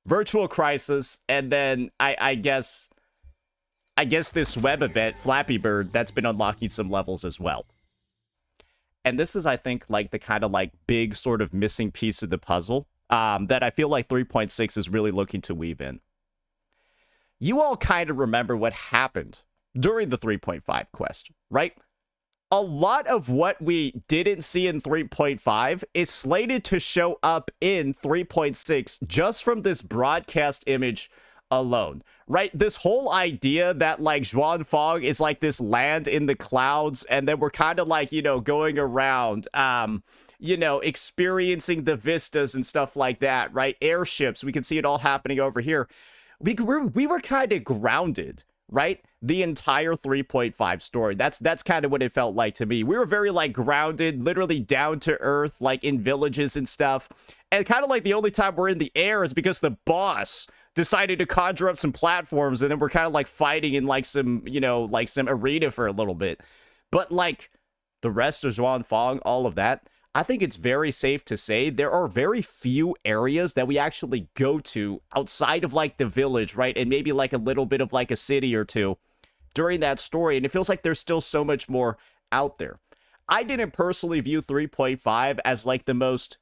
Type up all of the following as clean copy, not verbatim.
Virtual Crisis, and then I guess this web event, Flappy Bird, that's been unlocking some levels as well. And this is, I think, like the kind of like big sort of missing piece of the puzzle that I feel like 3.6 is really looking to weave in. You all kind of remember what happened during the 3.5 quest, right? A lot of what we didn't see in 3.5 is slated to show up in 3.6 just from this broadcast image alone, right? This whole idea that like Zhuangfang is like this land in the clouds, and then we're kind of like, you know, going around, you know, experiencing the vistas and stuff like that, right? Airships, we can see it all happening over here. We were kind of grounded, right? The entire 3.5 story. That's kind of what it felt like to me. We were very like grounded, literally down to earth, like in villages and stuff. And kind of like the only time we're in the air is because the boss decided to conjure up some platforms, and then we're kind of like fighting in like some, you know, like some arena for a little bit. But like the rest of Zhuangfang, all of that, I think it's very safe to say there are very few areas that we actually go to outside of like the village, right? And maybe like a little bit of like a city or two during that story. And it feels like there's still so much more out there. I didn't personally view 3.5 as like the most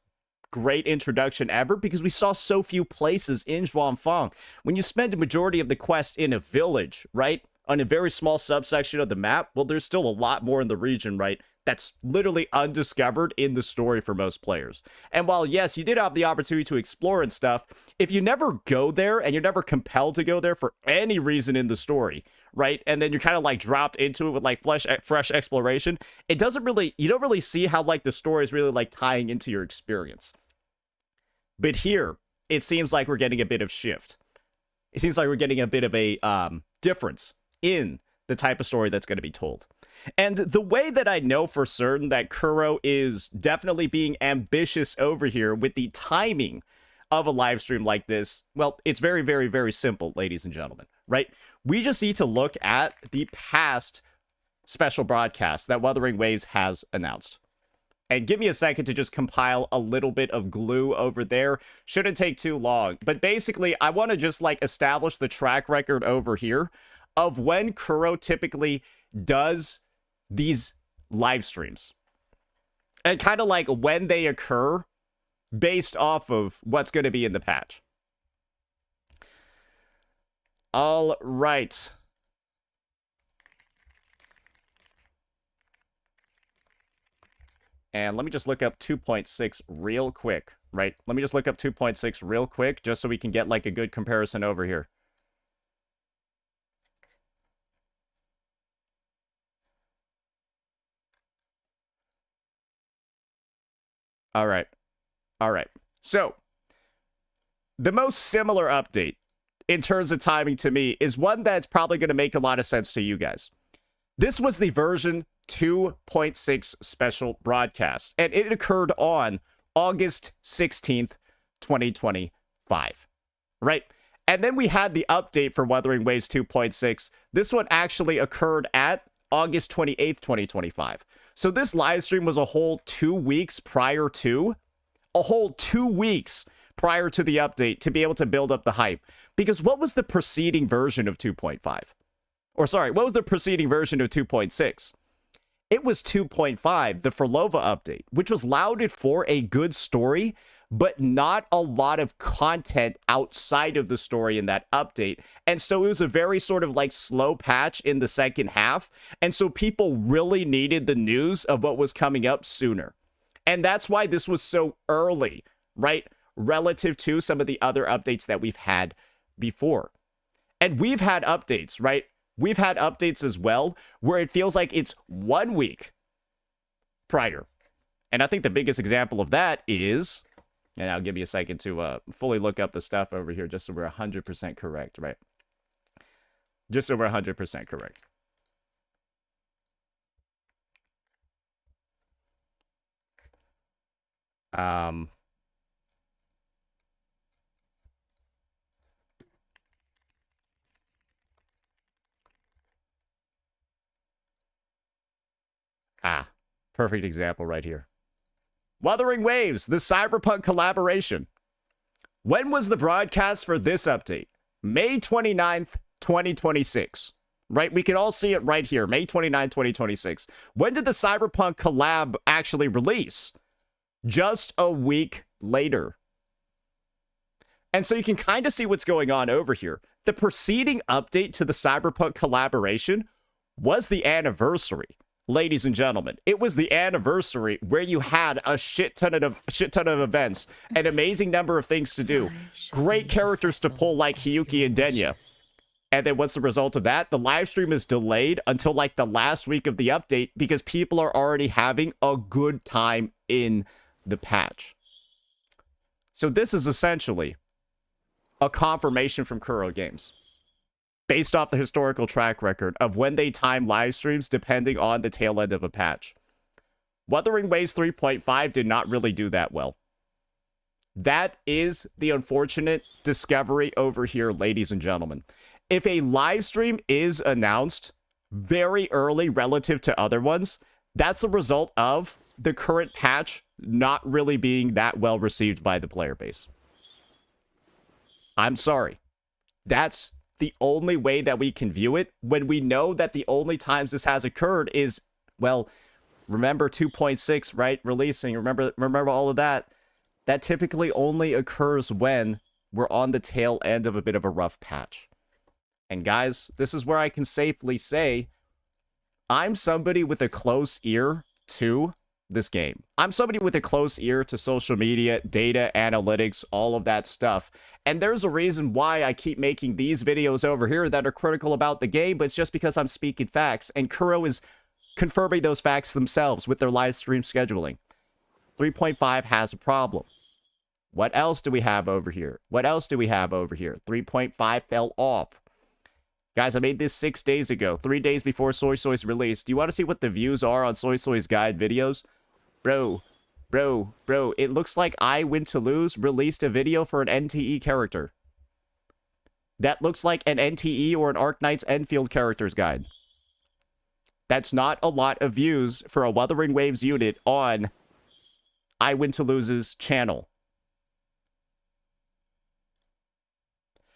great introduction ever because we saw so few places in Zhuangfang. When you spend the majority of the quest in a village, right? On a very small subsection of the map, well, there's still a lot more in the region, right? That's literally undiscovered in the story for most players. And while, yes, you did have the opportunity to explore and stuff, if you never go there and you're never compelled to go there for any reason in the story, right? And then you're kind of like dropped into it with like fresh exploration, it doesn't really, you don't really see how like the story is really like tying into your experience. But here, it seems like we're getting a bit of shift. It seems like we're getting a bit of a difference in the type of story that's going to be told. And the way that I know for certain that Kuro is definitely being ambitious over here with the timing of a live stream like this, well, it's very, very, very simple, ladies and gentlemen, right? We just need to look at the past special broadcasts that Wuthering Waves has announced. And give me a second to just compile a little bit of glue over there. Shouldn't take too long. But basically, I want to just like establish the track record over here of when Kuro typically does these live streams. And kind of like when they occur based off of what's going to be in the patch. All right. And let me just look up 2.6 real quick, right? Let me just look up 2.6 real quick just so we can get like a good comparison over here. All right. All right. So, the most similar update in terms of timing to me is one that's probably going to make a lot of sense to you guys. This was the version 2.6 special broadcast, and it occurred on August 16th, 2025, right? And then we had the update for Wuthering Waves 2.6. This one actually occurred at August 28th, 2025. So this live stream was a whole 2 weeks prior to, the update to be able to build up the hype. Because what was the preceding version of 2.5? Or sorry, what was the preceding version of 2.6? It was 2.5, the Furlova update, which was lauded for a good story, but not a lot of content outside of the story in that update. And so it was a very sort of like slow patch in the second half. And so people really needed the news of what was coming up sooner. And that's why this was so early, right? Relative to some of the other updates that we've had before. And we've had updates, right? We've had updates as well where it feels like it's 1 week prior. And I think the biggest example of that is, and I'll give you a second to fully look up the stuff over here just so we're 100% correct, right? Just so we're 100% correct. Perfect example right here. Wuthering Waves, the Cyberpunk collaboration. When was the broadcast for this update? May 29th, 2026. Right? We can all see it right here. May 29th, 2026. When did the Cyberpunk collab actually release? Just a week later. And so you can kind of see what's going on over here. The preceding update to the Cyberpunk collaboration was the anniversary. Ladies and gentlemen, it was the anniversary where you had a shit ton of events, an amazing number of things to do, great characters to pull like Hiyuki and Denya. And then what's the result of that? The live stream is delayed until like the last week of the update because people are already having a good time in the patch. So this is essentially a confirmation from Kuro Games, based off the historical track record of when they time live streams depending on the tail end of a patch. Wuthering Waves 3.5 did not really do that well. That is the unfortunate discovery over here, ladies and gentlemen. If a live stream is announced very early relative to other ones, that's a result of the current patch not really being that well received by the player base. I'm sorry. That's the only way that we can view it when we know that the only times this has occurred is, well, remember 2.6, right? Releasing, remember all of that. That typically only occurs when we're on the tail end of a bit of a rough patch. And guys, this is where I can safely say I'm somebody with a close ear to this game. I'm somebody with a close ear to social media, data, analytics, all of that stuff. And there's a reason why I keep making these videos over here that are critical about the game, but it's just because I'm speaking facts. And Kuro is confirming those facts themselves with their live stream scheduling. 3.5 has a problem. What else do we have over here? 3.5 fell off. Guys, I made this 6 days ago, 3 days before Soy Soy's release. Do you want to see what the views are on Soy Soy's guide videos? Bro, it looks like I Win to Lose released a video for an NTE character. That looks like an NTE or an Arknight's Enfield character's guide. That's not a lot of views for a Wuthering Waves unit on I Win to Lose's channel.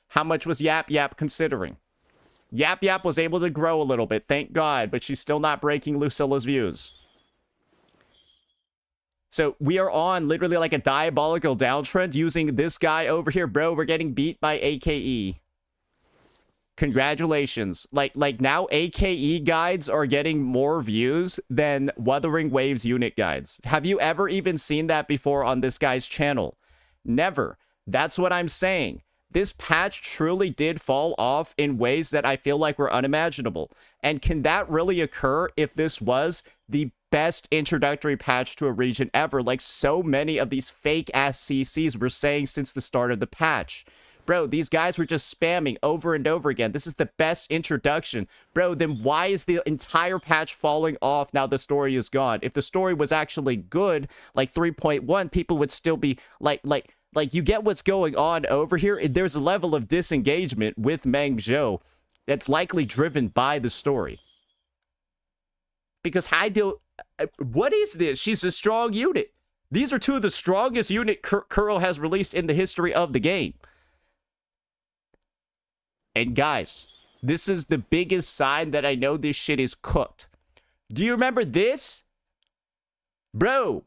How much was Yap Yap considering? Yap Yap was able to grow a little bit, thank God, but she's still not breaking Lucilla's views. So we are on literally like a diabolical downtrend using this guy over here. Bro, we're getting beat by AKE. Congratulations. Like now AKE guides are getting more views than Wuthering Waves unit guides. Have you ever even seen that before on this guy's channel? Never. That's what I'm saying. This patch truly did fall off in ways that I feel like were unimaginable. And can that really occur if this was the best introductory patch to a region ever, like so many of these fake-ass CCs were saying since the start of the patch? Bro, these guys were just spamming over and over again. This is the best introduction. Bro, then why is the entire patch falling off now the story is gone? If the story was actually good, like 3.1, people would still be like, you get what's going on over here. There's a level of disengagement with Meng Zhou that's likely driven by the story. Because what is this? She's a strong unit. These are two of the strongest unit Kuro has released in the history of the game. And guys, this is the biggest sign that I know this shit is cooked. Do you remember this? Bro,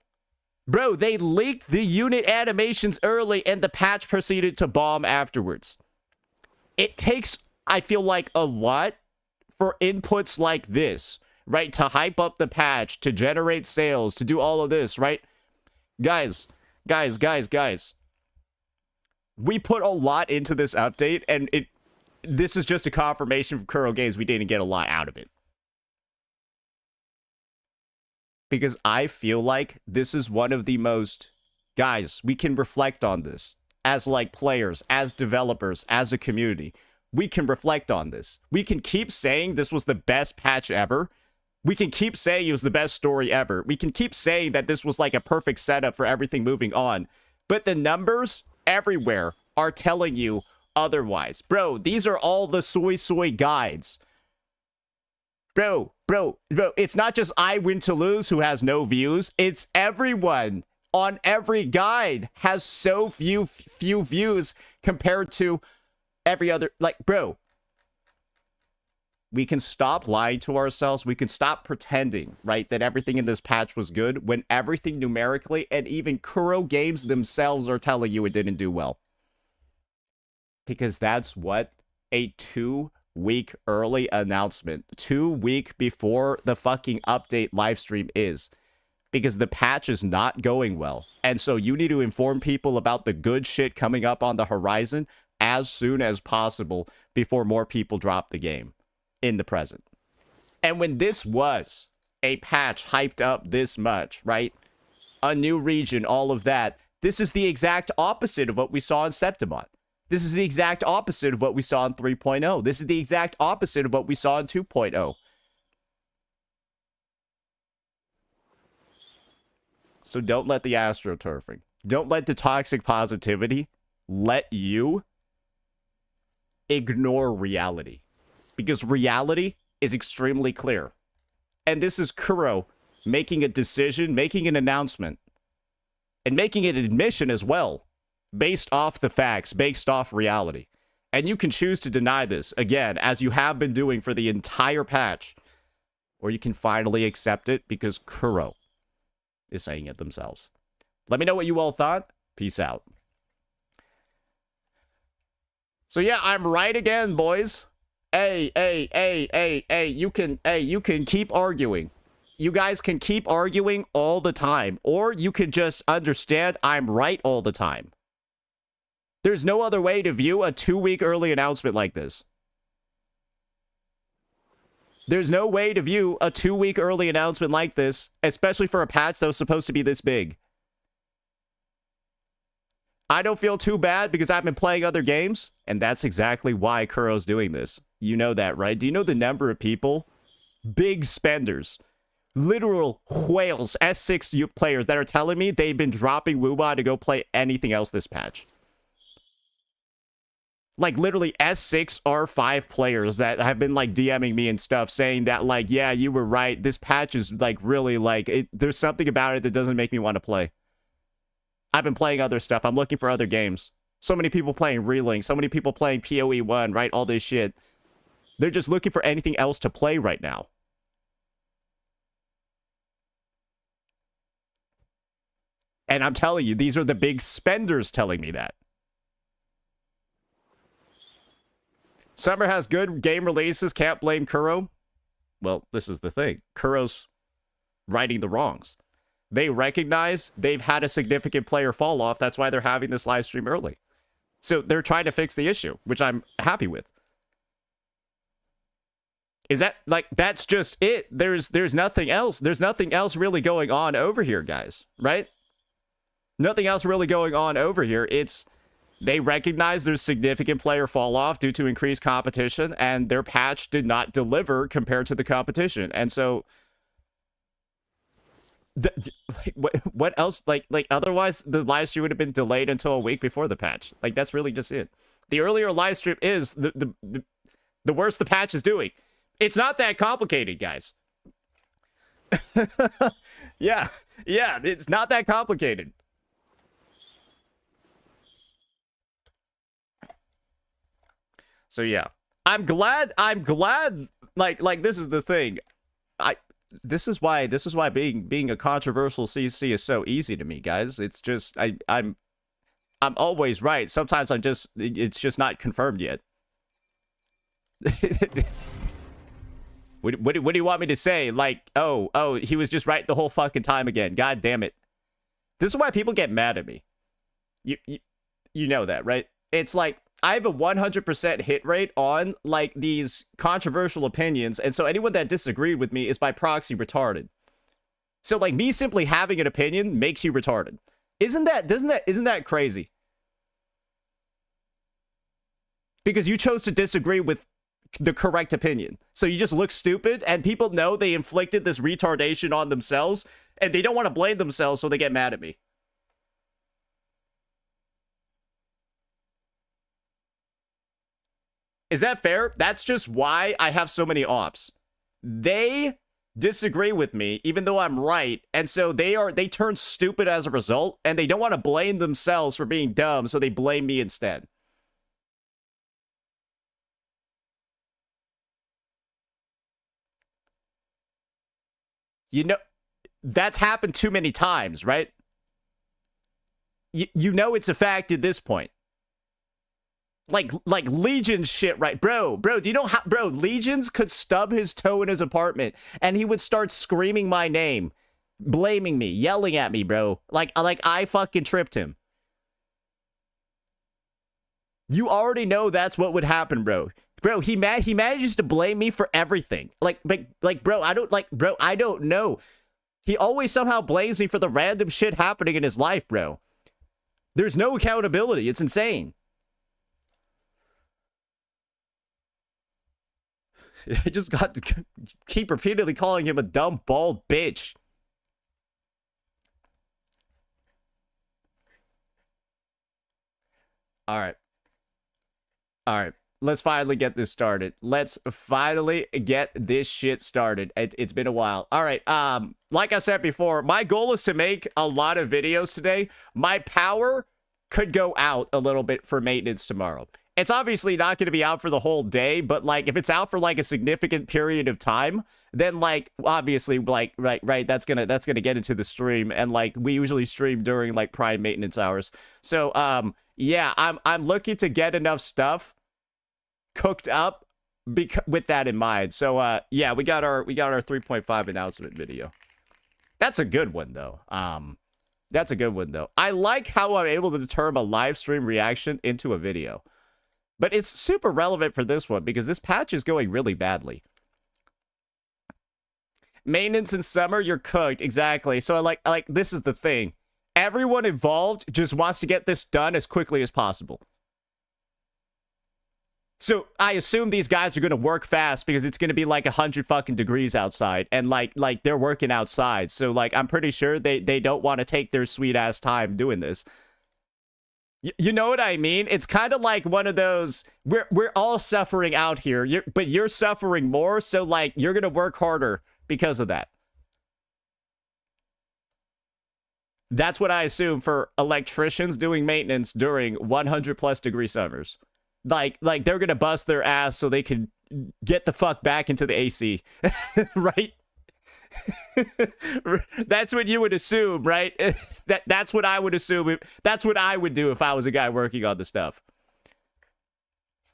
they leaked the unit animations early and the patch proceeded to bomb afterwards. It takes, I feel like, a lot for inputs like this, right? To hype up the patch, to generate sales, to do all of this, right? Guys. We put a lot into this update, and this is just a confirmation from Kuro Games we didn't get a lot out of it. Because I feel like this is one of the most... Guys, we can reflect on this. As, like, players, as developers, as a community. We can reflect on this. We can keep saying this was the best patch ever. We can keep saying it was the best story ever. We can keep saying that this was, like, a perfect setup for everything moving on. But the numbers everywhere are telling you otherwise. Bro, these are all the Soy Soy guides. Bro, it's not just I Win to Lose who has no views. It's everyone. on every guide has so few views compared to every other. Like, bro, we can stop lying to ourselves. We can stop pretending, right, that everything in this patch was good when everything numerically and even Kuro games themselves are telling you it didn't do well. Because that's what a 2-week early announcement, 2 week before the fucking update livestream is. Because the patch is not going well. And so you need to inform people about the good shit coming up on the horizon as soon as possible before more people drop the game in the present. And when this was a patch hyped up this much, right? A new region, all of that. This is the exact opposite of what we saw in Septimon. This is the exact opposite of what we saw in 3.0. This is the exact opposite of what we saw in 2.0. So don't let the astroturfing, don't let the toxic positivity let you ignore reality. Because reality is extremely clear. And this is Kuro making a decision, making an announcement, and making an admission as well, based off the facts, based off reality. And you can choose to deny this, again, as you have been doing for the entire patch. Or you can finally accept it because Kuro is saying it themselves. Let me know what you all thought. Peace out. So yeah, I'm right again, boys. Hey, you can keep arguing. You guys can keep arguing all the time. Or you can just understand I'm right all the time. There's no other way to view a 2-week early announcement like this. There's no way to view a 2-week early announcement like this, especially for a patch that was supposed to be this big. I don't feel too bad because I've been playing other games, and that's exactly why Kuro's doing this. You know that, right? Do you know the number of people, big spenders, literal whales, S6 players that are telling me they've been dropping Whiwa to go play anything else this patch? Like, literally S6 R5 players that have been, like, DMing me and stuff saying that, like, yeah, you were right. This patch is, like, really, like, there's something about it that doesn't make me want to play. I've been playing other stuff. I'm looking for other games. So many people playing Relink. So many people playing PoE 1, right? All this shit. They're just looking for anything else to play right now. And I'm telling you, these are the big spenders telling me that. Summer has good game releases, can't blame Kuro. Well, this is the thing. Kuro's righting the wrongs. They recognize they've had a significant player fall off. That's why they're having this live stream early. So they're trying to fix the issue, which I'm happy with. Is that, like, that's just it? There's nothing else. There's nothing else really going on over here, guys, right? Nothing else really going on over here. It's... They recognize there's significant player fall off due to increased competition, and their patch did not deliver compared to the competition. And so, what else? Like otherwise, the live stream would have been delayed until a week before the patch. Like, that's really just it. The earlier live stream is the worse the patch is doing. It's not that complicated, guys. yeah, it's not that complicated. So yeah, I'm glad, like this is the thing. This is why being a controversial CC is so easy to me, guys. It's just, I'm always right. Sometimes it's just not confirmed yet. What do you want me to say? Like, oh, he was just right the whole fucking time again. God damn it. This is why people get mad at me. You know that, right? It's like, I have a 100% hit rate on, like, these controversial opinions, and so anyone that disagreed with me is by proxy retarded. So, like, me simply having an opinion makes you retarded. Isn't that crazy? Because you chose to disagree with the correct opinion. So you just look stupid, and people know they inflicted this retardation on themselves, and they don't want to blame themselves, so they get mad at me. Is that fair? That's just why I have so many ops. They disagree with me, even though I'm right. And so they turn stupid as a result, and they don't want to blame themselves for being dumb, so they blame me instead. You know, that's happened too many times, right? You know it's a fact at this point. Like Legion shit, right? Bro, do you know how, bro, Legions could stub his toe in his apartment and he would start screaming my name, blaming me, yelling at me, bro. Like I fucking tripped him. You already know that's what would happen, bro. Bro, he manages to blame me for everything. Like, bro, I don't know. He always somehow blames me for the random shit happening in his life, bro. There's no accountability. It's insane. I just got to keep repeatedly calling him a dumb, bald bitch. All right. Let's finally get this started. Let's finally get this shit started. It's been a while. All right. Like I said before, my goal is to make a lot of videos today. My power could go out a little bit for maintenance tomorrow. It's obviously not going to be out for the whole day, but like if it's out for like a significant period of time, then like obviously like right that's gonna get into the stream, and like we usually stream during like prime maintenance hours. So yeah, I'm looking to get enough stuff cooked up with that in mind. So yeah, we got our 3.5 announcement video. That's a good one though. That's a good one though. I like how I'm able to turn a live stream reaction into a video. But it's super relevant for this one because this patch is going really badly. Maintenance in summer, you're cooked. Exactly. So I like this is the thing. Everyone involved just wants to get this done as quickly as possible. So I assume these guys are going to work fast because it's going to be like 100 fucking degrees outside, and like they're working outside. So like I'm pretty sure they don't want to take their sweet ass time doing this. You know what I mean? It's kind of like one of those, we're all suffering out here, but you're suffering more, so like you're gonna work harder because of that. That's what I assume for electricians doing maintenance during 100 plus degree summers. Like they're gonna bust their ass so they can get the fuck back into the AC, right? That's what you would assume, right? That's what I would assume. That's what I would do if I was a guy working on the stuff.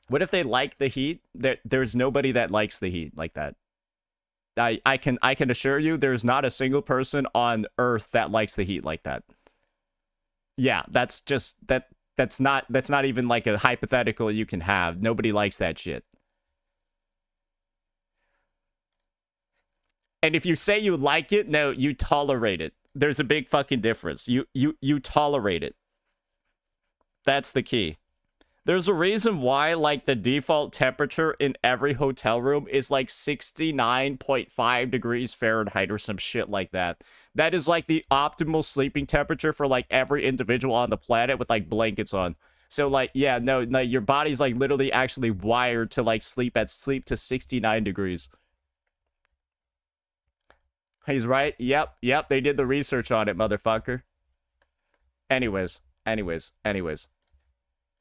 What if they like the heat? There's nobody that likes the heat like that. I can assure you there's not a single person on Earth that likes the heat like that. Yeah, that's not even like a hypothetical you can have. Nobody likes that shit. And if you say you like it, no, you tolerate it. There's a big fucking difference. You tolerate it. That's the key. There's a reason why, like, the default temperature in every hotel room is, like, 69.5 degrees Fahrenheit or some shit like that. That is, like, the optimal sleeping temperature for, like, every individual on the planet with, like, blankets on. So, like, yeah, no, your body's, like, literally actually wired to, like, sleep to 69 degrees. He's right. Yep. They did the research on it, motherfucker. Anyways.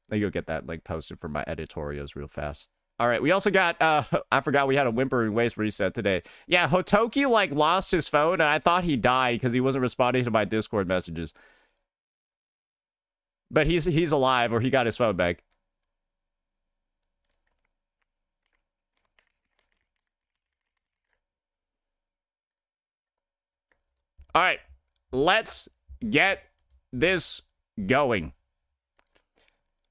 Let me go get that link posted for my editorials real fast. All right, we also got, I forgot we had a whimpering waste reset today. Yeah, Hotoki, like, lost his phone, and I thought he died because he wasn't responding to my Discord messages. But he's alive, or he got his phone back. All right, let's get this going.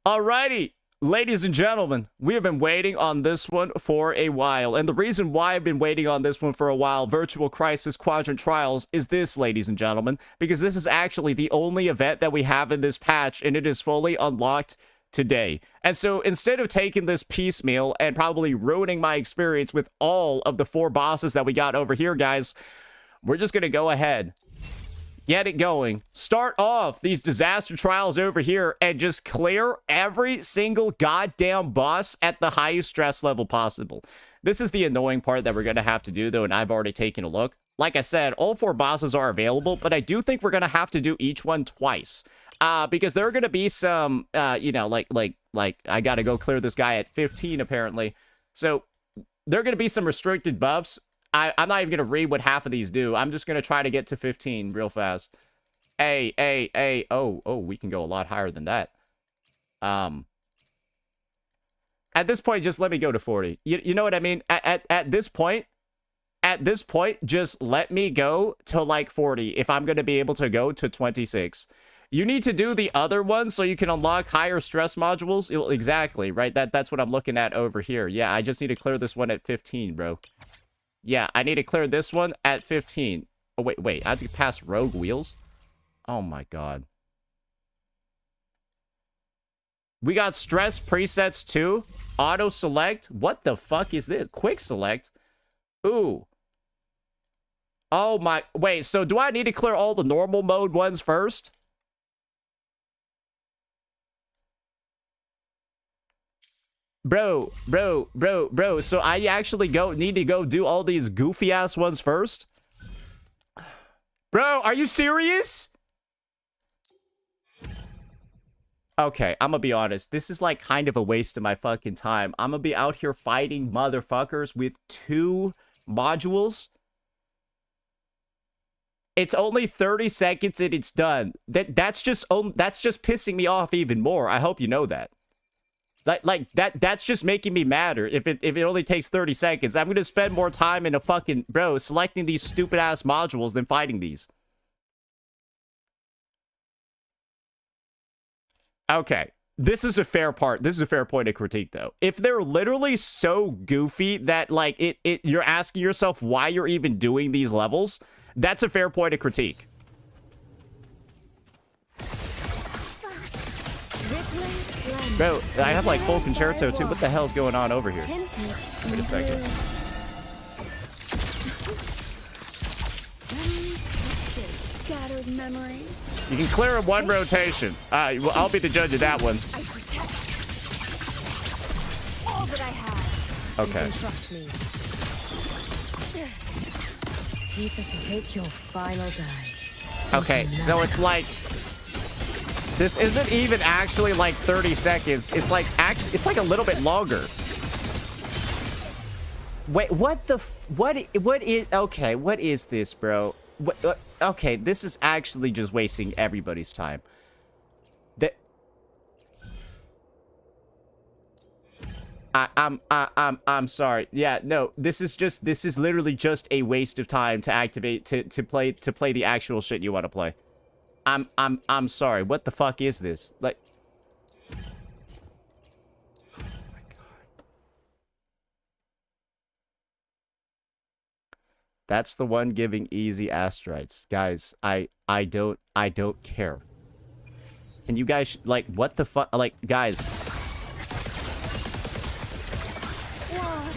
Alrighty, ladies and gentlemen, we have been waiting on this one for a while. And the reason why I've been waiting on this one for a while, Virtual Crisis Quadrant Trials, is this, ladies and gentlemen, because this is actually the only event that we have in this patch, and it is fully unlocked today. And so instead of taking this piecemeal and probably ruining my experience with all of the 4 bosses that we got over here, guys, we're just going to go ahead Get it going. Start off these disaster trials over here and just clear every single goddamn boss at the highest stress level possible. This is the annoying part that we're going to have to do, though, and I've already taken a look. Like I said, all 4 bosses are available, but I do think we're going to have to do each one twice. Because there are going to be some, you know, like, I got to go clear this guy at 15, apparently. So, there are going to be some restricted buffs. I'm not even going to read what half of these do. I'm just going to try to get to 15 real fast. Hey. Oh, we can go a lot higher than that. At this point, just let me go to 40. You know what I mean? At this point, just let me go to like 40 if I'm going to be able to go to 26. You need to do the other ones so you can unlock higher stress modules. Exactly, right? That's what I'm looking at over here. Yeah, I just need to clear this one at 15, bro. Yeah, I need to clear this one at 15. Oh, wait. I have to pass rogue wheels? Oh, my God. We got stress presets, too. Auto select. What the fuck is this? Quick select? Ooh. Oh, my... Wait, so do I need to clear all the normal mode ones first? Bro. So I actually need to go do all these goofy ass ones first? Bro, are you serious? Okay, I'm gonna be honest. This is like kind of a waste of my fucking time. I'm gonna be out here fighting motherfuckers with 2 modules. It's only 30 seconds and it's done. That's just pissing me off even more. I hope you know that. That's just making me madder. If it only takes 30 seconds, I'm gonna spend more time in a fucking selecting these stupid ass modules than fighting these. Okay, this is a fair part. This is a fair point of critique, though. If they're literally so goofy that like you're asking yourself why you're even doing these levels, that's a fair point of critique. Bro, I have like full concerto too. What the hell's going on over here? Wait a second. Scattered memories. You can clear in 1 rotation. Well, I'll be the judge of that one. I protect all that I have. Okay. Trust me. Keep us and take your final die. Okay, so it's like this isn't even actually like 30 seconds. It's like it's like a little bit longer. Wait, what is okay, what is this, bro? Okay, this is actually just wasting everybody's time. I'm sorry. Yeah, no, this is literally just a waste of time to activate to play the actual shit you want to play. I'm sorry. What the fuck is this? Like, oh my God. That's the one giving easy asteroids. Guys, I don't care. Can you guys like what the fuck, like, guys?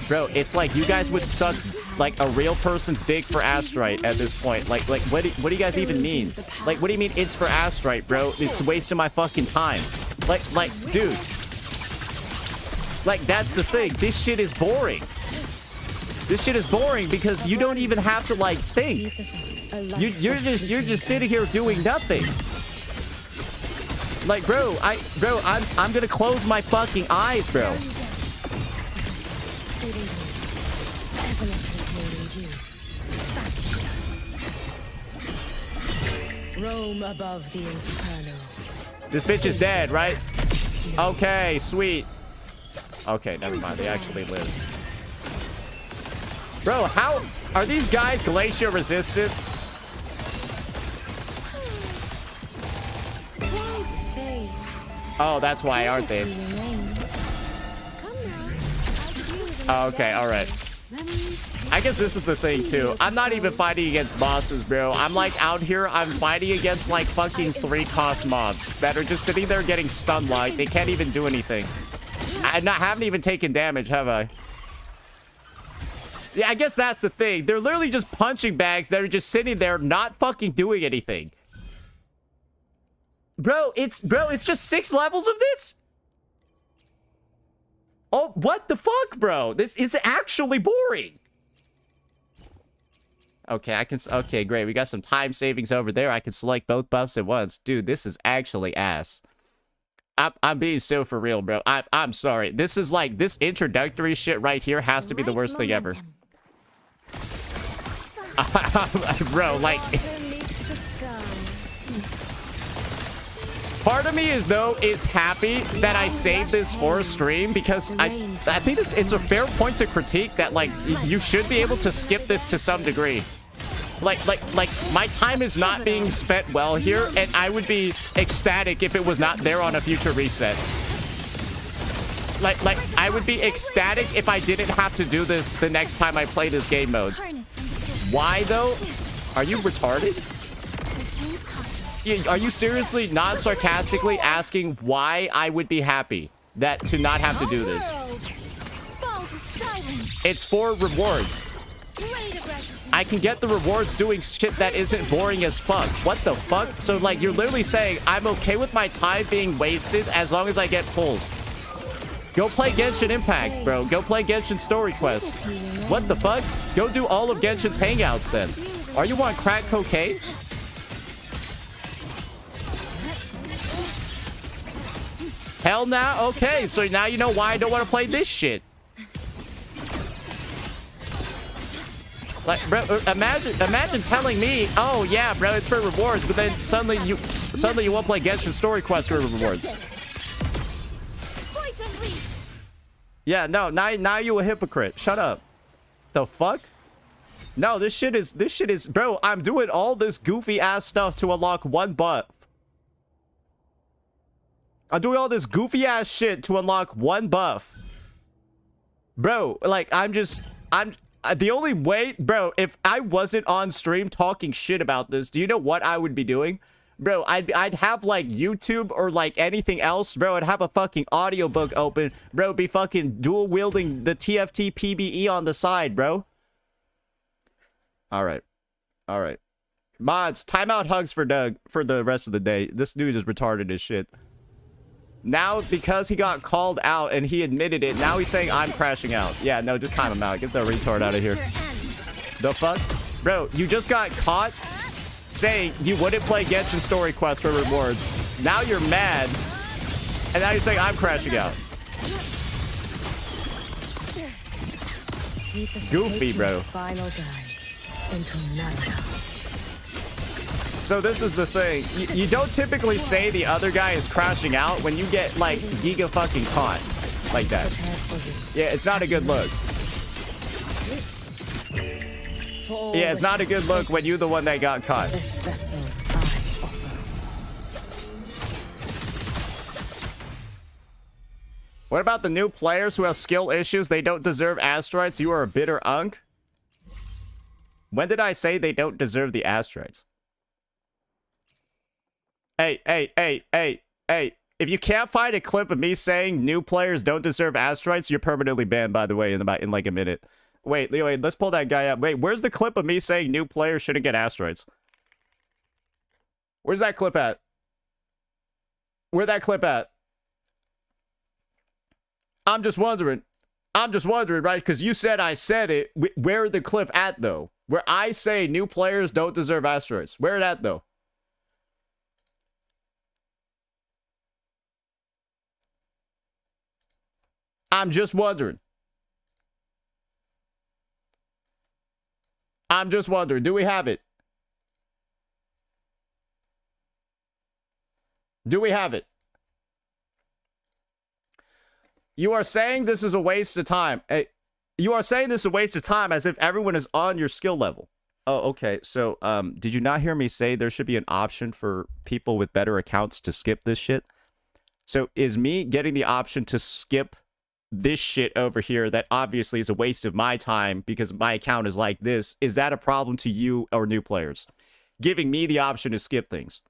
Bro, it's like you guys would suck like a real person's dick for asteroid at this point. Like what do you guys even mean? Like, what do you mean it's for asteroid, bro? It's wasting my fucking time. Like, dude. Like, that's the thing. This shit is boring. This shit is boring because you don't even have to like think. You're just sitting here doing nothing. Like, bro, I'm gonna close my fucking eyes, bro. Roam above the inferno. This bitch is dead, right? Okay, sweet. Okay, never mind. They actually lived. Bro, how are these guys glacier resistant? Oh, that's why, aren't they? Okay, all right. I guess this is the thing, too. I'm not even fighting against bosses, bro. I'm, like, out here. I'm fighting against, like, fucking 3-cost mobs that are just sitting there getting stunned like. They can't even do anything. I haven't even taken damage, have I? Yeah, I guess that's the thing. They're literally just punching bags that are just sitting there not fucking doing anything. Bro, it's just 6 levels of this? Oh, what the fuck, bro? This is actually boring. Okay, okay, great. We got some time savings over there. I can select both buffs at once. Dude, this is actually ass. I'm being so for real, bro. I'm sorry. This is like, this introductory shit right here has to be the worst thing ever. Bro, like... Part of me is happy that I saved this for a stream, because I think it's a fair point to critique that, like, you should be able to skip this to some degree. Like, my time is not being spent well here, and I would be ecstatic if it was not there on a future reset. Like, I would be ecstatic if I didn't have to do this the next time I play this game mode. Why, though? Are you retarded? Are you seriously not sarcastically asking why I would be happy that to not have to do this? It's for rewards. I can get the rewards doing shit that isn't boring as fuck. What the fuck? So, like, you're literally saying I'm okay with my time being wasted as long as I get pulls. Go play Genshin Impact, bro. Go play Genshin Story Quest. What the fuck? Go do all of Genshin's hangouts then. Are you on crack cocaine? Hell nah? Okay, so now you know why I don't want to play this shit. Like, bro, imagine telling me, oh yeah, bro, it's for rewards, but then suddenly you won't play Genshin Story Quest for rewards. Yeah, no, now you a hypocrite. Shut up. The fuck? No, this shit is, bro, I'm doing all this goofy ass stuff to unlock one buff. I'm doing all this goofy ass shit to unlock one buff. Bro, like, I'm the only way, bro, if I wasn't on stream talking shit about this, do you know what I would be doing? Bro, I'd have, like, YouTube or, like, anything else. Bro, I'd have a fucking audiobook open. Bro, be fucking dual-wielding the TFT PBE on the side, bro. Alright. Alright. Mods, timeout hugs for Doug for the rest of the day. This dude is retarded as shit. Now, because he got called out and he admitted it, now he's saying I'm crashing out. Yeah, no, just time him out. Get the retard out of here. The fuck? Bro, you just got caught saying you wouldn't play Genshin Story Quest for rewards. Now you're mad. And now you're saying I'm crashing out. Goofy, bro. So this is the thing. You don't typically say the other guy is crashing out when you get, like, giga fucking caught like that. Yeah, it's not a good look. Yeah, it's not a good look when you're the one that got caught. What about the new players who have skill issues? They don't deserve asteroids. You are a bitter unk. When did I say they don't deserve the asteroids? Hey. If you can't find a clip of me saying new players don't deserve asteroids, you're permanently banned, by the way, in like a minute. Wait, let's pull that guy up. Wait, where's the clip of me saying new players shouldn't get asteroids? Where's that clip at? Where's that clip at? I'm just wondering, right? Because you said I said it. Where the clip at, though? Where I say new players don't deserve asteroids. Where it at, though? I'm just wondering. Do we have it? Do we have it? You are saying this is a waste of time. You are saying this is a waste of time as if everyone is on your skill level. Oh, okay. So, did you not hear me say there should be an option for people with better accounts to skip this shit? So, is me getting the option to skip this shit over here that obviously is a waste of my time because my account is like this, is that a problem to you or new players? Giving me the option to skip things.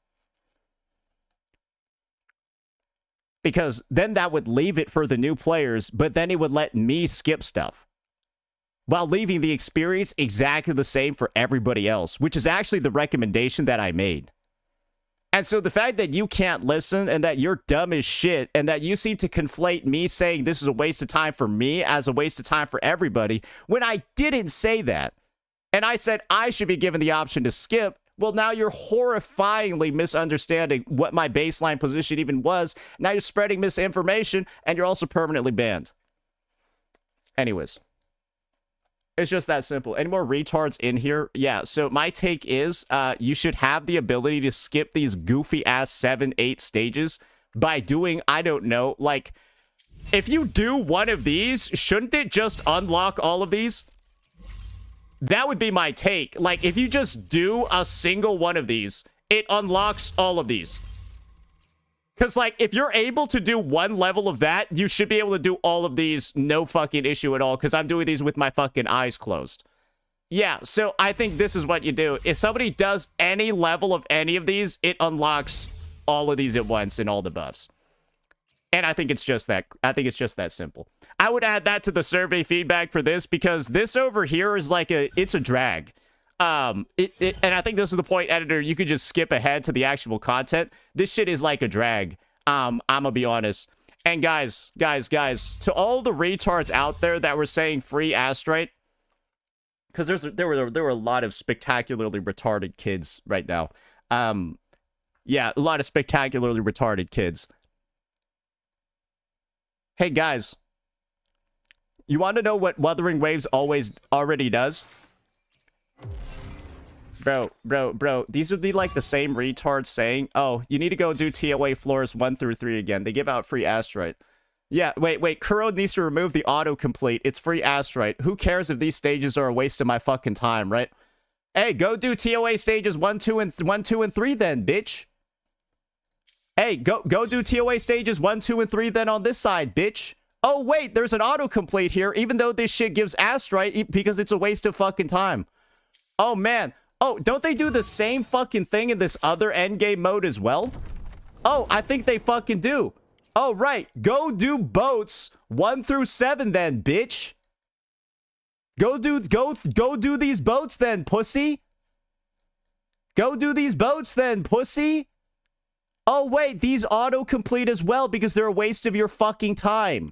Because then that would leave it for the new players, but then it would let me skip stuff. While leaving the experience exactly the same for everybody else, which is actually the recommendation that I made. And so the fact that you can't listen and that you're dumb as shit and that you seem to conflate me saying this is a waste of time for me as a waste of time for everybody when I didn't say that. And I said I should be given the option to skip. Well, now you're horrifyingly misunderstanding what my baseline position even was. Now you're spreading misinformation and you're also permanently banned. Anyways. It's just that simple. Any more retards in here? Yeah, so my take is you should have the ability to skip these goofy-ass 7, 8 stages by doing, I don't know, like, if you do one of these, shouldn't it just unlock all of these? That would be my take. Like, if you just do a single one of these, it unlocks all of these. Because, like, if you're able to do one level of that, you should be able to do all of these, no fucking issue at all, because I'm doing these with my fucking eyes closed. Yeah, so I think this is what you do. If somebody does any level of any of these, it unlocks all of these at once and all the buffs. And I think it's just that. I think it's just that simple. I would add that to the survey feedback for this, because this over here is like it's a drag. And I think this is the point, editor, you could just skip ahead to the actual content. This shit is like a drag. I'm gonna be honest. And guys, to all the retards out there that were saying free Astrite, because there were a lot of spectacularly retarded kids right now. Yeah, a lot of spectacularly retarded kids. Hey guys, you want to know what Wuthering Waves already does? Bro, these would be like the same retards saying, oh, you need to go do TOA floors 1 through 3 again. They give out free Astrite. Yeah, wait, Kuro needs to remove the autocomplete. It's free Astrite. Who cares if these stages are a waste of my fucking time, right? Hey, go do TOA stages 1, 2, and 3 then, bitch. Hey, go do TOA stages 1, 2, and 3 then on this side, bitch. Oh, wait, there's an autocomplete here, even though this shit gives Astrite because it's a waste of fucking time. Oh, man. Oh, don't they do the same fucking thing in this other endgame mode as well? Oh, I think they fucking do. Oh, right. Go do boats 1 through 7 then, bitch. Go do these boats then, pussy. Go do these boats then, pussy. Oh, wait, these autocomplete as well because they're a waste of your fucking time.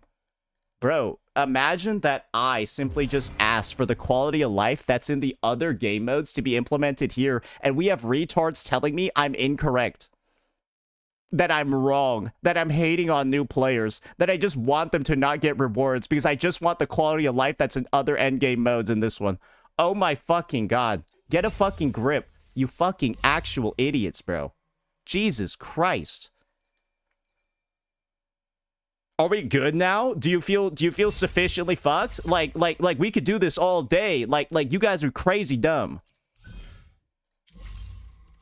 Bro, imagine that I simply just asked for the quality of life that's in the other game modes to be implemented here, and we have retards telling me I'm incorrect. That I'm wrong. That I'm hating on new players. That I just want them to not get rewards because I just want the quality of life that's in other endgame modes in this one. Oh my fucking god. Get a fucking grip. You fucking actual idiots, bro. Jesus Christ. Are we good now? Do you feel sufficiently fucked? Like we could do this all day. Like you guys are crazy dumb.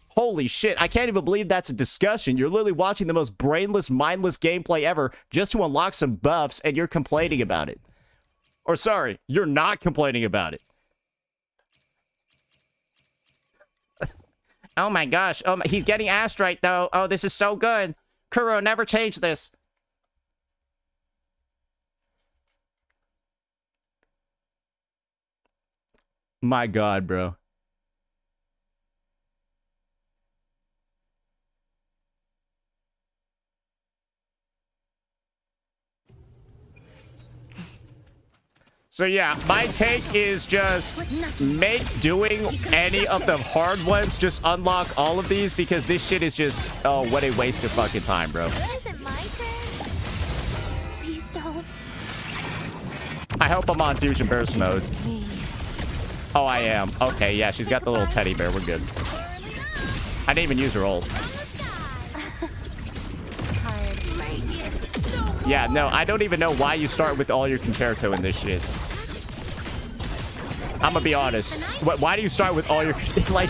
Holy shit, I can't even believe that's a discussion. You're literally watching the most brainless, mindless gameplay ever just to unlock some buffs and you're complaining about it. Or sorry, you're not complaining about it. Oh my gosh, he's getting Astrite though. Oh, this is so good. Kuro, never change this. My god, bro. So yeah, my take is just make doing any of the hard ones just unlock all of these because this shit is just, oh, what a waste of fucking time, bro. Is it my turn? Please don't. I hope I'm on Fusion Burst mode. Oh, I am. Okay, yeah, she's got the little teddy bear. We're good. I didn't even use her ult. Yeah, no, I don't even know why you start with all your concerto in this shit. I'm gonna be honest. Why do you start with all your like?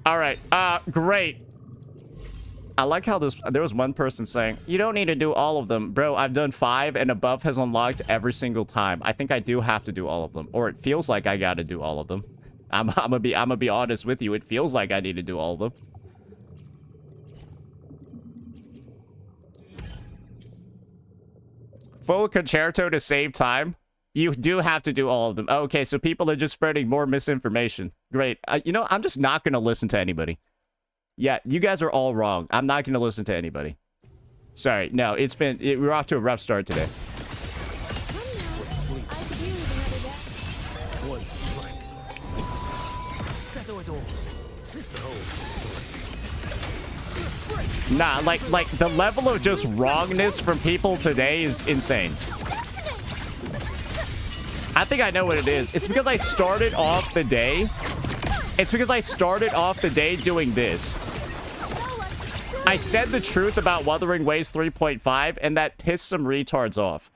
All right. Great. I like how there was one person saying, you don't need to do all of them. Bro, I've done 5 and a buff has unlocked every single time. I think I do have to do all of them. Or it feels like I gotta do all of them. I'm gonna be honest with you. It feels like I need to do all of them. Full concerto to save time. You do have to do all of them. Okay, so people are just spreading more misinformation. Great. You know, I'm just not going to listen to anybody. Yeah, you guys are all wrong. I'm not going to listen to anybody. Sorry. No, we're off to a rough start today. Nah, like the level of just wrongness from people today is insane. I think I know what it is. It's because I started off the day. It's because I started off the day doing this. I said the truth about Wuthering Waves 3.5, and that pissed some retards off.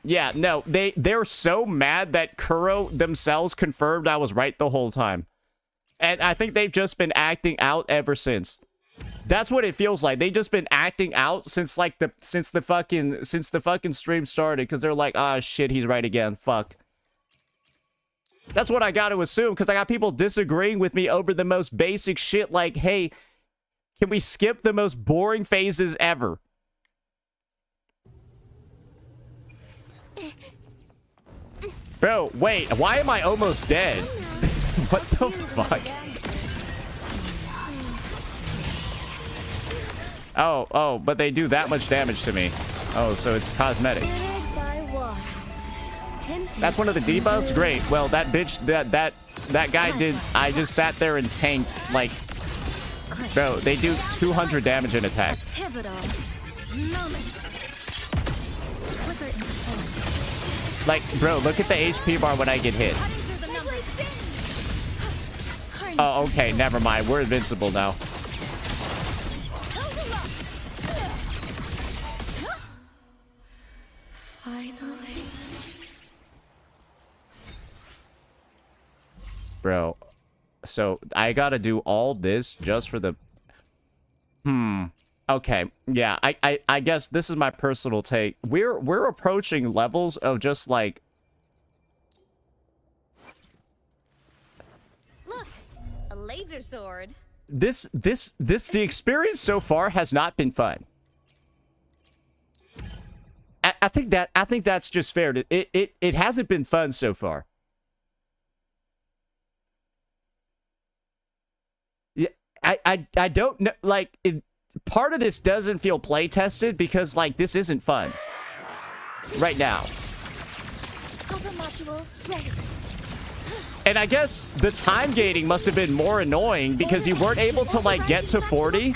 Yeah, no, they're so mad that Kuro themselves confirmed I was right the whole time. And I think they've just been acting out ever since. That's what it feels like. They've just been acting out since like since the fucking stream started, because they're like, ah, shit, he's right again. Fuck. That's what I got to assume, because I got people disagreeing with me over the most basic shit, like, hey, can we skip the most boring phases ever? Bro, wait, why am I almost dead? What the fuck? Oh, but they do that much damage to me. Oh, so it's cosmetic. That's one of the debuffs? Great. Well, that bitch, that guy did, I just sat there and tanked, like, bro, they do 200 damage in attack. Like, bro, look at the HP bar when I get hit. Oh, okay, never mind. We're invincible now. Finally. Bro, so I gotta do all this just for the... Okay, yeah, I guess this is my personal take. We're approaching levels of just like... Look, a laser sword. The experience so far has not been fun. I think that's just fair. It hasn't been fun so far. Yeah, I don't know, like, part of this doesn't feel play tested because, like, this isn't fun right now. And I guess the time gating must have been more annoying because you weren't able to, like, get to 40.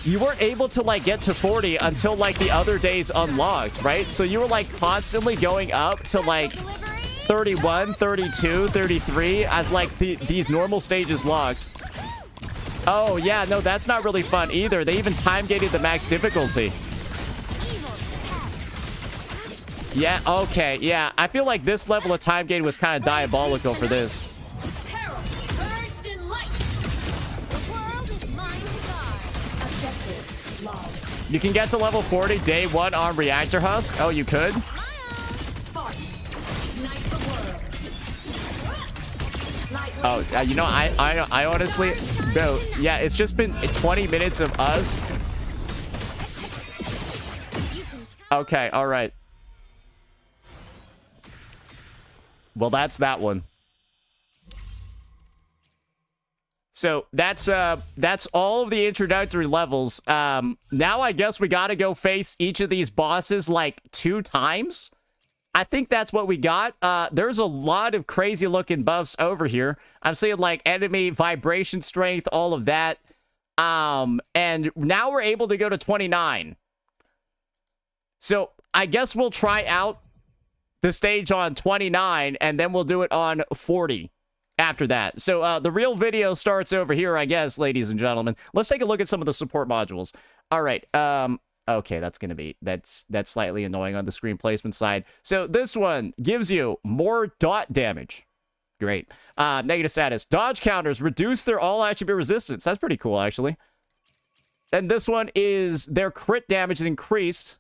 You weren't able to, like, get to 40 until, like, the other days unlocked, right? So you were, like, constantly going up to, like, 31, 32, 33 as, like, these normal stages locked. Oh, yeah, no, that's not really fun either. They even time-gated the max difficulty. Yeah, okay, yeah. I feel like this level of time-gating was kind of diabolical for this. You can get to level 40 day 1 on Reactor Husk? Oh, you could? Oh, you know, I honestly... Bro, yeah, it's just been 20 minutes of us. Okay, alright. Well, that's that one. So that's all of the introductory levels. Now I guess we gotta go face each of these bosses like 2 times. I think that's what we got. There's a lot of crazy looking buffs over here. I'm seeing like enemy vibration strength, all of that. And now we're able to go to 29. So I guess we'll try out the stage on 29 and then we'll do it on 40. After that. So the real video starts over here, I guess, ladies and gentlemen. Let's take a look at some of the support modules. All right. Okay, that's slightly annoying on the screen placement side. So this one gives you more dot damage. Great. Negative status. Dodge counters reduce their all attribute resistance. That's pretty cool, actually. And this one is their crit damage is increased,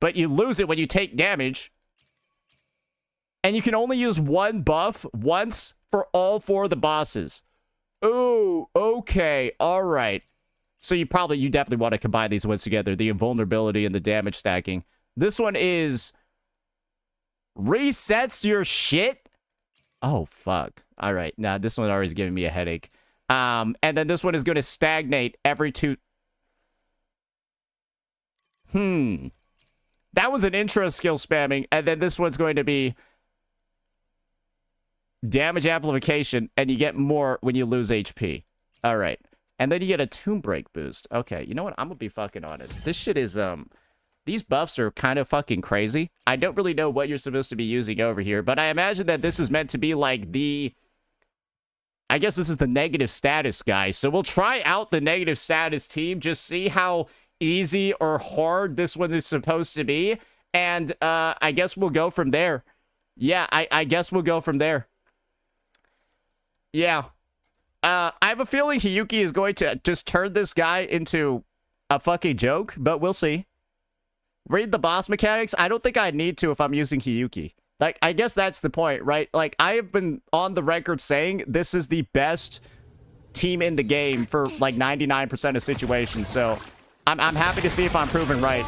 but you lose it when you take damage. And you can only use one buff once for all 4 of the bosses. Ooh, okay, all right. So you definitely want to combine these ones together, the invulnerability and the damage stacking. This one is resets your shit. Oh, fuck. All right. Nah, this one already is giving me a headache. And then this one is going to stagnate every 2... That was an intro skill spamming, and then this one's going to be damage amplification, and you get more when you lose HP. All right. And then you get a Tomb Break boost. Okay, you know what? I'm going to be fucking honest. This shit is, these buffs are kind of fucking crazy. I don't really know what you're supposed to be using over here, but I imagine that this is meant to be like the... I guess this is the negative status guy. So we'll try out the negative status team, just see how easy or hard this one is supposed to be. And I guess we'll go from there. Yeah, I guess we'll go from there. Yeah. I have a feeling Hiyuki is going to just turn this guy into a fucking joke, but we'll see. Read the boss mechanics? I don't think I need to if I'm using Hiyuki. Like, I guess that's the point, right? Like, I have been on the record saying this is the best team in the game for, like, 99% of situations. So, I'm happy to see if I'm proven right.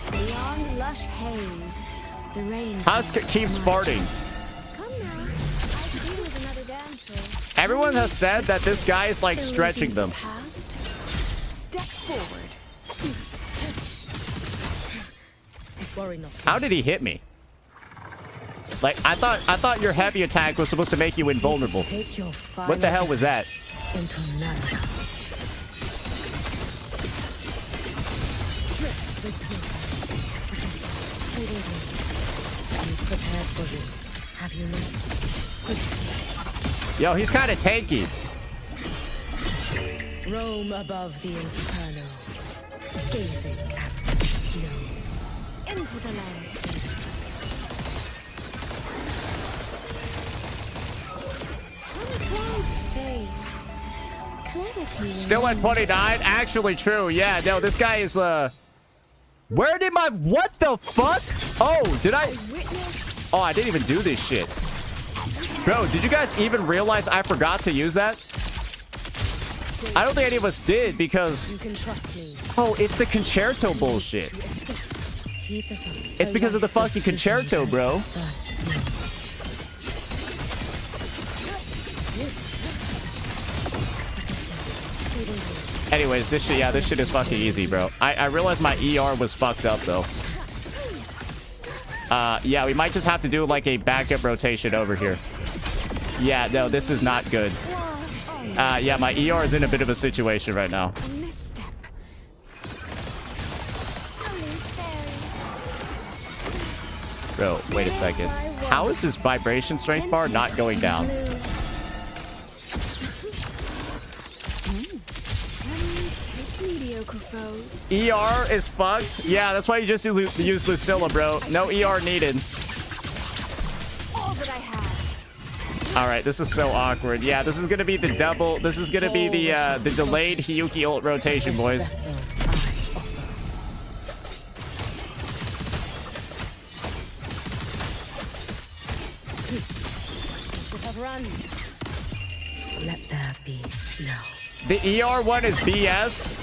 Beyond lush haze, the rain Husk keeps farting. Come now, I could do with another dancer. Everyone has said that this guy is, like, stretching them. Past. Step forward. How did he hit me? Like, I thought your heavy attack was supposed to make you invulnerable. What the hell was that? Yo, he's kind of tanky. Roam above the inferno, gazing at the snow. Into the landscape. When the clouds fade, clarity. Still at 29? Actually true. Yeah, no, this guy is, Where did my... What the fuck? Oh, did I... Oh, I didn't even do this shit. Bro, did you guys even realize I forgot to use that? I don't think any of us did because... Oh, it's the concerto bullshit. It's because of the fucking concerto, bro. Anyways, this shit is fucking easy, bro. I realized my ER was fucked up, though. Yeah, we might just have to do, like, a backup rotation over here. Yeah, no, this is not good. Yeah, my ER is in a bit of a situation right now. Bro, wait a second. How is his vibration strength bar not going down? ER is fucked. Yeah, that's why you just use Lucilla, bro. No ER needed. All right, this is so awkward. Yeah, this is gonna be the double. This is gonna be the delayed Hiyuki ult rotation, boys. Let there be snow. The ER one is BS.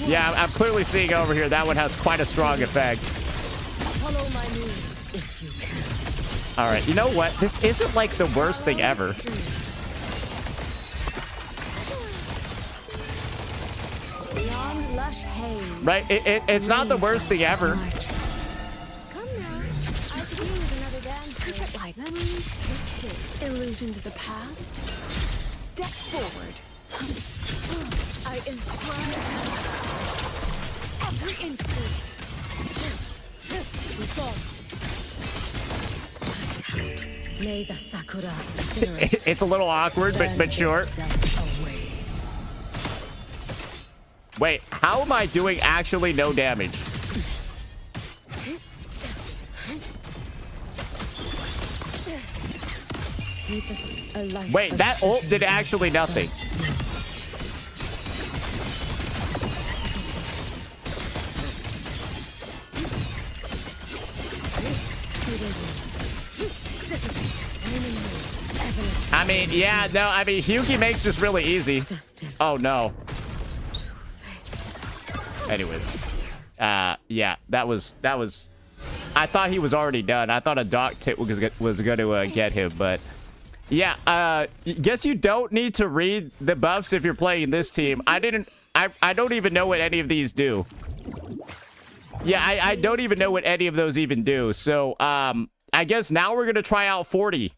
Yeah, I'm clearly seeing over here that one has quite a strong effect. Follow my moves if you can. All right, you know what? This isn't like the worst thing ever. Beyond lush haze. Right? It's not the worst thing ever. Come now, I could do with another dance. Keep it like memories take shape. Illusion to the past. Step forward. I inspire every instinct. May the sakura It's a little awkward, but sure. Wait, how am I doing actually no damage? Wait, that ult did actually nothing. mean, yeah, no, I mean, Hyugi makes this really easy. Destined Oh, no. to fate. Anyways. Yeah, that was... I thought he was already done. I thought a dock tip was going to get him, but... Yeah, guess you don't need to read the buffs if you're playing this team. I don't even know what any of these do. Yeah, I don't even know what any of those even do. So, I guess now we're going to try out 40.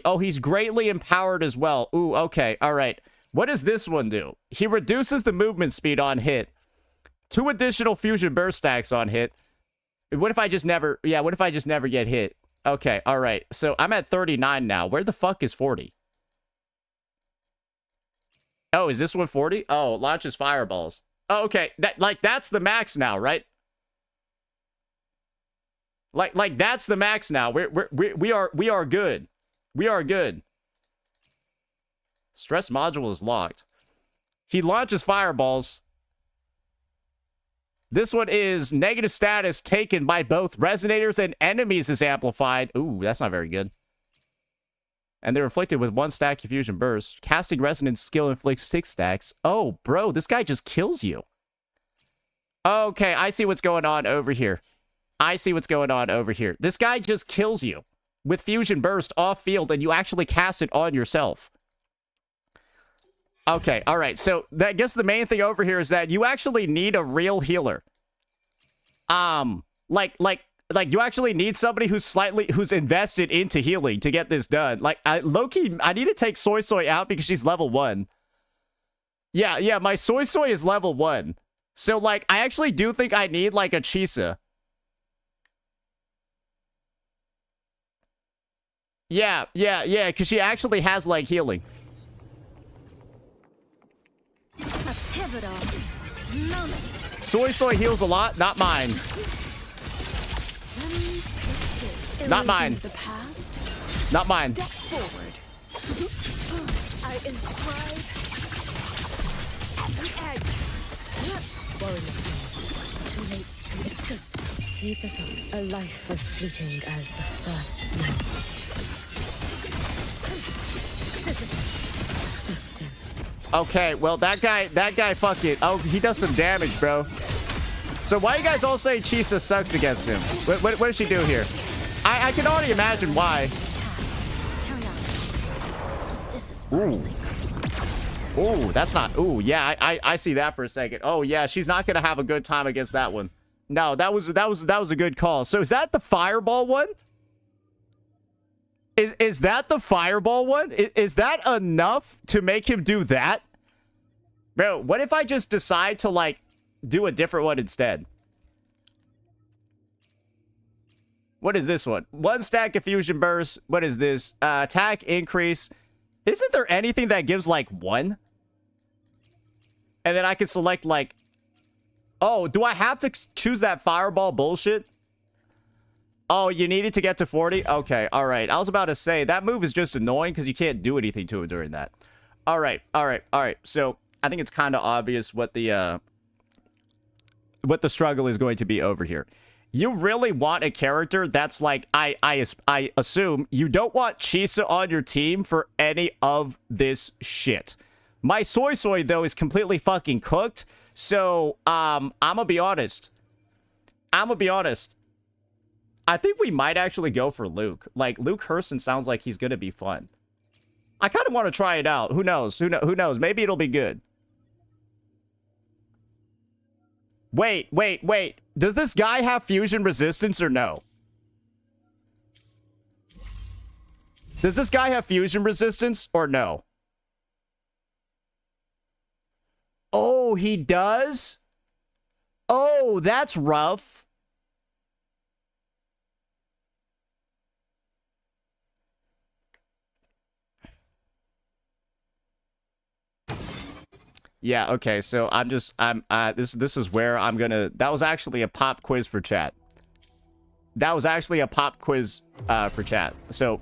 Oh, he's greatly empowered as well. Ooh, okay. All right. What does this one do? He reduces the movement speed on hit. 2 additional fusion burst stacks on hit. What if I just never... Yeah, what if I just never get hit? Okay, all right. So I'm at 39 now. Where the fuck is 40? Oh, is this one 40? Oh, launches fireballs. Oh, okay. That's the max now, right? Like that's the max now. We are good. We are good. Stress module is locked. He launches fireballs. This one is negative status taken by both resonators and enemies is amplified. Ooh, that's not very good. And they're inflicted with 1 stack of fusion burst. Casting resonance skill inflicts 6 stacks. Oh, bro, this guy just kills you. Okay, I see what's going on over here. This guy just kills you with fusion burst off field, and you actually cast it on yourself. Okay, all right. So I guess the main thing over here is that you actually need a real healer. Like you actually need somebody who's invested into healing to get this done. Like, low-key, I need to take Soy Soy out because she's level 1. Yeah, my Soy Soy is level 1. So, like, I actually do think I need, like, a Chisa. Yeah, because she actually has, like, healing. A pivotal moment. Soy Soy heals a lot, not mine. Not mine. The past. Not mine. Step forward. I inscribe the edge. Too late to escape. Keep us up. A life as fleeting as the first snow. Destined. Okay, well, that guy, fuck it. Oh, he does some damage, bro. So why you guys all say Chisa sucks against him? What does she do here? I can already imagine why. This is farcing. Ooh, that's not... Ooh, yeah, I see that for a second. Oh, yeah, she's not going to have a good time against that one. No, that was a good call. So is that the fireball one? Is that the fireball one? Is that enough to make him do that? Bro, what if I just decide to, like, do a different one instead? What is this one? 1 stack of fusion burst. What is this? Attack increase. Isn't there anything that gives, like, 1? And then I can select, like... Oh, do I have to choose that fireball bullshit? Oh, you needed to get to 40? Okay, all right. I was about to say, that move is just annoying because you can't do anything to it during that. All right. So, I think it's kind of obvious what the struggle is going to be over here. You really want a character that's like, I assume, you don't want Chisa on your team for any of this shit. My Soy Soy, though, is completely fucking cooked. So, I'm gonna be honest. I think we might actually go for Luke. Like, Luke Hurston sounds like he's gonna be fun. I kind of want to try it out. Who knows? Who knows? Maybe it'll be good. Wait. Does this guy have fusion resistance or no? Does this guy have fusion resistance or no? Oh, he does? Oh, that's rough. Yeah, okay, so this is where I'm gonna... That was actually a pop quiz for chat. So,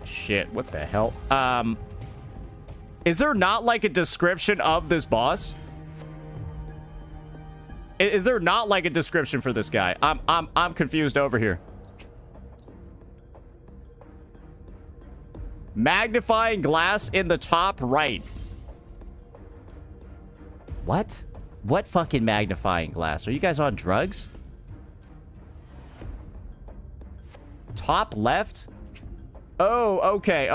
Shit, what the hell? Is there not like a description of this boss? Is there not like a description for this guy? I'm confused over here. Magnifying glass in the top right. What? What fucking magnifying glass? Are you guys on drugs? Top left? Oh, okay.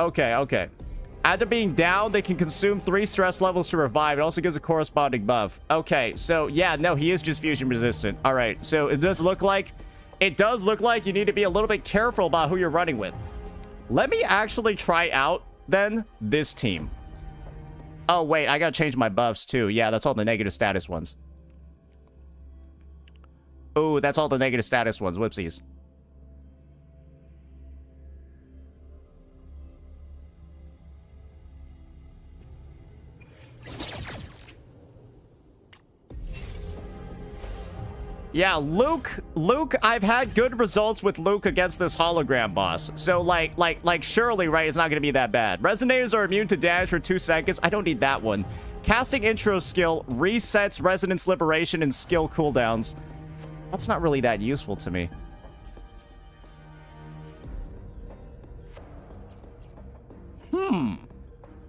After being down, they can consume 3 stress levels to revive. It also gives a corresponding buff. Okay, so yeah, no, he is just fusion resistant. All right, so it does look like you need to be a little bit careful about who you're running with. Let me actually try out, then, this team. Oh, wait, I gotta change my buffs, too. Yeah, that's all the negative status ones. Oh, that's all the negative status ones. Whoopsies. Yeah, Luke, I've had good results with Luke against this hologram boss. So, like, surely, right, it's not going to be that bad. Resonators are immune to damage for 2 seconds. I don't need that one. Casting intro skill resets resonance liberation and skill cooldowns. That's not really that useful to me.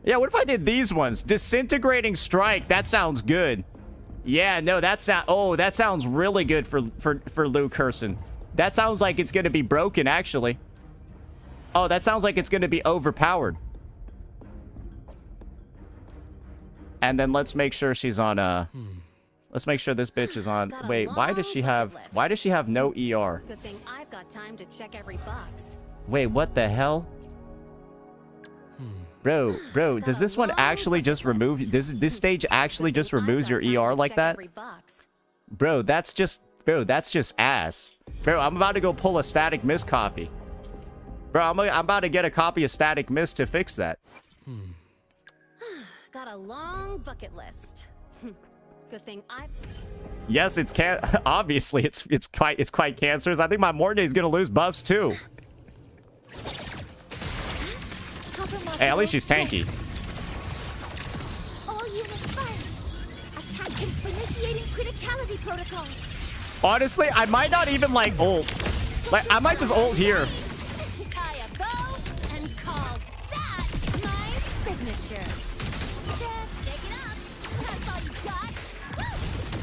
Yeah, what if I did these ones? Disintegrating strike. That sounds good. Yeah, no, that sounds really good for Luke Curson. That sounds like it's gonna be broken, actually. Oh, that sounds like it's gonna be overpowered. And then let's make sure she's on let's make sure this bitch is on. Wait, why does she have no ER? Good thing I've got time to check every box. Wait, what the hell? Bro, does this one actually just remove... This stage actually just removes your ER like that? Bro, that's just ass. Bro, I'm about to go pull a Static Mist copy. Bro, I'm about to get a copy of Static Mist to fix that. Got a long bucket list. Good thing I've... Yes, it's obviously it's quite cancerous. I think my Mornay's gonna lose buffs too. Hey, at least she's tanky. All units fire. Attack initiating criticality protocol. Honestly, I might not even like ult. Like, I might just ult here. Tie a bow and call that my signature. Shake it up. That's all you got.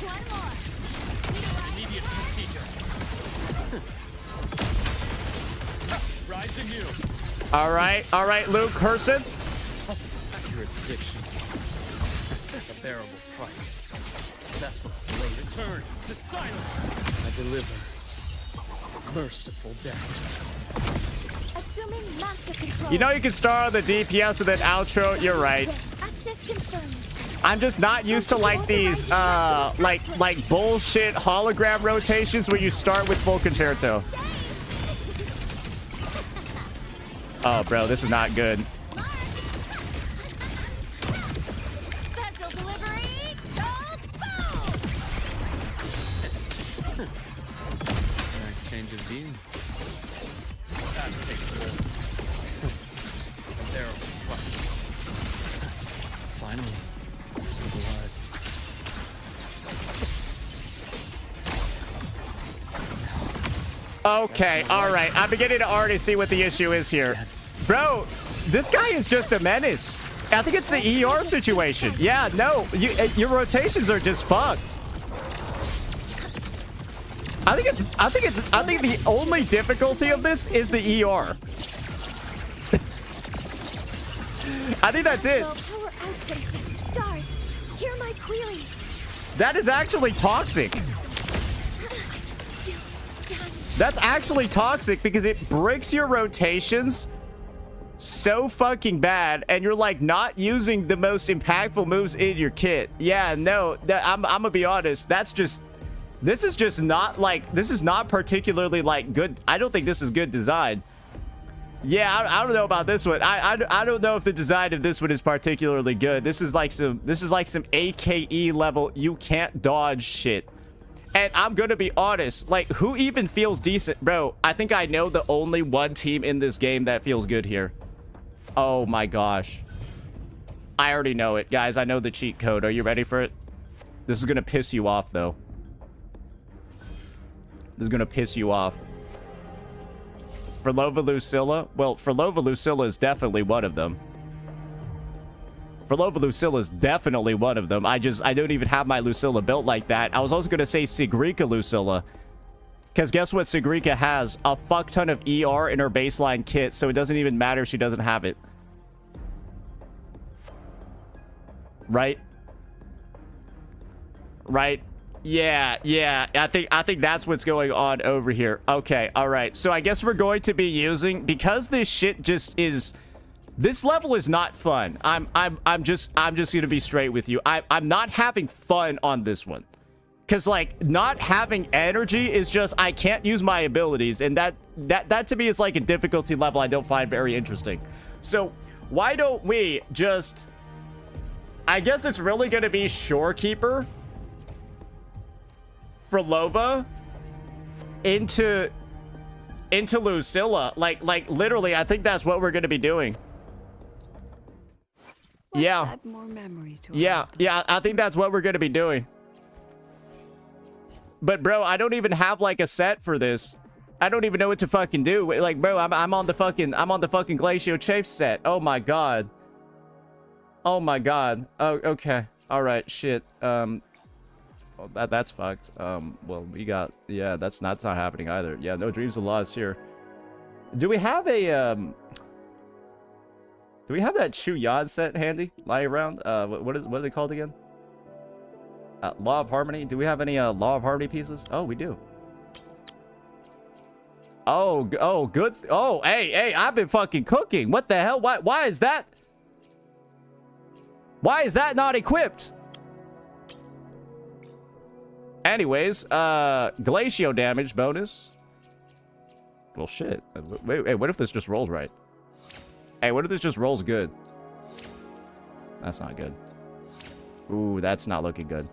One more. Immediate procedure. Rise anew. All right, Luke Curson. Accurate prediction. A bearable price. Vessels lay return to silence. I deliver merciful death. Assuming master control. You know you can start on the DPS and then outro. You're right. Access confirmed. I'm just not used to like these like bullshit hologram rotations where you start with full concerto. Oh, bro, this is not good. Special delivery. Go, go. Nice change of beam. That takes hold. A bearable price. Finally, some blood. Okay, all right. I'm beginning to already see what the issue is here. Bro, this guy is just a menace. I think it's the ER situation. Yeah, no, your rotations are just fucked. I think the only difficulty of this is the ER. I think that's it. Power output. Stars, hear my queries. That is actually toxic. Still stand. That's actually toxic because it breaks your rotations so fucking bad, and you're like not using the most impactful moves in your kit. Yeah, no, I'm gonna be honest. This is not particularly like good. I don't think this is good design. Yeah, I don't know about this one. I don't know if the design of this one is particularly good. This is like some AKE level you can't dodge shit. And I'm gonna be honest, like, who even feels decent? Bro, I think I know the only one team in this game that feels good here. Oh my gosh. I already know it. Guys, I know the cheat code. Are you ready for it? This is gonna piss you off, though. This is gonna piss you off. Frolova Lucilla? Well, Frolova Lucilla is definitely one of them. Frolova Lucilla is definitely one of them. I don't even have my Lucilla built like that. I was also gonna say Sigrika Lucilla. Because guess what Sigrika has? A fuck ton of ER in her baseline kit, so it doesn't even matter if she doesn't have it. Right? Right? Yeah. I think that's what's going on over here. Okay, all right. So I guess we're going to be using, because this shit just is, this level is not fun. I'm just gonna be straight with you. I'm not having fun on this one. Because, like, not having energy is just, I can't use my abilities. And that to me is like a difficulty level I don't find very interesting. So why don't we just, I guess it's really going to be Shorekeeper, Frolova, into Lucilla. Like literally, I think that's what we're going to be doing. Let's Yeah. add more memories to our Yeah, I think that's what we're going to be doing. But bro, I don't even have like a set for this. I don't even know what to fucking do. Like, bro, I'm on the fucking Glacial Chafe set. Oh my god. Oh my god. Oh, okay. All right, shit. Well, that's fucked. Well, we got, yeah, that's not happening either. Yeah, no dreams of lost here. Do we have a do we have that Jiyan set handy lying around? What is it called again? Law of Harmony. Do we have any Law of Harmony pieces? Oh, we do. Oh, good. Oh, hey, I've been fucking cooking. What the hell? Why is that? Why is that not equipped? Anyways, glacial damage bonus. Well, shit. Wait, what if this just rolls right? Hey, what if this just rolls good? That's not good. Ooh, that's not looking good.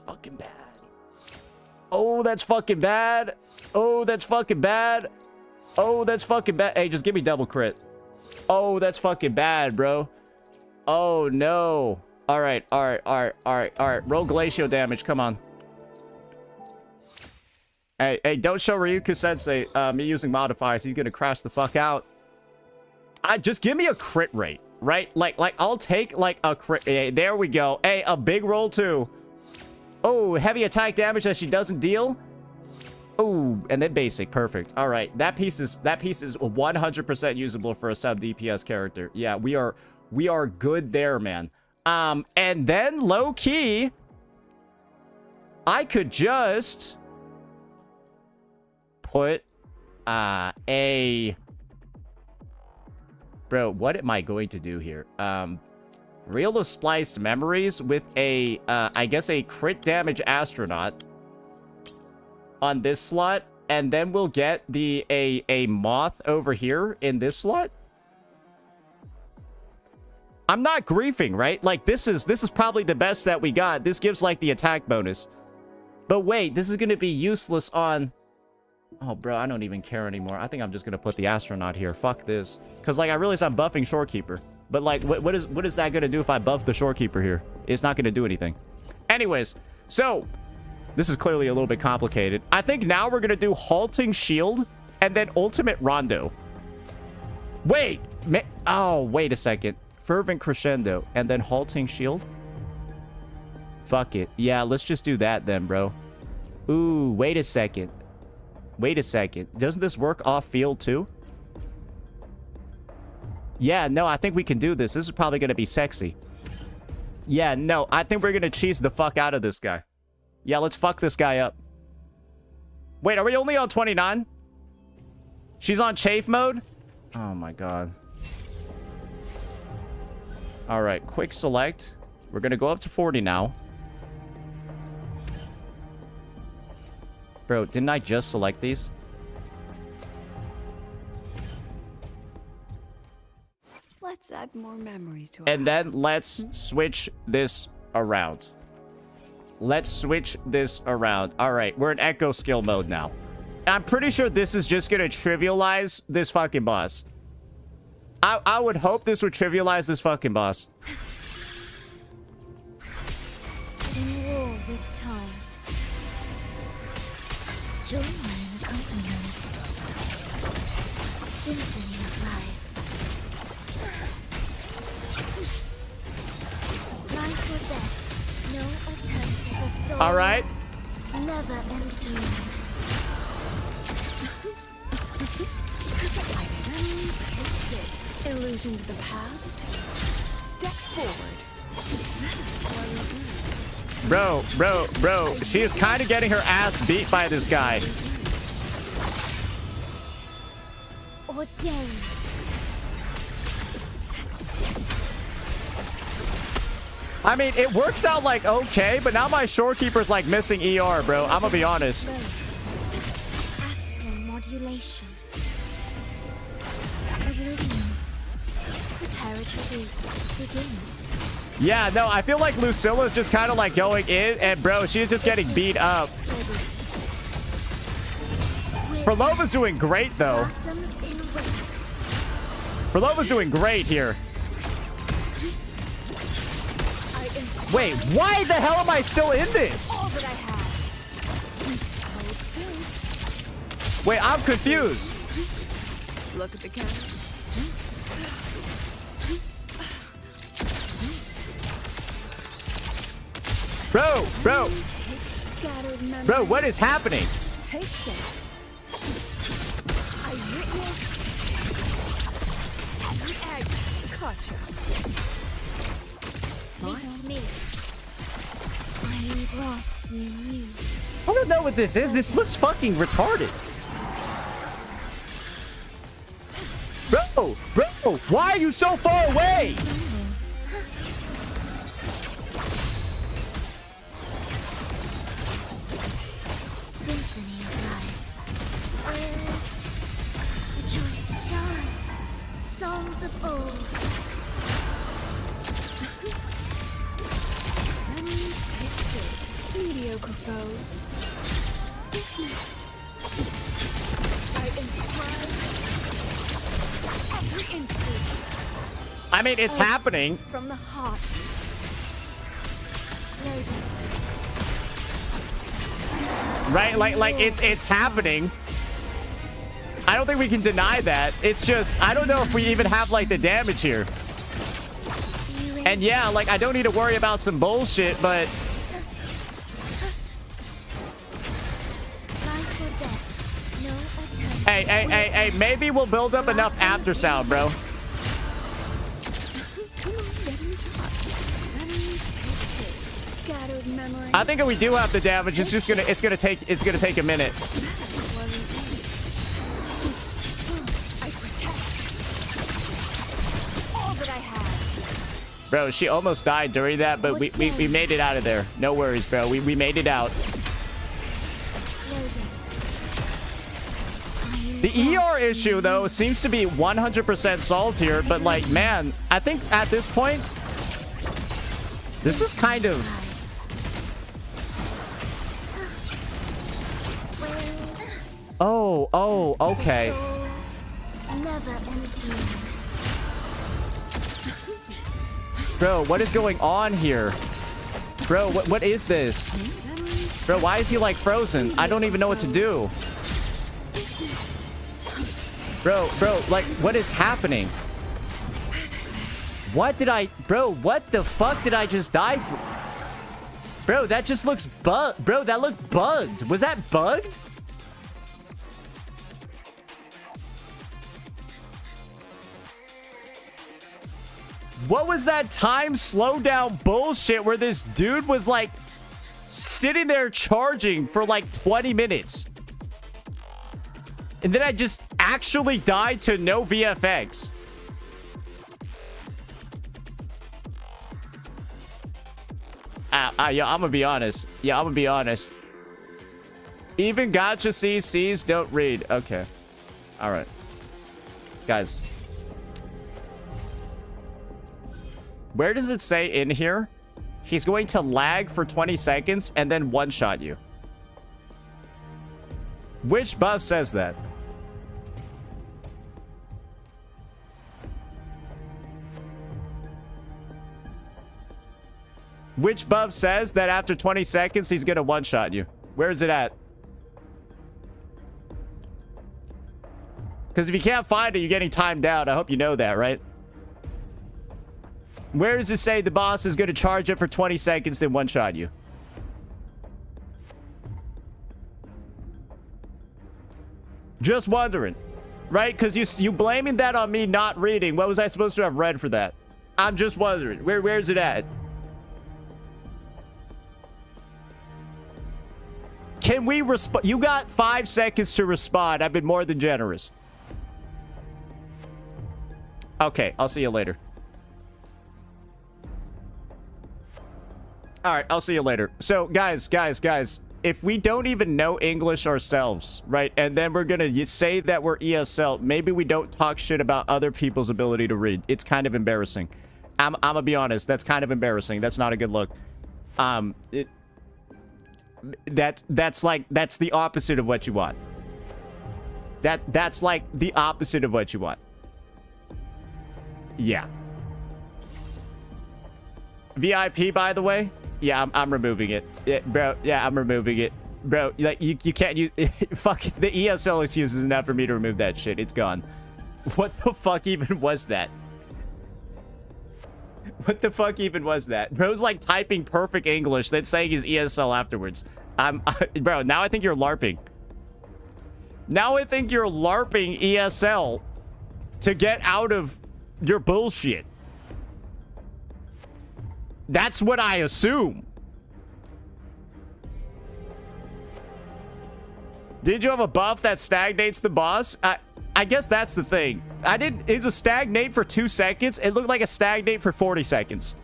Fucking bad. Oh, that's fucking bad. Oh, that's fucking bad. Oh, that's fucking bad. Hey, just give me double crit. Oh, that's fucking bad, bro. Oh, no. All right. Roll glacial damage. Come on. Hey, don't show Ryuku-sensei me using modifiers. He's gonna crash the fuck out. Just give me a crit rate, right? Like I'll take like a crit. Hey, there we go. Hey, a big roll too. Oh, heavy attack damage that she doesn't deal. Oh, and then basic. Perfect. All right, that piece is 100% usable for a sub DPS character. Yeah, we are good there, man. And then low key, I could just put bro, what am I going to do here? Reel of Spliced Memories with a, I guess a crit damage astronaut on this slot, and then we'll get a moth over here in this slot. I'm not griefing, right? Like, this is probably the best that we got. This gives, like, the attack bonus. But wait, this is going to be useless on... Oh, bro, I don't even care anymore. I think I'm just going to put the astronaut here. Fuck this. Because, like, I realize I'm buffing Shorekeeper. But, like, what is that going to do if I buff the Shorekeeper here? It's not going to do anything. Anyways, so... This is clearly a little bit complicated. I think now we're going to do Halting Shield and then Ultimate Rondo. Wait. Oh, wait a second. Fervent Crescendo and then Halting Shield. Fuck it. Yeah, let's just do that then, bro. Ooh, wait a second. Wait a second. Doesn't this work off field too? Yeah, no, I think we can do this. This is probably going to be sexy. Yeah, no, I think we're going to cheese the fuck out of this guy. Yeah, let's fuck this guy up. Wait, are we only on 29? She's on chafe mode? Oh my god. Alright, quick select. We're gonna go up to 40 now. Bro, didn't I just select these? Let's add more memories to our And then let's switch this around. Let's switch this around. All right, we're in Echo skill mode now. I'm pretty sure this is just going to trivialize this fucking boss. I would hope this would trivialize this fucking boss. In war with time. Join my accompaniment. Symphony of life. Life or death. No alternative. A soul All right. never entombed. Illusions of the past. Step forward. Bro. She is kind of getting her ass beat by this guy. Ordained. I mean, it works out like okay, but now my shorekeeper's like missing ER, bro. I'm gonna be honest. Astral modulation. Oblivion. Preparatory beats begin. Yeah, no, I feel like Lucilla's just kind of like going in, and bro, she's just getting beat up. Perlova's doing great though. Blossoms in wait. Perlova's doing great here. Wait, why the hell am I still in this? All that I have. Hold still. Wait, I'm confused. Look at the camera. Bro, Scattered memories. bro, what is happening? Take shape. I witness every act. Gotcha. Meet me. I brought you new. I don't know what this is. This looks fucking retarded. Bro, why are you so far away? Symphony of life. Rejoice and chant. Songs of old. Memories take shape. Mediocre foes. Dismissed. I inscribe every instant I mean, it's happening. from the heart. Loading. Right? Like it's happening. I don't think we can deny that. It's just, I don't know if we even have like the damage here. And yeah, like I don't need to worry about some bullshit, but Life or death. No alternative. hey, maybe we'll build up enough after sound, bro. Come on, get in the shot. Memories take shape. Scattered memories. I think if we do have the damage, it's just gonna take a minute. I protect all that I have. Bro, she almost died during that, but we made it out of there. No worries, bro. We made it out. Loading. The ER issue, though, seems to be 100% solved here, but, like, man, I think at this point, this is kind of... Oh, okay. Soul never entombed. Bro, what is going on here? Bro, what is this? Bro, why is he, like, frozen? I don't even know what to do. Dismissed. Bro, like, what is happening? What the fuck did I just die from? Bro, that just looks Bro, that looked bugged. Was that bugged? What was that time slowdown bullshit where this dude was like sitting there charging for like 20 minutes? And then I just actually died to no VFX. Yeah, I'm gonna be honest. Even Gacha C's don't read. Okay. All right. Guys. Where does it say in here? He's going to lag for 20 seconds and then one-shot you. Which buff says that? Which buff says that after 20 seconds, he's gonna one-shot you? Where is it at? Because if you can't find it, you're getting timed out. I hope you know that, right? Where does it say the boss is gonna charge it for 20 seconds, then one-shot you? Just wondering. Right? Because you blaming that on me not reading. What was I supposed to have read for that? I'm just wondering. Where's it at? Can we respond? You got 5 seconds to respond. I've been more than generous. Okay, I'll see you later. All right, I'll see you later. So, guys, if we don't even know English ourselves, right, and then we're gonna say that we're ESL, maybe we don't talk shit about other people's ability to read. It's kind of embarrassing. I'm gonna be honest. That's kind of embarrassing. That's not a good look. That's the opposite of what you want. That's like the opposite of what you want. Yeah. VIP, by the way. Yeah, I'm removing it. Yeah, bro. Yeah, I'm removing it. Bro, like you can't use fuck the ESL excuse is enough for me to remove that shit. It's gone. What the fuck even was that? What the fuck even was that? Bro's like typing perfect English, then saying his ESL afterwards. Bro, now I think you're LARPing. Now I think you're LARPing ESL to get out of your bullshit. That's what I assume. Did you have a buff that stagnates the boss? I guess that's the thing. It's a stagnate for 2 seconds. It looked like a stagnate for 40 seconds.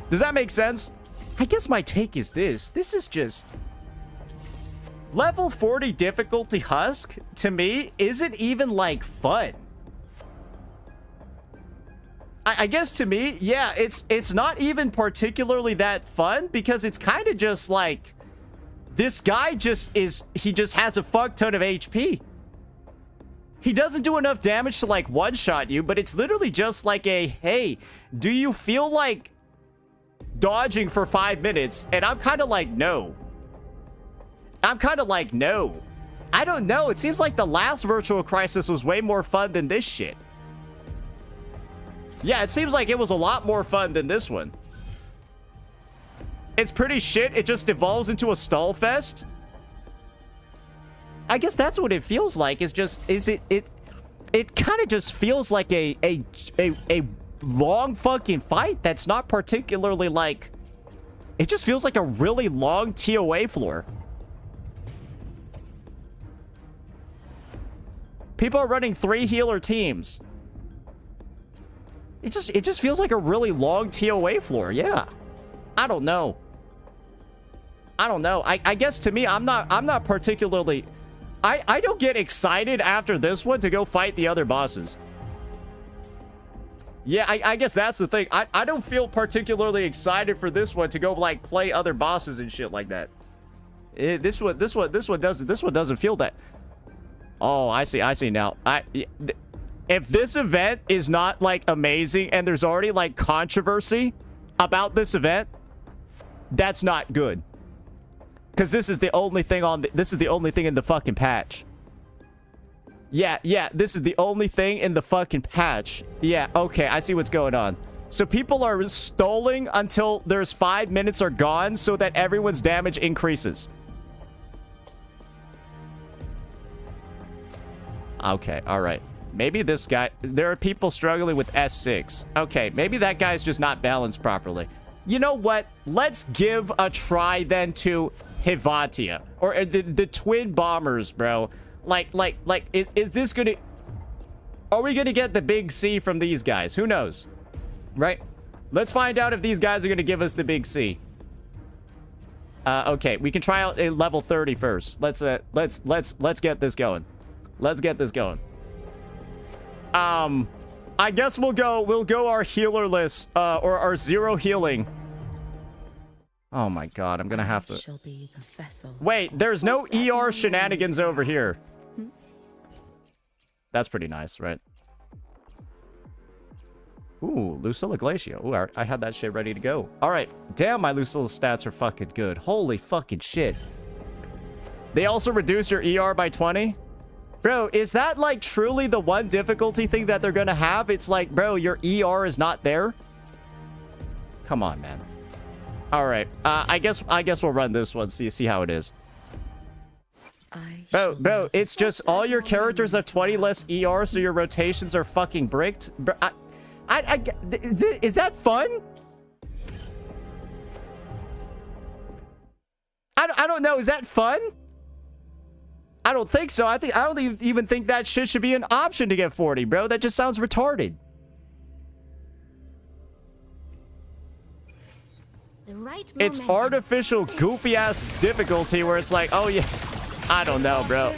Does that make sense? I guess my take is this. This is just... Level 40 difficulty Husk, to me, isn't even, like, fun. I guess to me, yeah, it's not even particularly that fun because it's kind of just like this guy he just has a fuck ton of HP. He doesn't do enough damage to like one-shot you, but it's literally just like a, hey, do you feel like dodging for 5 minutes? And I'm kind of like, no. I'm kind of like, no. I don't know. It seems like the last Virtual Crisis was way more fun than this shit. Yeah, it seems like it was a lot more fun than this one. It's pretty shit. It just evolves into a stall fest. I guess that's what it feels like. It's just, it kind of just feels like a long fucking fight that's not particularly like, it just feels like a really long TOA floor. People are running 3 healer teams. It just feels like a really long TOA floor. Yeah. I don't know. I guess to me, I'm not particularly... I don't get excited after this one to go fight the other bosses. Yeah, I guess that's the thing. I don't feel particularly excited for this one to go like play other bosses and shit like that. This one doesn't feel that. Oh, I see now. If this event is not like amazing and there's already like controversy about this event, that's not good. Because this is the only thing this is the only thing in the fucking patch. Yeah, this is the only thing in the fucking patch. Yeah, okay, I see what's going on. So people are stalling until there's 5 minutes are gone so that everyone's damage increases. Okay, all right. Maybe this guy... There are people struggling with S6. Okay, maybe that guy's just not balanced properly. You know what? Let's give a try then to Hivatia. Or the twin bombers, bro. Is this gonna... Are we gonna get the big C from these guys? Who knows? Right? Let's find out if these guys are gonna give us the big C. Okay, we can try out a level 30 first. Let's get this going. Let's get this going. I guess we'll go our healerless, or our 0 healing. Oh my god, I'm gonna have to... Wait, there's no ER shenanigans over here. That's pretty nice, right? Ooh, Lucilla Glacio. Ooh, I had that shit ready to go. All right. Damn, my Lucilla stats are fucking good. Holy fucking shit. They also reduce your ER by 20? Bro, is that like truly the one difficulty thing that they're gonna have? It's like, bro, your ER is not there? Come on, man. All right. I guess we'll run this one. See how it is. Bro, it's just all your characters have 20 less ER, so your rotations are fucking bricked. Bro, is that fun? I don't know. Is that fun? I don't think so. I don't even think that shit should be an option to get 40, bro. That just sounds retarded. It's artificial, goofy-ass difficulty where it's like, oh, yeah. I don't know, bro.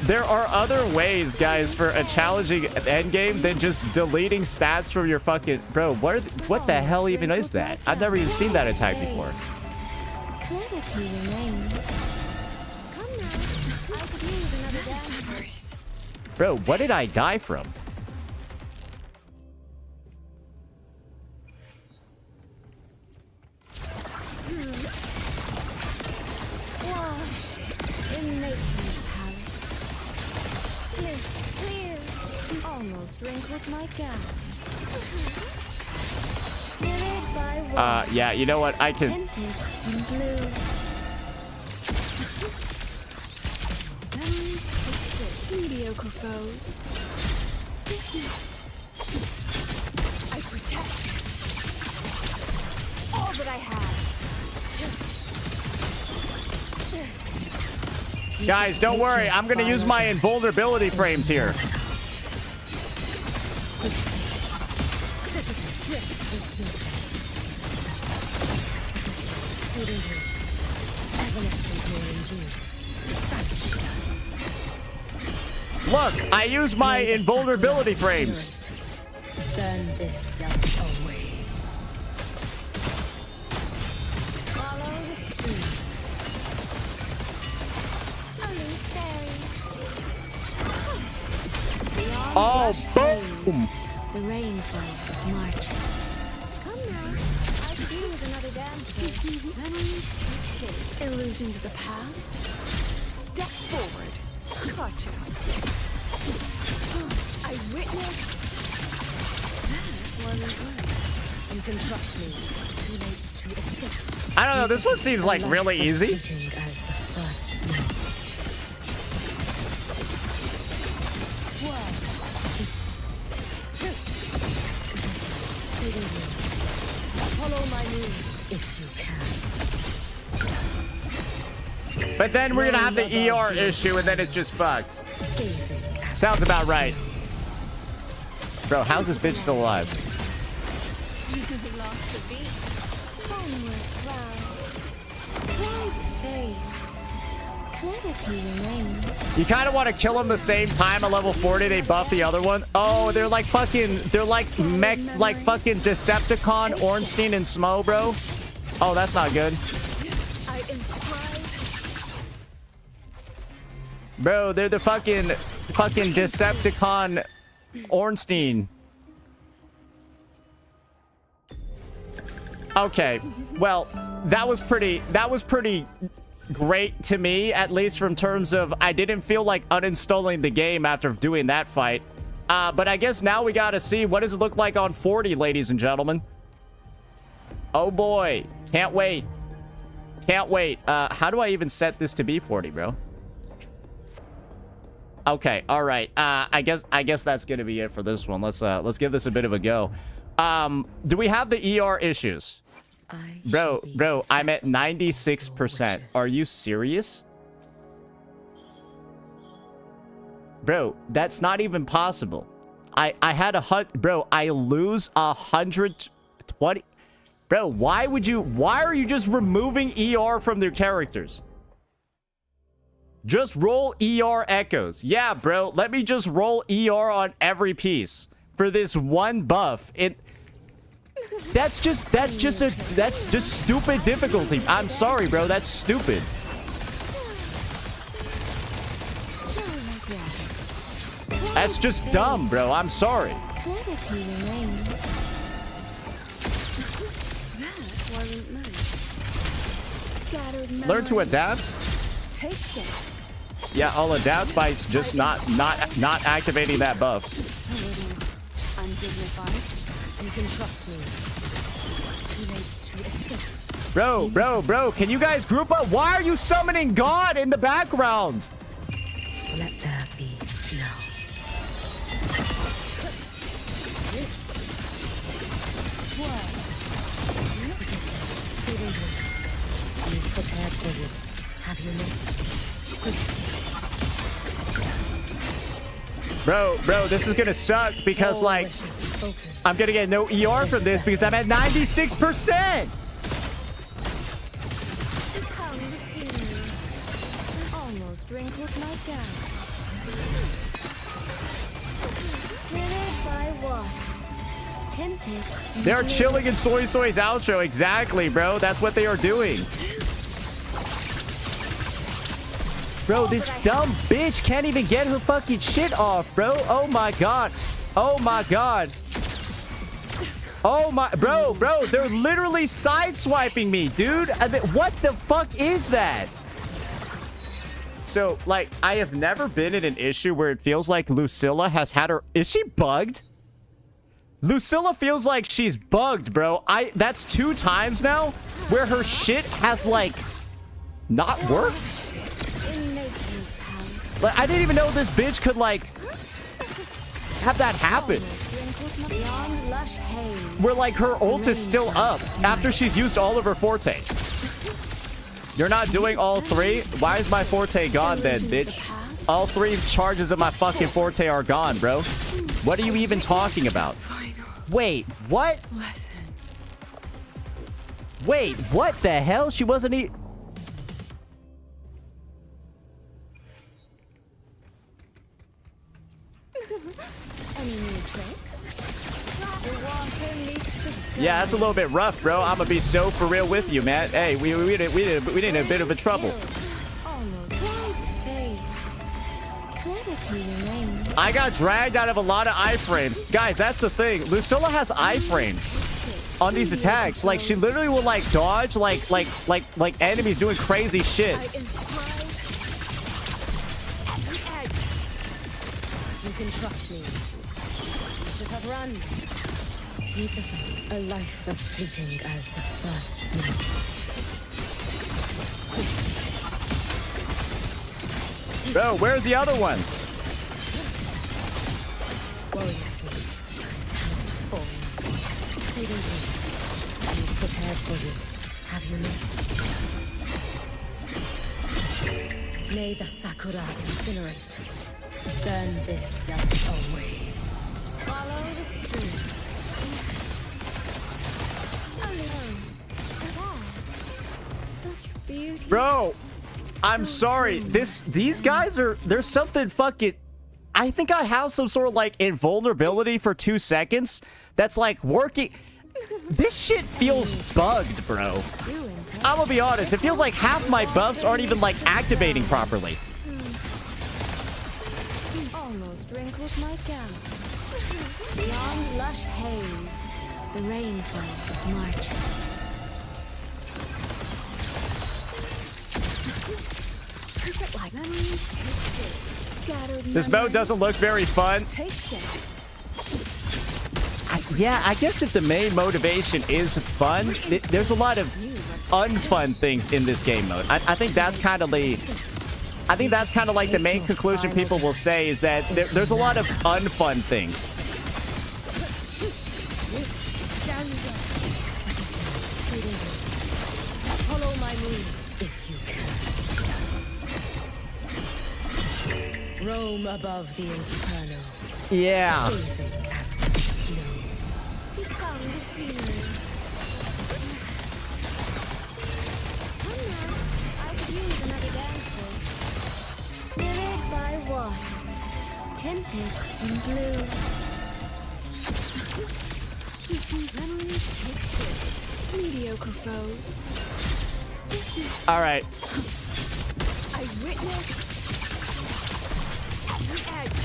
There are other ways, guys, for a challenging endgame than just deleting stats from your fucking... Bro, what the hell even is that? I've never even seen that attack before. Bro, what did I die from? Drink with my gal. Yeah, you know what? I can... Mediocre foes. Dismissed. I protect all that I have. Guys, don't worry. I'm gonna use my invulnerability frames here. Look, I use my invulnerability frames. Burn this self away. Follow the stream. Oh, boom! The rainfall marches. Come now. I could do with another dance. Memories take shape. Illusions of the past. Step forward. Gotcha. I witnessed. That wasn't words. You can trust me. Too late to escape. I don't know. This one seems like really easy. Follow my moves if you can. But then we're gonna have the ER issue, and then it's just fucked. Sounds about right. Bro, how's this bitch still alive? Lost the beat. Homeward clouds. Clouds fade. Clarity remains. You kind of want to kill them the same time at level 40 they buff the other one. Oh, they're like fucking Decepticon, Ornstein, and Smo, bro. Oh, that's not good. Bro, they're the fucking Decepticon Ornstein. Okay, well, that was pretty great to me, at least from terms of I didn't feel like uninstalling the game after doing that fight. But I guess now we gotta see what does it look like on 40, ladies and gentlemen. Oh boy, can't wait. Can't wait. How do I even set this to be 40, bro? Okay, all right. I guess that's gonna be it for this one. Let's give this a bit of a go. Do we have the ER issues? Bro, I'm at 96%. Are you serious? Bro, that's not even possible. I had bro, I lose 120. Bro, why are you just removing ER from their characters? Just roll ER echoes. Yeah, bro, let me just roll ER on every piece for this one buff. That's just stupid difficulty. I'm sorry, bro. That's stupid. That's just dumb, bro. I'm sorry. Clarity remains. That wasn't nice. Scattered Learn to memories. adapt. Take shape. Yeah, I'll adapt by just not activating that buff. A little undignified. You can trust me. Too late to escape. Bro, can you guys group up? Why are you summoning God in the background? Let there be snow. You've prepared for this, have you not? Bro, this is gonna suck because, All like, wishes spoken. I'm gonna get no ER from this because I'm at 96%. Become the scenery. Almost wrinkled my gown. Withered by water. Tinted. They're chilling in Soy Soy's outro. Exactly, bro. That's what they are doing. Bro, this dumb bitch can't even get her fucking shit off, bro. Oh my god. Oh my god. Oh my, bro, they're literally sideswiping me, dude. What the fuck is that? So, like, I have never been in an issue where it feels like Lucilla has had her... Is she bugged? Lucilla feels like she's bugged, bro. That's 2 times now where her shit has, like, not worked. In nature's palace. Like, I didn't even know this bitch could, like, have that happen. Wrinkled beyond lush haze. Where, like, her ult is still up after she's used all of her forte. You're not doing all 3? Why is my forte gone then, bitch? All 3 charges of my fucking forte are gone, bro. What are you even talking about? Wait, what? Wait, what the hell? She wasn't Any new tricks? The water meets the sky. Yeah, that's a little bit rough, bro. I'm gonna be so for real with you, man. Hey, we did a bit of a trouble. Almost. Clouds fade. Clarity remains. I got dragged out of a lot of iframes. Guys, that's the thing. Lucilla has iframes on these attacks. Like, she literally will, like, dodge like enemies doing crazy shit. I inscribe the edge. You can trust me. You should have run. Keep us a life as fleeting as the first snow. Bro, where's the other one? Warrior fall. Fading away. You've prepared for this, have you not? May the sakura incinerate. Burn this away. Follow the stream. Such beauty. Bro, I'm sorry. These guys are... There's something fucking... I think I have some sort of, like, invulnerability for 2 seconds that's, like, working... This shit feels bugged, bro. I'm gonna be honest. It feels like half my buffs aren't even, like, activating properly. Almost wrinkled my gown. Beyond lush haze, the rainfall marches. Like memories take shape. Scattered This mode doesn't look very fun. take shape. Yeah, I guess if the main motivation is fun, there's a lot of unfun things in this game mode. I think that's kind of the... I think that's kind of like the main conclusion people will say is that there's a lot of unfun things. Follow my moves if you can. Roam above the inferno. Yeah. Gazing at the snow. Become the scenery. Come now, I could use another dancer. Mirrored by water, tinted in blue. Memories take shape. Mediocre foes. Dismiss. All right. I witness the edge.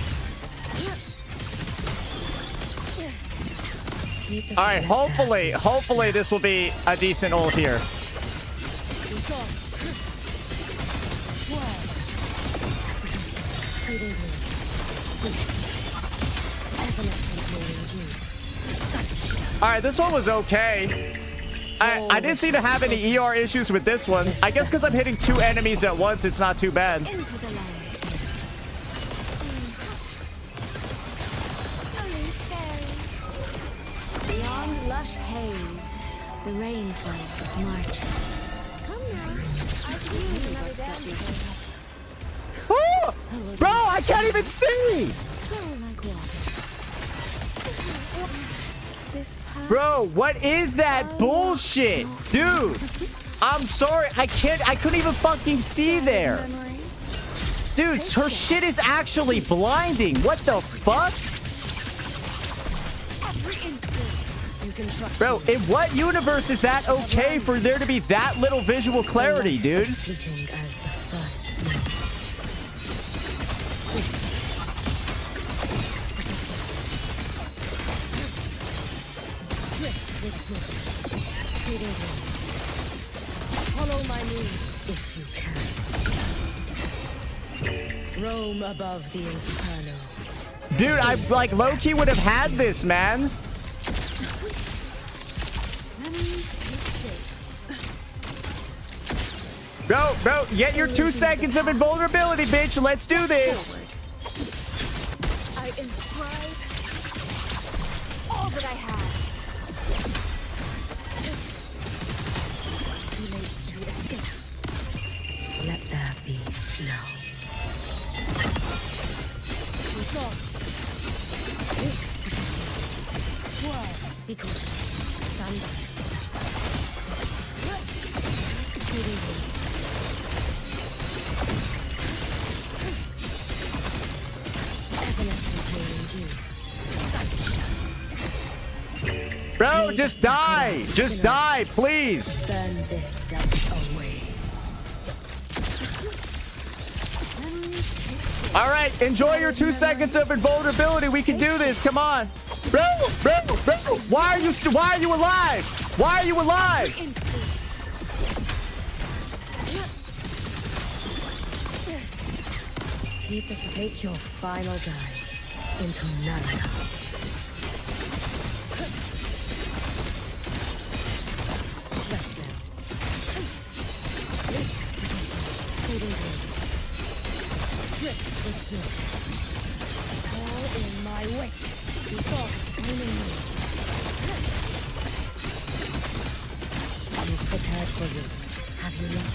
All right, hopefully this will be a decent ult here. All right, this one was okay. I didn't seem to have any ER issues with this one. I guess because I'm hitting 2 enemies at once, it's not too bad. Into the landscape. Beyond lush haze, the rainfall marches. Come now, I can use another dance. Oh, bro, I can't even see. Flow like water. This path Bro, what is that bullshit? Dude, I'm sorry. I couldn't even fucking see there. memories. Dude, her shit is actually blinding. What the fuck? Every instant, you can trust Bro, in what universe is that okay for there to be that little visual clarity, dude? Fleeting as the first snow. Drift with snow. Feeding wind. Follow my lead if you can. Roam above the inferno. Dude, I like low-key would have had this, man. memories take shape. Bro, get your 2 seconds of invulnerability, bitch. Let's do this. I inscribe all that I have. Too late to escape. Let there be snow. Swerve. Be cautious. Stand by. Feeding wind. Bro, just die. Just die, please. Burn this self away. All right, enjoy your 2 seconds of invulnerability. We can do this. Come on. Bro. Why are you alive? Why are you alive? Need to take your final dive into Naraka. Rest now. Fading wind. Drift with snow. All in my wake. Before aiming me. You've prepared for this, have you not?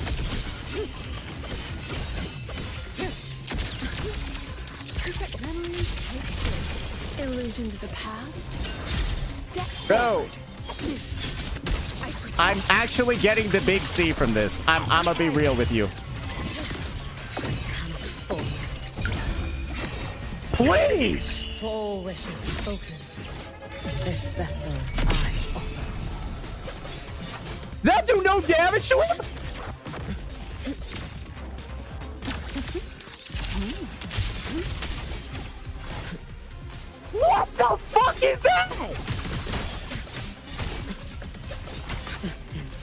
Memories take shape. Illusion to the past. Step Bro, I protect. I'm actually getting the big C from this. I'm gonna be real with you. Please. Full wishes spoken. This vessel I offer. That do no damage to him? What the fuck is that? Destined.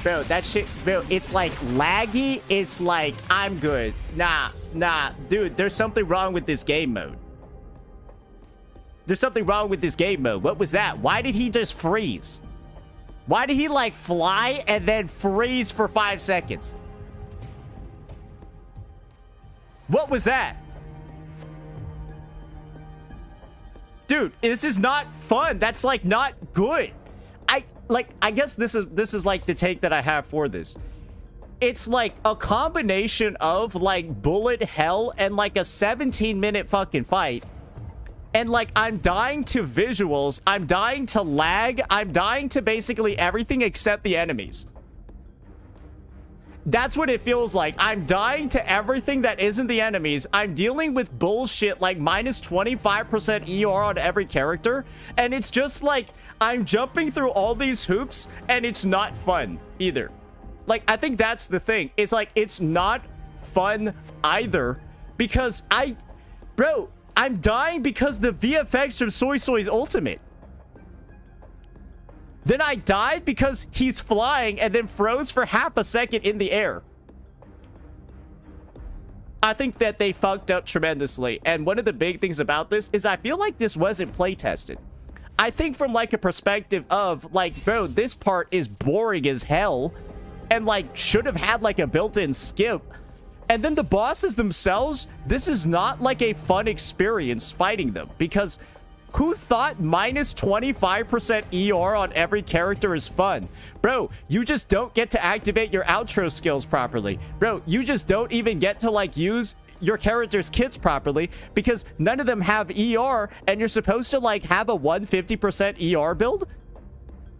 Bro, that shit, bro, it's like laggy. It's like, I'm good. Nah, dude, there's something wrong with this game mode. There's something wrong with this game mode. What was that? Why did he just freeze? Why did he like fly and then freeze for 5 seconds? What was that? Dude, this is not fun. That's like not good. I guess this is like the take that I have for this. It's like a combination of like bullet hell and like a 17-minute fucking fight. And like I'm dying to visuals, I'm dying to lag, I'm dying to basically everything except the enemies. That's what it feels like. I'm dying to everything that isn't the enemies. I'm dealing with bullshit like minus 25% ER on every character. And it's just like, I'm jumping through all these hoops and it's not fun either. Like, I think that's the thing. It's like, it's not fun either because bro, I'm dying because the VFX from Soy Soy's ultimate. Then I died because he's flying and then froze for half a second in the air. I think that they fucked up tremendously. And one of the big things about this is I feel like this wasn't play tested. I think from like a perspective of like, bro, this part is boring as hell and like should have had like a built-in skip. And then the bosses themselves, this is not like a fun experience fighting them, because who thought minus 25% ER on every character is fun? Bro, you just don't get to activate your outro skills properly. Bro, you just don't even get to like use your character's kits properly because none of them have ER and you're supposed to like have a 150% ER build?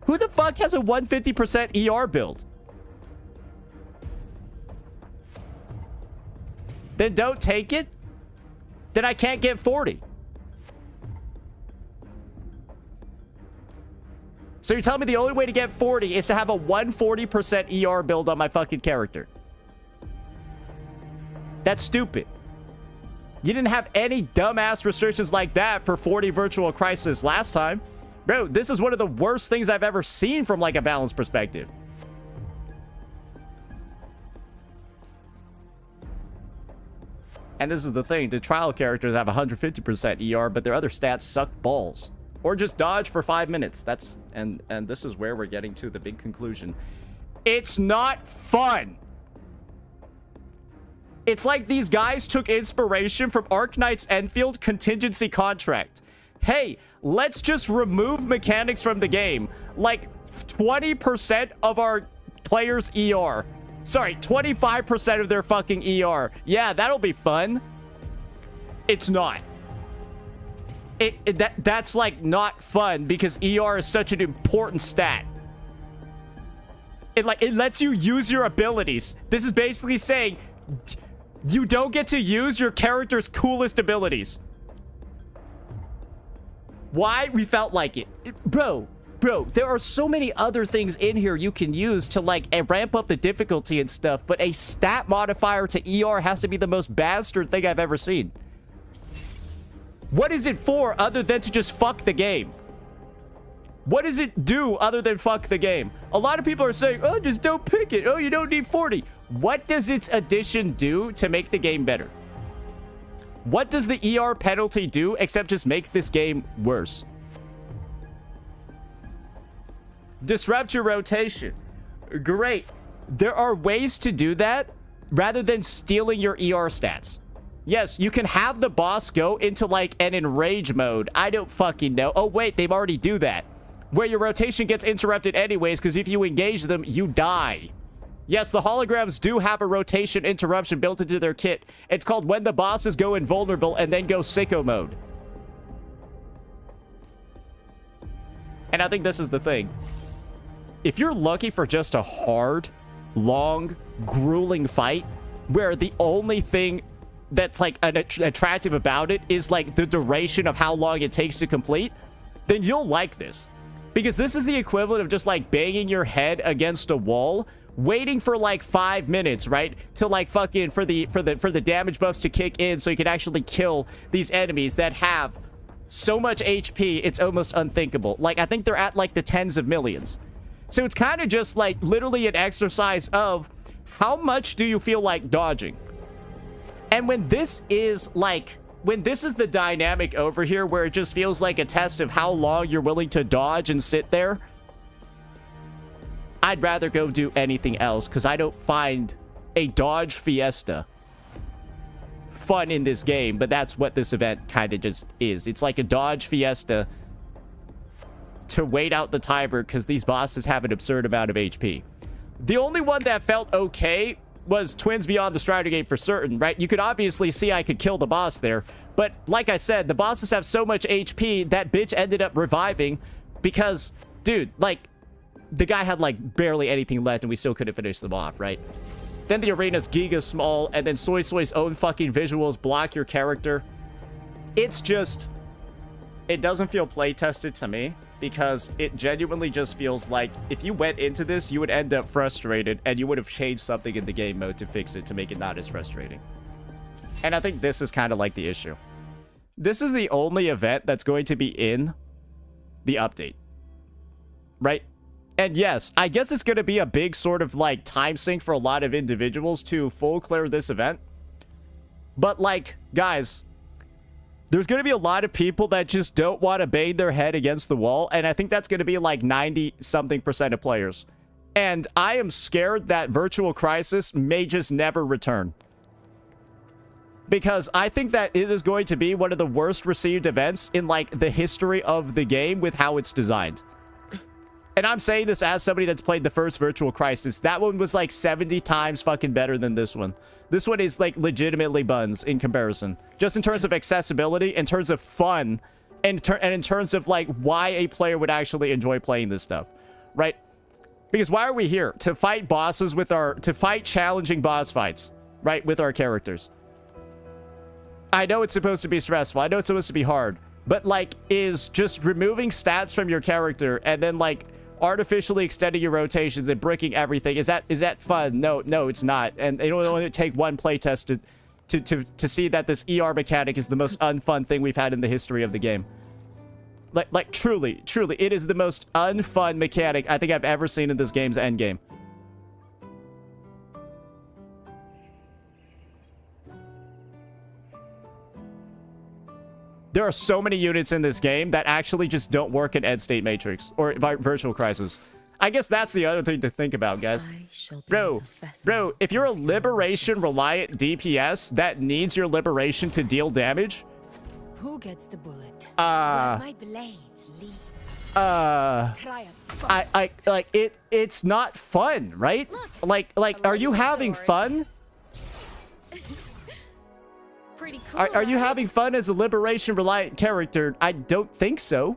Who the fuck has a 150% ER build? Then don't take it. Then I can't get 40. So you're telling me the only way to get 40 is to have a 140% ER build on my fucking character? That's stupid. You didn't have any dumbass restrictions like that for 40 Virtual Crisis last time. Bro, this is one of the worst things I've ever seen from like a balance perspective. And this is the thing, the trial characters have 150% ER, but their other stats suck balls. Or just dodge for 5 minutes. That's and this is where we're getting to the big conclusion. It's not fun. It's like these guys took inspiration from Arknight's Enfield contingency contract. Hey, let's just remove mechanics from the game. Like 20% of our players' ER. Sorry, 25% of their fucking ER. Yeah, that'll be fun. It's not. That's like not fun because ER is such an important stat. It lets you use your abilities. This is basically saying you don't get to use your character's coolest abilities. Why? We felt like it. Bro, there are so many other things in here you can use to like ramp up the difficulty and stuff, but a stat modifier to ER has to be the most bastard thing I've ever seen. What is it for other than to just fuck the game? What does it do other than fuck the game? A lot of people are saying, oh, just don't pick it. Oh, you don't need 40. What does its addition do to make the game better? What does the ER penalty do except just make this game worse? Disrupt your rotation. Great. There are ways to do that rather than stealing your ER stats. Yes, you can have the boss go into like an enrage mode. I don't fucking know. Oh, wait, they already do that. Where your rotation gets interrupted anyways, because if you engage them, you die. Yes, the holograms do have a rotation interruption built into their kit. It's called when the bosses go invulnerable and then go sicko mode. And I think this is the thing. If you're lucky for just a hard, long, grueling fight, where the only thing that's like attractive about it is like the duration of how long it takes to complete, then you'll like this. Because this is the equivalent of just like banging your head against a wall, waiting for like 5 minutes, right? To like fucking for the damage buffs to kick in so you can actually kill these enemies that have so much HP, it's almost unthinkable. Like I think they're at like the tens of millions. So it's kind of just like literally an exercise of how much do you feel like dodging? And when this is the dynamic over here where it just feels like a test of how long you're willing to dodge and sit there, I'd rather go do anything else because I don't find a dodge fiesta fun in this game, but that's what this event kind of just is. It's like a dodge fiesta to wait out the timer because these bosses have an absurd amount of HP. The only one that felt okay was Twins Beyond the Strider Gate for certain, right? You could obviously see I could kill the boss there, but like I said, the bosses have so much HP that bitch ended up reviving because, dude, like, the guy had like barely anything left and we still couldn't finish them off, right? Then the arena's giga small and then Soy Soy's own fucking visuals block your character. It's just, it doesn't feel play tested to me because it genuinely just feels like if you went into this, you would end up frustrated and you would have changed something in the game mode to fix it to make it not as frustrating. And I think this is kind of like the issue. this is the only event that's going to be in the update. Right? And yes, I guess it's going to be a big sort of like time sink for a lot of individuals to full clear this event. But like, guys, there's going to be a lot of people that just don't want to bang their head against the wall. And I think that's going to be like 90-something% of players. And I am scared that Virtual Crisis may just never return. Because I think that it is going to be one of the worst received events in like the history of the game with how it's designed. And I'm saying this as somebody that's played the first Virtual Crisis. That one was like 70 times fucking better than this one. This one is like legitimately buns in comparison. Just in terms of accessibility, in terms of fun, and in terms of like why a player would actually enjoy playing this stuff. Right? Because why are we here? To fight bosses with our... To fight challenging boss fights. Right? With our characters. I know it's supposed to be stressful. I know it's supposed to be hard. But like, is just removing stats from your character and then like artificially extending your rotations and bricking everything, is that fun? No, it's not. And it will only take one playtest to see that this ER mechanic is the most unfun thing we've had in the history of the game. Like truly, it is the most unfun mechanic I think I've ever seen in this game's endgame. There are so many units in this game that actually just don't work in End State Matrix or Virtual Crisis. I guess that's the other thing to think about, guys. Bro, if you're a Liberation-reliant DPS that needs your Liberation to deal damage... Who gets the bullet? My blades leaves. It's not fun, right? Look, like, are you having fun? Pretty cool, are you having fun as a Liberation-reliant character? I don't think so.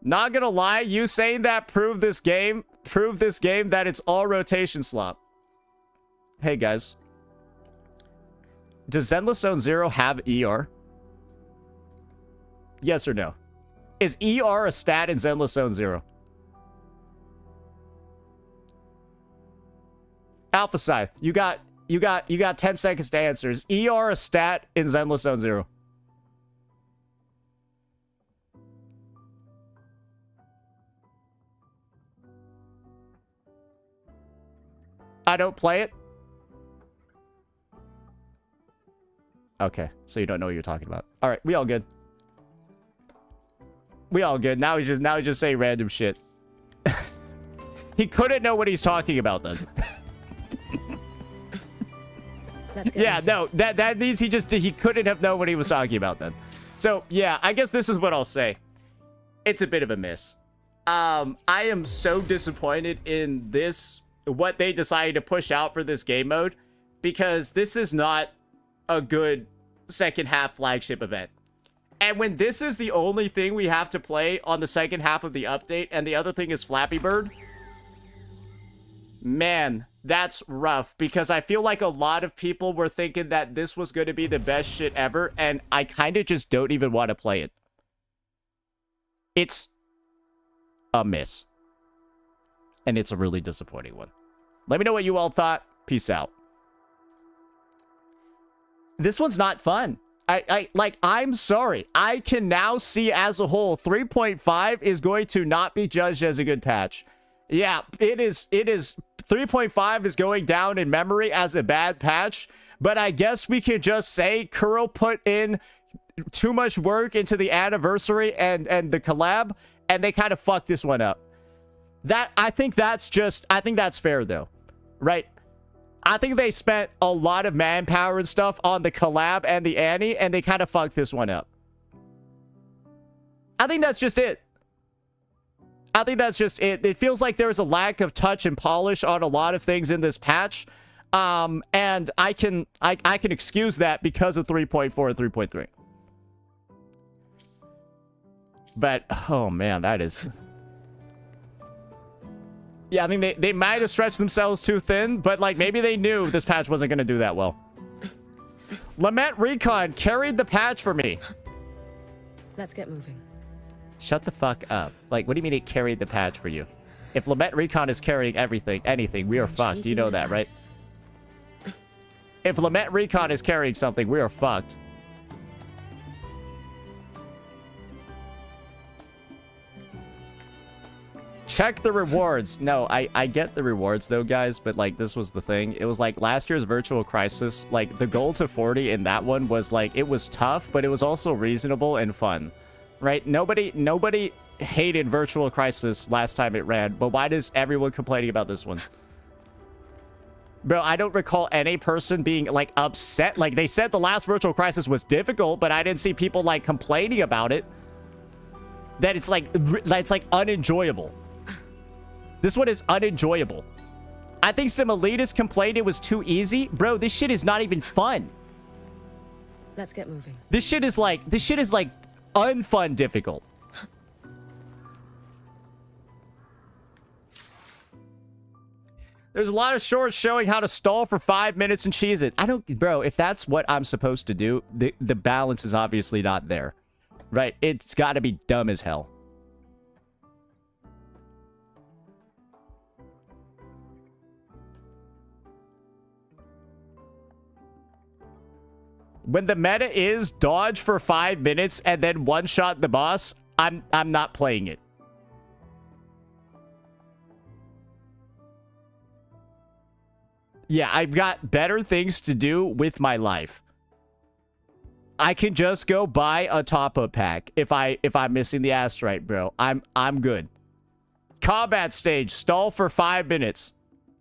Not gonna lie, you saying that prove this game that it's all rotation slop. Hey guys, does Zenless Zone Zero have ER? Yes or no? Is ER a stat in Zenless Zone Zero? Alpha Scythe, you got 10 seconds to answer. Is ER a stat in Zenless Zone Zero? I don't play it. Okay, so you don't know what you're talking about. All right, we all good. We all good. Now he's just saying random shit. He couldn't know what he's talking about then. Yeah, no, that means he couldn't have known what he was talking about then. So yeah, I guess this is what I'll say. It's a bit of a miss. I am so disappointed in this, what they decided to push out for this game mode, because this is not a good second half flagship event. And when this is the only thing we have to play on the second half of the update, and the other thing is Flappy Bird, man, that's rough, because I feel like a lot of people were thinking that this was going to be the best shit ever, and I kind of just don't even want to play it. It's a miss. And it's a really disappointing one. Let me know what you all thought. Peace out. This one's not fun. I'm sorry. I can now see as a whole 3.5 is going to not be judged as a good patch. Yeah, it is 3.5 is going down in memory as a bad patch, but I guess we could just say Kuro put in too much work into the anniversary and the collab, and they kind of fucked this one up. I think that's fair though, right? I think they spent a lot of manpower and stuff on the collab and the Annie, and they kind of fucked this one up. I think that's just it. It feels like there's a lack of touch and polish on a lot of things in this patch. And I can excuse that because of 3.4 and 3.3. But, oh man, that is... Yeah, I mean, they might have stretched themselves too thin, but, like, maybe they knew this patch wasn't going to do that well. Lament Recon carried the patch for me. Let's get moving. Shut the fuck up. Like, what do you mean it carried the patch for you? If Lament Recon is carrying anything, we are fucked. You know that, right? If Lament Recon is carrying something, we are fucked. Check the rewards. No, I get the rewards though, guys, but like this was the thing. It was like last year's Virtual Crisis, like the goal to 40 in that one was like, it was tough, but it was also reasonable and fun, right? Nobody hated Virtual Crisis last time it ran, but why does everyone complaining about this one? Bro, I don't recall any person being like upset. Like they said the last Virtual Crisis was difficult, but I didn't see people like complaining about it. That it's like unenjoyable. This one is unenjoyable. I think some elitists complained it was too easy. Bro, this shit is not even fun. Let's get moving. This shit is like unfun difficult. There's a lot of shorts showing how to stall for 5 minutes and cheese it. Bro, if that's what I'm supposed to do, the balance is obviously not there. Right? It's got to be dumb as hell. When the meta is dodge for 5 minutes and then one-shot the boss, I'm not playing it. Yeah, I've got better things to do with my life. I can just go buy a top-up pack if I'm missing the astrite, bro. I'm good. Combat stage, stall for 5 minutes.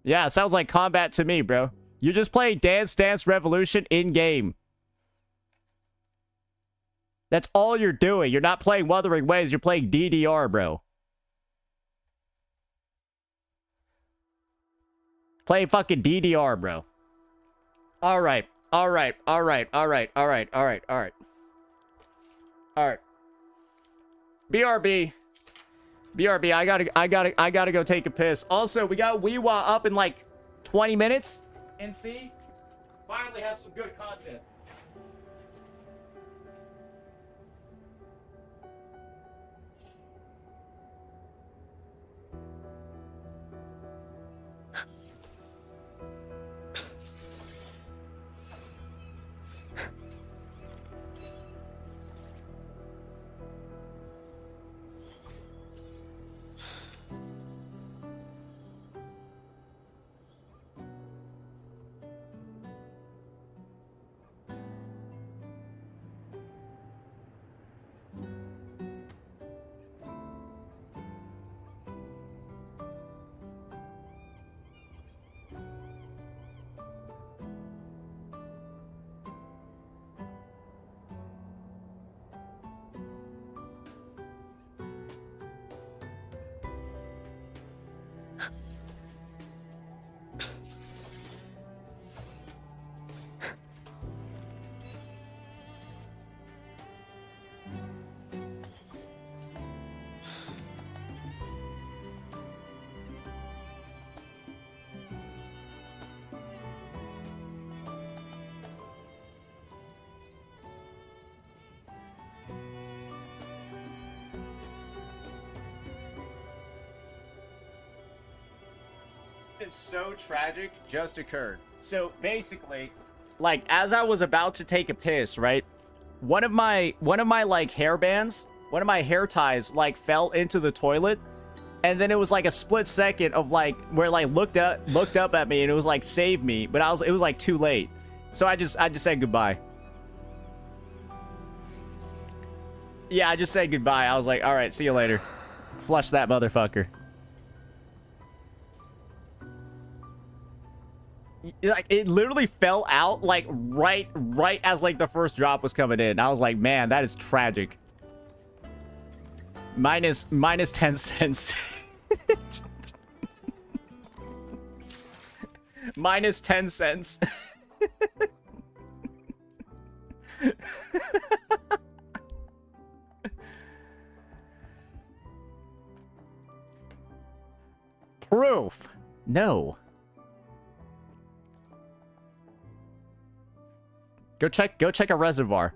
Yeah, sounds like combat to me, bro. You're just playing Dance Dance Revolution in-game. That's all you're doing. You're not playing Wuthering Waves. You're playing DDR, bro. Playing fucking DDR, bro. All right. All right. All right. All right. All right. All right. All right. All right. BRB. BRB, I gotta go take a piss. Also, we got Whiwa up in like 20 minutes. NC. Finally have some good content. So tragic just occurred. So basically, like as I was about to take a piss, right? One of my like hair bands, one of my hair ties like fell into the toilet, and then it was like a split second of like where like looked up at me and it was like save me, but it was like too late. So I just said goodbye. Yeah, I just said goodbye. I was like, all right, see you later. Flush that motherfucker. Like it literally fell out like right as like the first drop was coming in. I was like, man, that is tragic. Minus 10 cents. Minus 10 cents. Proof. No. Go check a reservoir.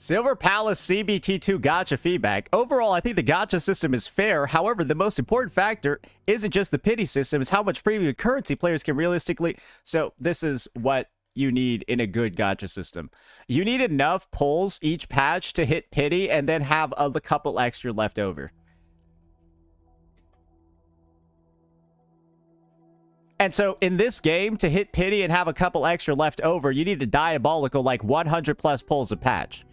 Silver Palace CBT2 gacha feedback. Overall, I think the gacha system is fair. However, the most important factor isn't just the pity system, it's how much premium currency players can realistically... So this is what you need in a good gacha system. You need enough pulls each patch to hit pity and then have a couple extra left over. And so in this game, to hit pity and have a couple extra left over, you need a diabolical like 100 plus pulls a patch.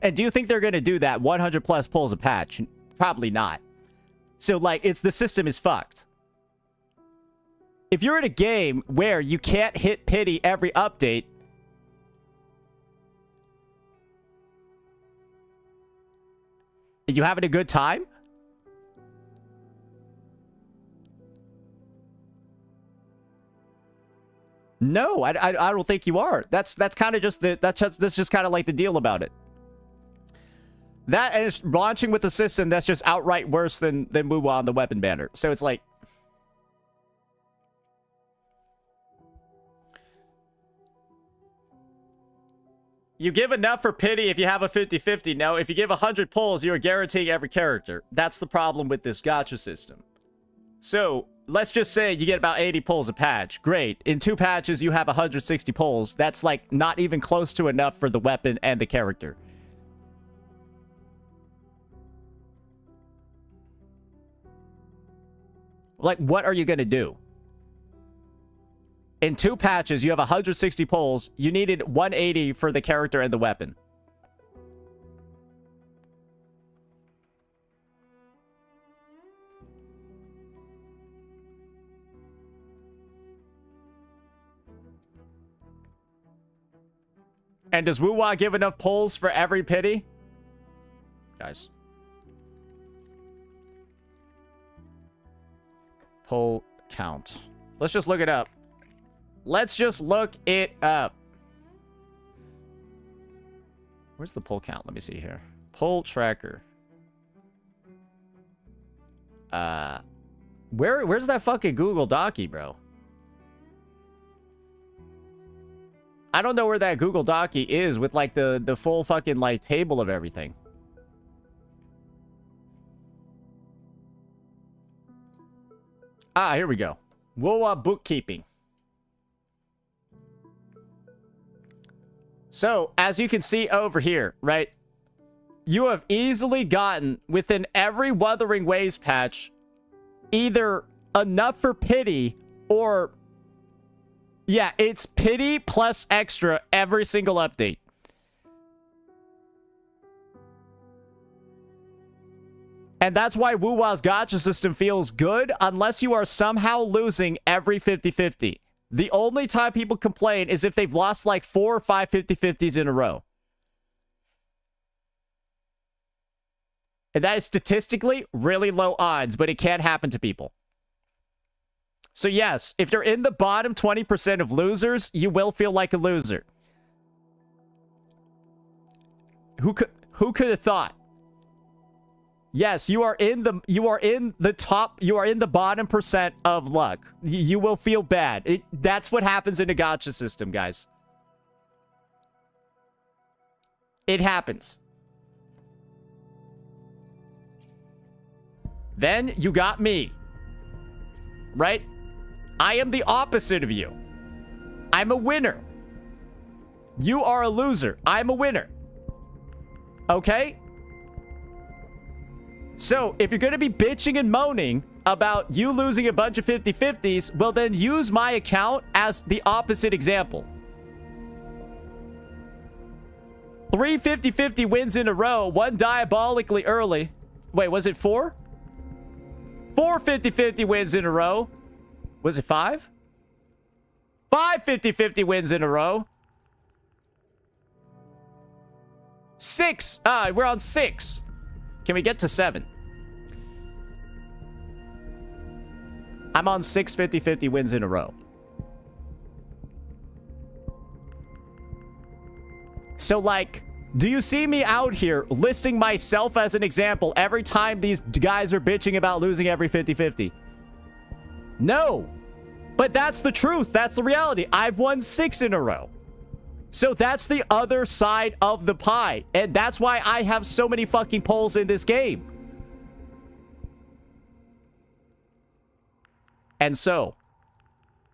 And do you think they're going to do that 100 plus pulls a patch? Probably not. So like, the system is fucked. If you're in a game where you can't hit pity every update, are you having a good time? No, I don't think you are. That's kind of just that's just kind of like the deal about it. That is launching with a system that's just outright worse than Whiwa on the weapon banner. So it's like, you give enough for pity if you have a 50-50. No, if you give 100 pulls, you're guaranteeing every character. That's the problem with this gacha system. So let's just say you get about 80 pulls a patch. Great. In 2 patches, you have 160 pulls. That's like not even close to enough for the weapon and the character. Like, what are you going to do? In 2 patches, you have 160 pulls. You needed 180 for the character and the weapon. And does Whiwa give enough pulls for every pity? Guys. Pull count. Let's just look it up. Let's just look it up. Where's the pull count? Let me see here. Pull tracker. Where's that fucking Google Docie, bro? I don't know where that Google Docie is with like the full fucking like table of everything. Ah, here we go. Whiwa bookkeeping. So, as you can see over here, right? You have easily gotten, within every Wuthering Waves patch, either enough for pity or... Yeah, it's pity plus extra every single update. And that's why Whiwa's gacha system feels good, unless you are somehow losing every 50-50. The only time people complain is if they've lost like 4 or 5 50-50s in a row. And that is statistically really low odds, but it can happen to people. So yes, if you're in the bottom 20% of losers, you will feel like a loser. Who could have thought? Yes, you are in the bottom percent of luck. You will feel bad. That's what happens in a gacha system, guys. It happens. Then you got me. Right? I am the opposite of you. I'm a winner. You are a loser. I'm a winner. Okay? So, if you're going to be bitching and moaning about you losing a bunch of 50-50s, well then use my account as the opposite example. 3 50-50 wins in a row, 1 diabolically early. Wait, was it 4? 4 50-50 wins in a row. Was it 5? 5 50-50 wins in a row. 6. We're on 6. Can we get to 7? I'm on 6 50-50 wins in a row. So, like, do you see me out here listing myself as an example every time these guys are bitching about losing every 50-50? No. But that's the truth. That's the reality. I've won 6 in a row. So that's the other side of the pie. And that's why I have so many fucking polls in this game. And so,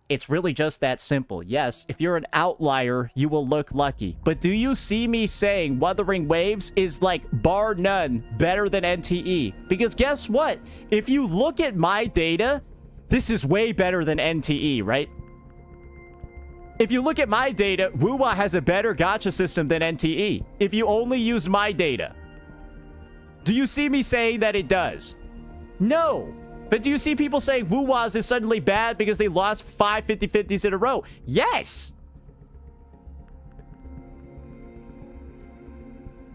it's really just that simple. Yes, if you're an outlier, you will look lucky. But do you see me saying Wuthering Waves is like, bar none, better than NTE? Because guess what? If you look at my data, this is way better than NTE, right? If you look at my data, Whiwa has a better gacha system than NTE. If you only use my data. Do you see me saying that it does? No. But do you see people saying Whiwa's is suddenly bad because they lost 5 50-50s in a row? Yes!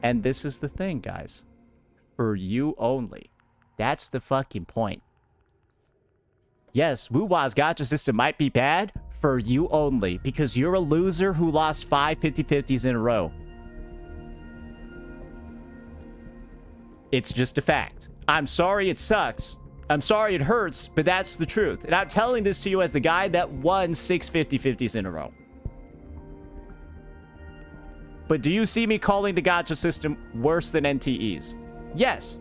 And this is the thing, guys. For you only. That's the fucking point. Yes, Whiwa's gacha system might be bad for you only because you're a loser who lost 5 50-50s in a row. It's just a fact. I'm sorry it sucks. I'm sorry it hurts, but that's the truth. And I'm telling this to you as the guy that won 6 50-50s in a row. But do you see me calling the gacha system worse than NTE's? Yes.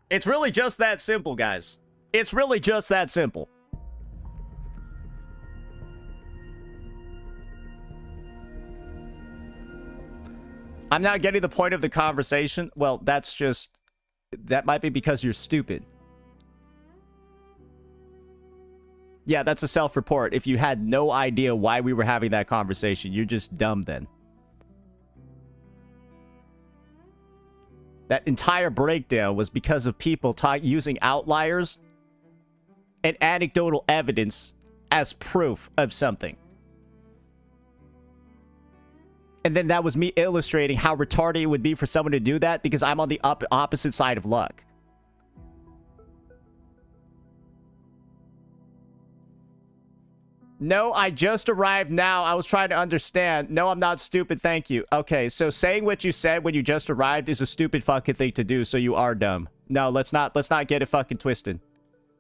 It's really just that simple, guys. It's really just that simple. I'm not getting the point of the conversation. Well, that's just... That might be because you're stupid. Yeah, that's a self-report. If you had no idea why we were having that conversation, you're just dumb then. That entire breakdown was because of people using outliers and anecdotal evidence as proof of something. And then that was me illustrating how retarded it would be for someone to do that because I'm on the opposite side of luck. No, I just arrived now. I was trying to understand. No, I'm not stupid. Thank you. Okay, so saying what you said when you just arrived is a stupid fucking thing to do, so you are dumb. No, let's not get it fucking twisted.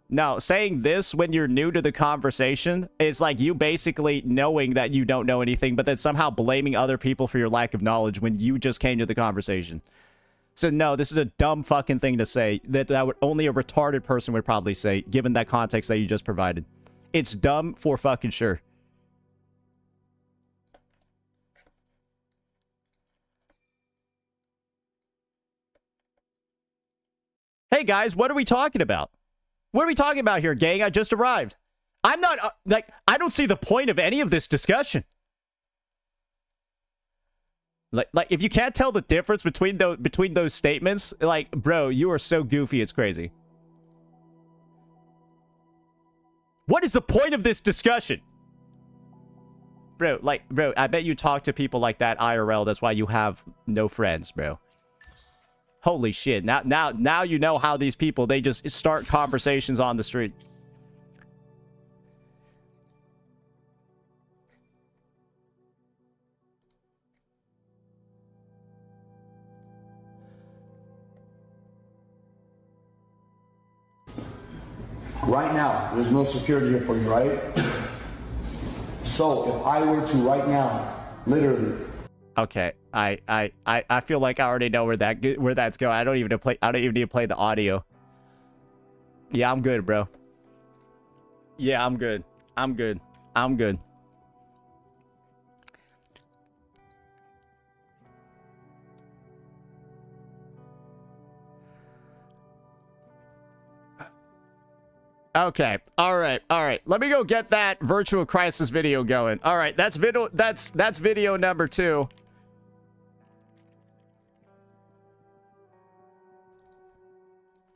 No, saying this when you're new to the conversation is like you basically knowing that you don't know anything, but then somehow blaming other people for your lack of knowledge when you just came to the conversation. So no, this is a dumb fucking thing to say that would only a retarded person would probably say, given that context that you just provided. It's dumb for fucking sure. Hey guys, what are we talking about? What are we talking about here, gang? I just arrived. I'm not, like, I don't see the point of any of this discussion. Like, if you can't tell the difference between those statements, like, bro, you are so goofy, it's crazy. What is the point of this discussion? Bro, I bet you talk to people like that IRL, that's why you have no friends, bro. Holy shit. Now you know how these people, they just start conversations on the street. Right now, there's no security here for you, right? So, if I were to right now, literally... Okay, I feel like I already know where that's going. I don't even need to play the audio. Yeah, I'm good, bro. Yeah, I'm good. I'm good. I'm good. Okay. All right. Let me go get that virtual crisis video going. All right, that's video number 2.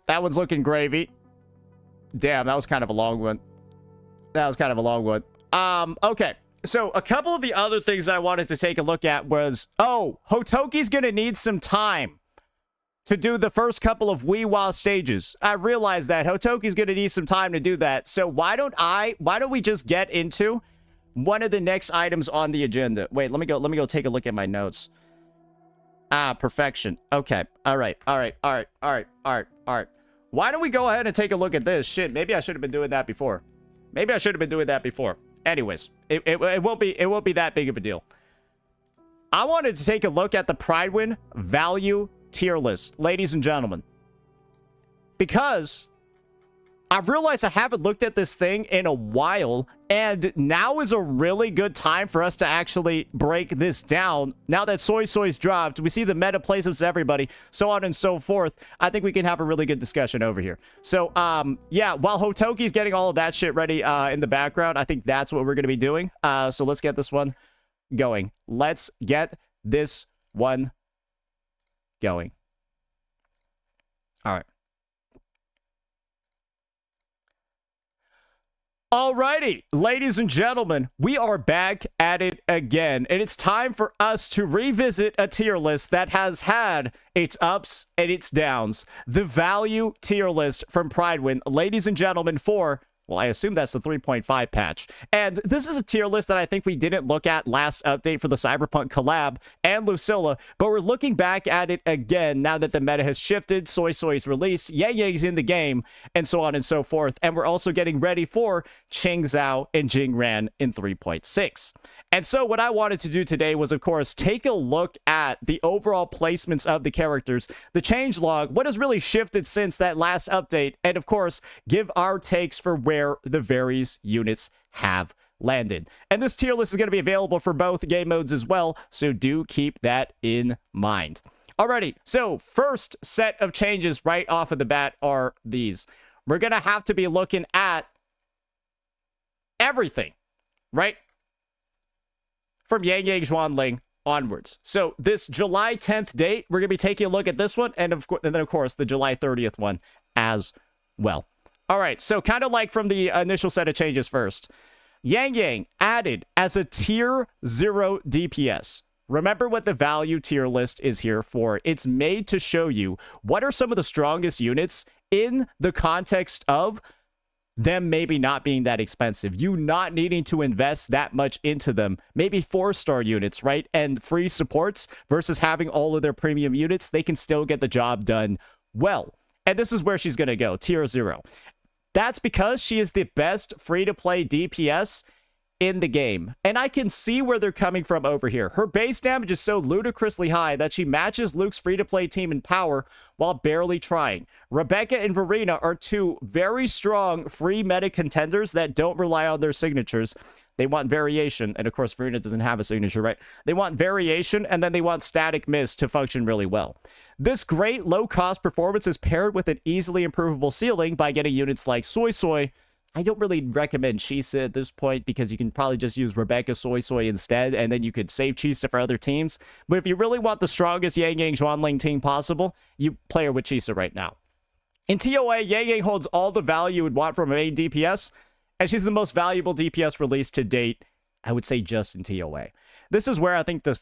That one's looking gravy. Damn, that was kind of a long one. Okay. So a couple of the other things I wanted to take a look at was, Hotoki's gonna need some time to do the first couple of Whiwa stages. I realize that Hotoki's gonna need some time to do that. So why don't we just get into one of the next items on the agenda? Wait, let me go take a look at my notes. Ah, perfection. Okay. All right. Why don't we go ahead and take a look at this? Shit, maybe I should have been doing that before. Anyways, it won't be that big of a deal. I wanted to take a look at the Pridewin value tier list, ladies and gentlemen. Because I've realized I haven't looked at this thing in a while, and now is a really good time for us to actually break this down. Now that Soy Soy's dropped, we see the meta placements to everybody, so on and so forth. I think we can have a really good discussion over here. So, yeah, while Hotoki's getting all of that shit ready in the background, I think that's what we're going to be doing. So let's get this one going. Let's get this one going. All right. Alrighty, ladies and gentlemen, we are back at it again, and it's time for us to revisit a tier list that has had its ups and its downs. The value tier list from Pridewin, ladies and gentlemen, for, well, I assume that's the 3.5 patch. And this is a tier list that I think we didn't look at last update for the Cyberpunk collab and Lucilla, but we're looking back at it again now that the meta has shifted, Soy Soy's released, Yang Yang's in the game, and so on and so forth. And we're also getting ready for Qing Zhao and Jing Ran in 3.6. And so what I wanted to do today was, of course, take a look at the overall placements of the characters, the changelog, what has really shifted since that last update, and of course, give our takes for where the various units have landed. And this tier list is going to be available for both game modes as well, so do keep that in mind. Alrighty, so first set of changes right off of the bat are these. We're going to have to be looking at everything, right? From Yang Yang Xuanling onwards. So this July 10th date, we're going to be taking a look at this one, and then of course the July 30th one as well. All right, so kind of like from the initial set of changes first. Yang Yang added as a tier 0 DPS. Remember what the value tier list is here for. It's made to show you what are some of the strongest units in the context of them maybe not being that expensive, you not needing to invest that much into them, maybe 4-star units, right? And free supports versus having all of their premium units, they can still get the job done well. And this is where she's going to go, tier 0. That's because she is the best free-to-play DPS in the game. And I can see where they're coming from over here. Her base damage is so ludicrously high that she matches Luke's free-to-play team in power while barely trying. Rebecca and Verena are two very strong free meta contenders that don't rely on their signatures. They want variation, and of course Verena doesn't have a signature, right? They want variation, and then they want static mist to function really well. This great low-cost performance is paired with an easily improvable ceiling by getting units like Soy Soy. I don't really recommend Chisa at this point because you can probably just use Rebecca Soy Soy instead, and then you could save Chisa for other teams. But if you really want the strongest Yang Yang Xuanling team possible, you play her with Chisa right now. In TOA, Yang Yang holds all the value you would want from a main DPS, and she's the most valuable DPS released to date, I would say just in TOA. This is where I think the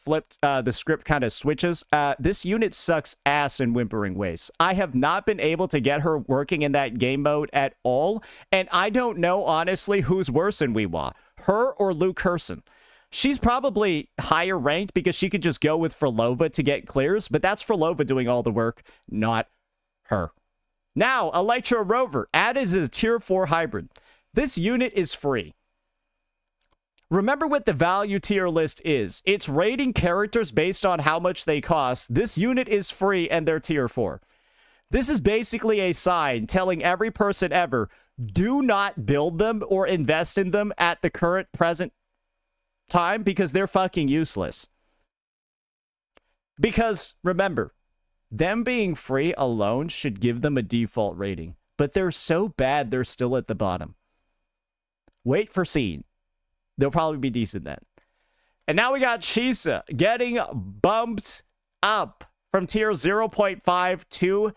script kind of switches. This unit sucks ass in Whimpering Ways. I have not been able to get her working in that game mode at all, and I don't know, honestly, who's worse in Whiwa, her or Luke Curson. She's probably higher ranked because she could just go with Frolova to get clears, but that's Frolova doing all the work, not her. Now, Electro Rover, added as a tier 4 hybrid. This unit is free. Remember what the value tier list is. It's rating characters based on how much they cost. This unit is free and they're tier 4. This is basically a sign telling every person ever, do not build them or invest in them at the current present time because they're fucking useless. Because remember, them being free alone should give them a default rating, but they're so bad they're still at the bottom. Wait for scene. They'll probably be decent then. And now we got Chisa getting bumped up from tier 0.5 to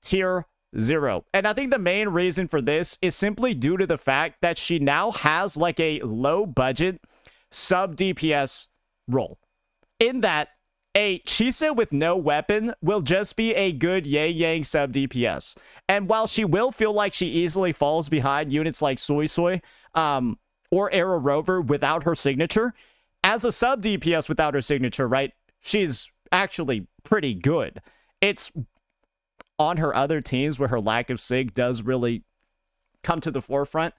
tier 0. And I think the main reason for this is simply due to the fact that she now has like a low budget sub DPS role. In that, a Chisa with no weapon will just be a good Yang Yang sub DPS. And while she will feel like she easily falls behind units like Soy Soy, or Arrow Rover without her signature, as a sub DPS without her signature, right? She's actually pretty good. It's on her other teams where her lack of sig does really come to the forefront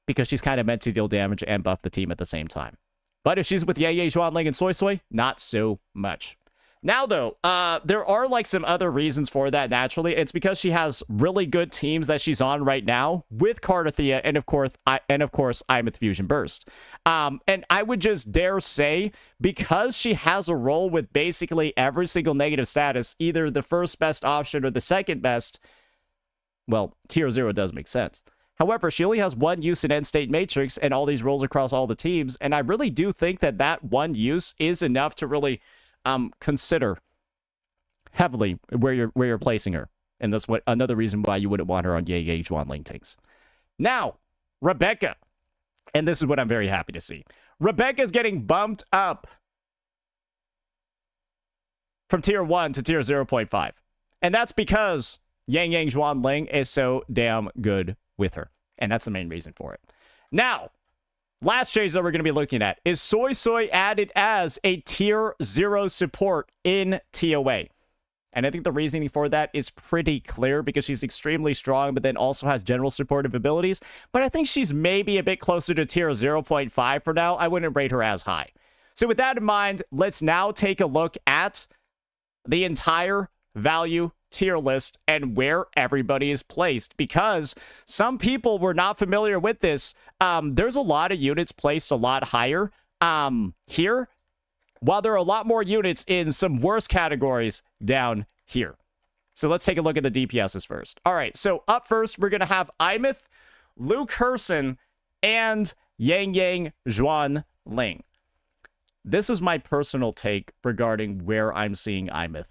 because she's kind of meant to deal damage and buff the team at the same time. But if she's with Yang, Zhuanling, and Soy Soy, not so much. Now, though, there are like some other reasons for that naturally. It's because she has really good teams that she's on right now with Cardathea and of course Imeth Fusion Burst. And I would just dare say, because she has a role with basically every single negative status, either the first best option or the second best, well, tier 0 does make sense. However, she only has one use in End State Matrix and all these roles across all the teams, and I really do think that that one use is enough to really consider heavily where you're placing her. And that's what another reason why you wouldn't want her on Yang Zhuanling tanks. Now, Rebecca. And this is what I'm very happy to see. Rebecca's getting bumped up from tier 1 to tier 0.5. And that's because Yang Zhuanling is so damn good with her. And that's the main reason for it. Now, last change that we're going to be looking at is Soy Soy added as a tier 0 support in TOA. And I think the reasoning for that is pretty clear because she's extremely strong, but then also has general supportive abilities. But I think she's maybe a bit closer to tier 0.5 for now. I wouldn't rate her as high. So with that in mind, let's now take a look at the entire value tier list and where everybody is placed, because some people were not familiar with this. There's a lot of units placed a lot higher here, while there are a lot more units in some worse categories down here. So let's take a look at the DPSs first. All right, so up first, we're going to have Imeth, Luke Herson, and Yang Zhuanling. This is my personal take regarding where I'm seeing Imeth.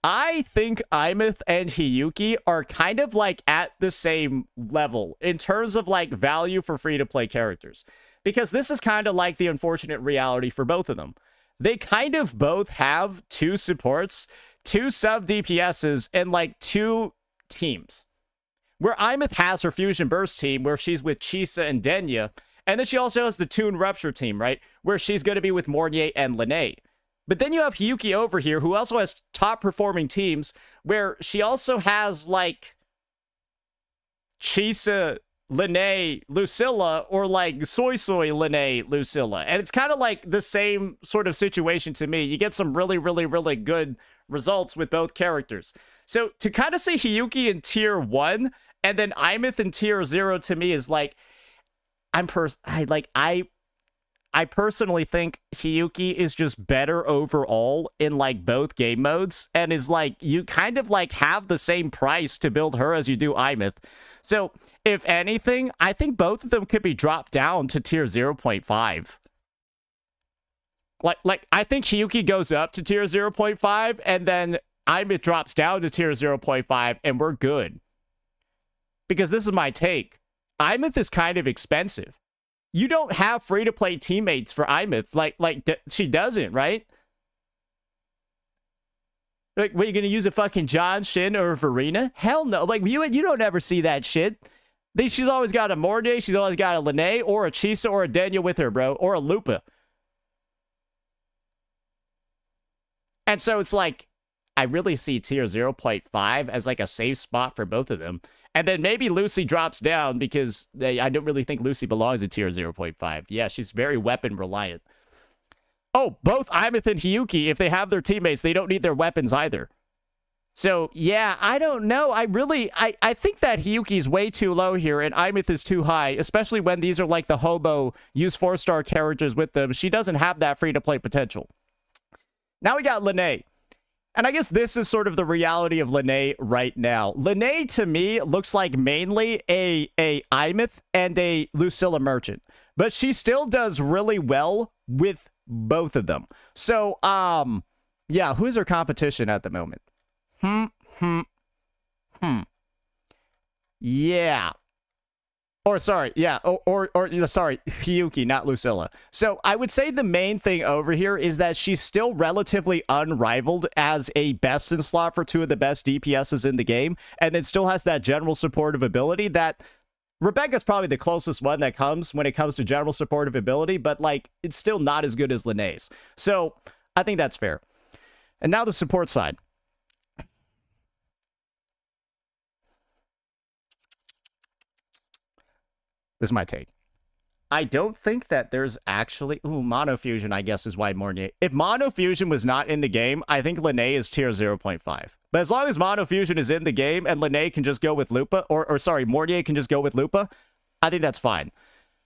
I think Imeth and Hiyuki are kind of like at the same level in terms of like value for free-to-play characters. Because this is kind of like the unfortunate reality for both of them. They kind of both have 2 supports, 2 sub-DPSs, and like 2 teams. Where Imeth has her Fusion Burst team, where she's with Chisa and Denya. And then she also has the Toon Rupture team, right? Where she's going to be with Mornier and Linné. But then you have Hiyuki over here, who also has top-performing teams, where she also has, like, Chisa, Linné, Lucilla, or, like, Soy Soy, Linné, Lucilla. And it's kind of like the same sort of situation to me. You get some really, really, really good results with both characters. So to kind of say Hiyuki in tier 1, and then Imeth in tier 0 to me is, like, I personally think Hiyuki is just better overall in like both game modes, and is like, you kind of like have the same price to build her as you do Imeth. So if anything, I think both of them could be dropped down to tier 0.5. Like I think Hiyuki goes up to tier 0.5 and then Imeth drops down to tier 0.5 and we're good. Because this is my take. Imeth is kind of expensive. You don't have free-to-play teammates for Imeth. She doesn't, right? Like, what, are you going to use a fucking John, Shin, or Verena? Hell no. Like, you don't ever see that shit. She's always got a Morday, she's always got a Linné, or a Chisa, or a Denya with her, bro. Or a Lupa. And so it's like, I really see tier 0.5 as like a safe spot for both of them. And then maybe Lucy drops down because I don't really think Lucy belongs in tier 0.5. Yeah, she's very weapon reliant. Oh, both Imeth and Hiyuki, if they have their teammates, they don't need their weapons either. So, yeah, I don't know. I think that Hiyuki's way too low here and Imeth is too high, especially when these are like the hobo use 4-star characters with them. She doesn't have that free-to-play potential. Now we got Linné. And I guess this is sort of the reality of Linné right now. Linné, to me, looks like mainly a Imeth and a Lucilla Merchant. But she still does really well with both of them. So, yeah, who's her competition at the moment? Yeah. Or sorry, yeah, or sorry, Hiyuki, not Lucilla. So I would say the main thing over here is that she's still relatively unrivaled as a best in slot for 2 of the best DPSs in the game, and then still has that general supportive ability that Rebecca's probably the closest one that comes when it comes to general supportive ability, but like it's still not as good as Linné's. So I think that's fair. And now the support side. This is my take. I don't think that there's actually... Ooh, Monofusion, I guess, is why Mornier... If Monofusion was not in the game, I think Lene is tier 0.5. But as long as Monofusion is in the game and Lene can just go with Lupa, or sorry, Mornier can just go with Lupa, I think that's fine.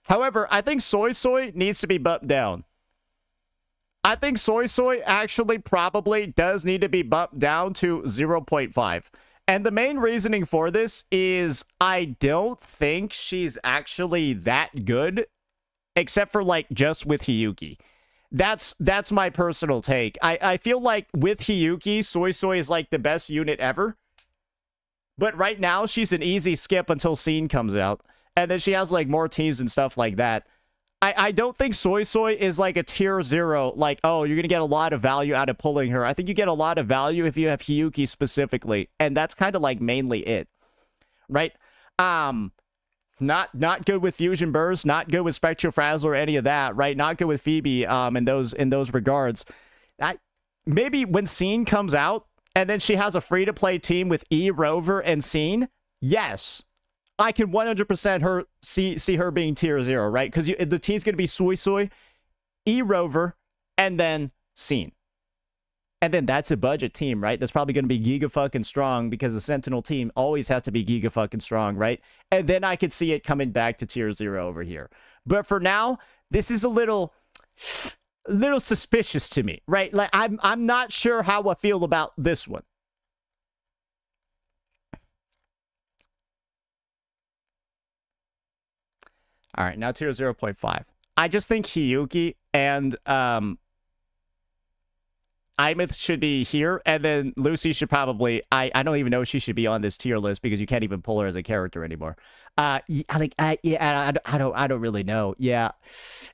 However, I think Soy Soy needs to be bumped down. I think Soy Soy actually probably does need to be bumped down to 0.5. And the main reasoning for this is I don't think she's actually that good, except for, like, just with Hiyuki. That's my personal take. I feel like with Hiyuki, Soy Soy is, like, the best unit ever. But right now, she's an easy skip until Scene comes out. And then she has, like, more teams and stuff like that. I don't think Soy Soy is like a tier 0, like, oh, you're going to get a lot of value out of pulling her. I think you get a lot of value if you have Hiyuki specifically, and that's kind of like mainly it, right? Not good with Fusion Burst, not good with Spectral Frazzle or any of that, right? Not good with Phoebe in those regards. Maybe when Scene comes out, and then she has a free-to-play team with E, Rover, and Scene, yes. I can 100% see her being tier 0, right? Because the team's going to be Soy Soy, E-Rover, and then Scene. And then that's a budget team, right? That's probably going to be giga-fucking strong because the Sentinel team always has to be giga-fucking strong, right? And then I could see it coming back to tier 0 over here. But for now, this is a little suspicious to me, right? Like, I'm not sure how I feel about this one. All right, now tier 0.5. I just think Hiyuki and Imith should be here, and then Lucy should probably... I don't even know if she should be on this tier list because you can't even pull her as a character anymore. I don't really know. Yeah,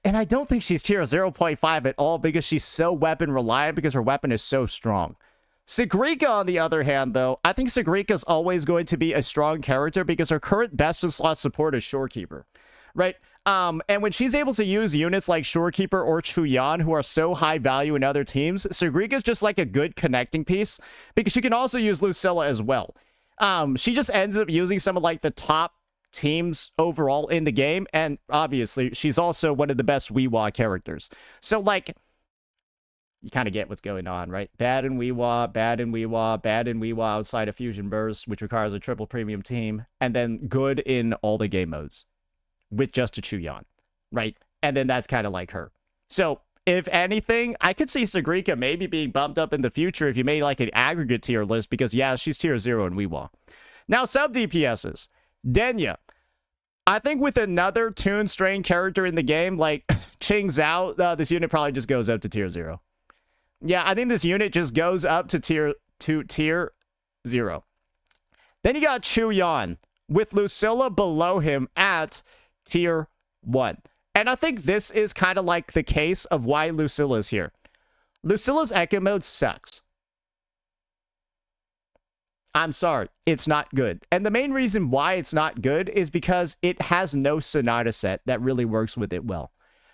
and I don't think she's tier 0.5 at all because she's so weapon reliant because her weapon is so strong. Sagrika, on the other hand, though, I think Sagrika's always going to be a strong character because her current best-in-slot support is Shorekeeper. Right? And when she's able to use units like Shorekeeper or Chuyan, who are so high value in other teams, Sagrika's just like a good connecting piece, because she can also use Lucilla as well. She just ends up using some of, like, the top teams overall in the game, and obviously, she's also one of the best Whiwa characters. So, like, you kind of get what's going on, right? Bad in Whiwa, bad in Whiwa, bad in Whiwa outside of Fusion Burst, which requires a triple premium team, and then good in all the game modes. With just a Chuyan, right? And then that's kind of like her. So, if anything, I could see Sagrika maybe being bumped up in the future if you made like an aggregate tier list, because yeah, she's tier 0 in Whiwa. Now, sub DPSs. Denya. I think with another Toon Strain character in the game, like Ching Zhao, this unit probably just goes up to tier 0. Yeah, I think this unit just goes up to tier 0. Then you got Chuyan, with Lucilla below him at tier 1. And I think this is kind of like the case of why Lucilla's here. Lucilla's Echo mode sucks. I'm sorry, it's not good. And the main reason why it's not good is because it has no Sonata set that really works with it well.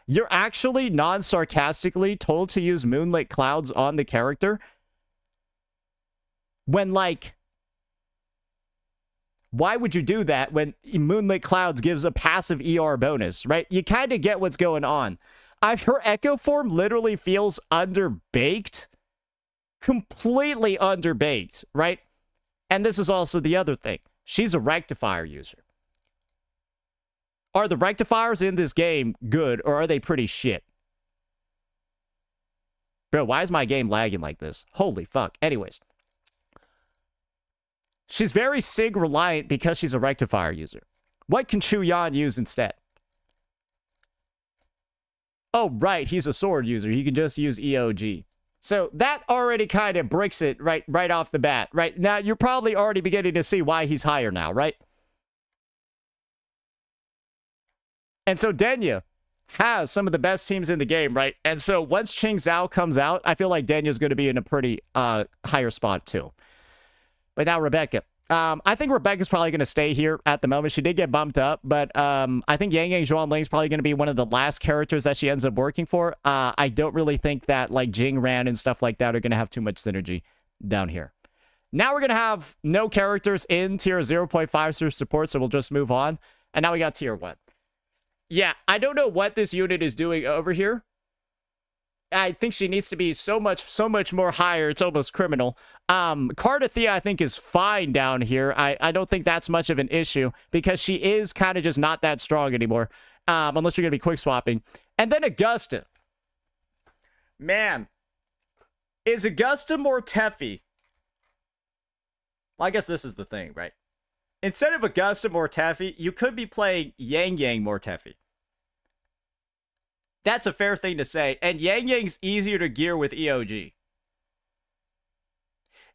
You're actually non-sarcastically told to use Moonlit Clouds on the character when, like, why would you do that when Moonlit Clouds gives a passive ER bonus, right? You kind of get what's going on. Her Echo form literally feels underbaked. Completely underbaked, right? And this is also the other thing. She's a rectifier user. Are the rectifiers in this game good, or are they pretty shit? Bro, why is my game lagging like this? Holy fuck. Anyways. She's very SIG reliant because she's a rectifier user. What can Chuyan use instead? Oh, right, he's a sword user. He can just use EOG. So that already kind of bricks it right off the bat, right? Now, you're probably already beginning to see why he's higher now, right? And so Denya has some of the best teams in the game, right? And so once Ching Zhao comes out, I feel like Denya's going to be in a pretty higher spot too. But now, Rebecca, I think Rebecca's probably going to stay here at the moment. She did get bumped up, but I think Yang Yang Zhuanling's probably going to be one of the last characters that she ends up working for. I don't really think that like Jing Ran and stuff like that are going to have too much synergy down here. Now we're going to have no characters in tier 0.5 through support, so we'll just move on. And now we got tier 1. Yeah, I don't know what this unit is doing over here. I think she needs to be so much more higher. It's almost criminal. Cardathea, I think, is fine down here. I don't think that's much of an issue because she is kind of just not that strong anymore. Unless you're going to be quick swapping. And then Augusta. Man. Is Augusta more Teffy? Well, I guess this is the thing, right? Instead of Augusta more Teffy, you could be playing Yang Yang more Teffy. That's a fair thing to say. And Yang Yang's easier to gear with EOG.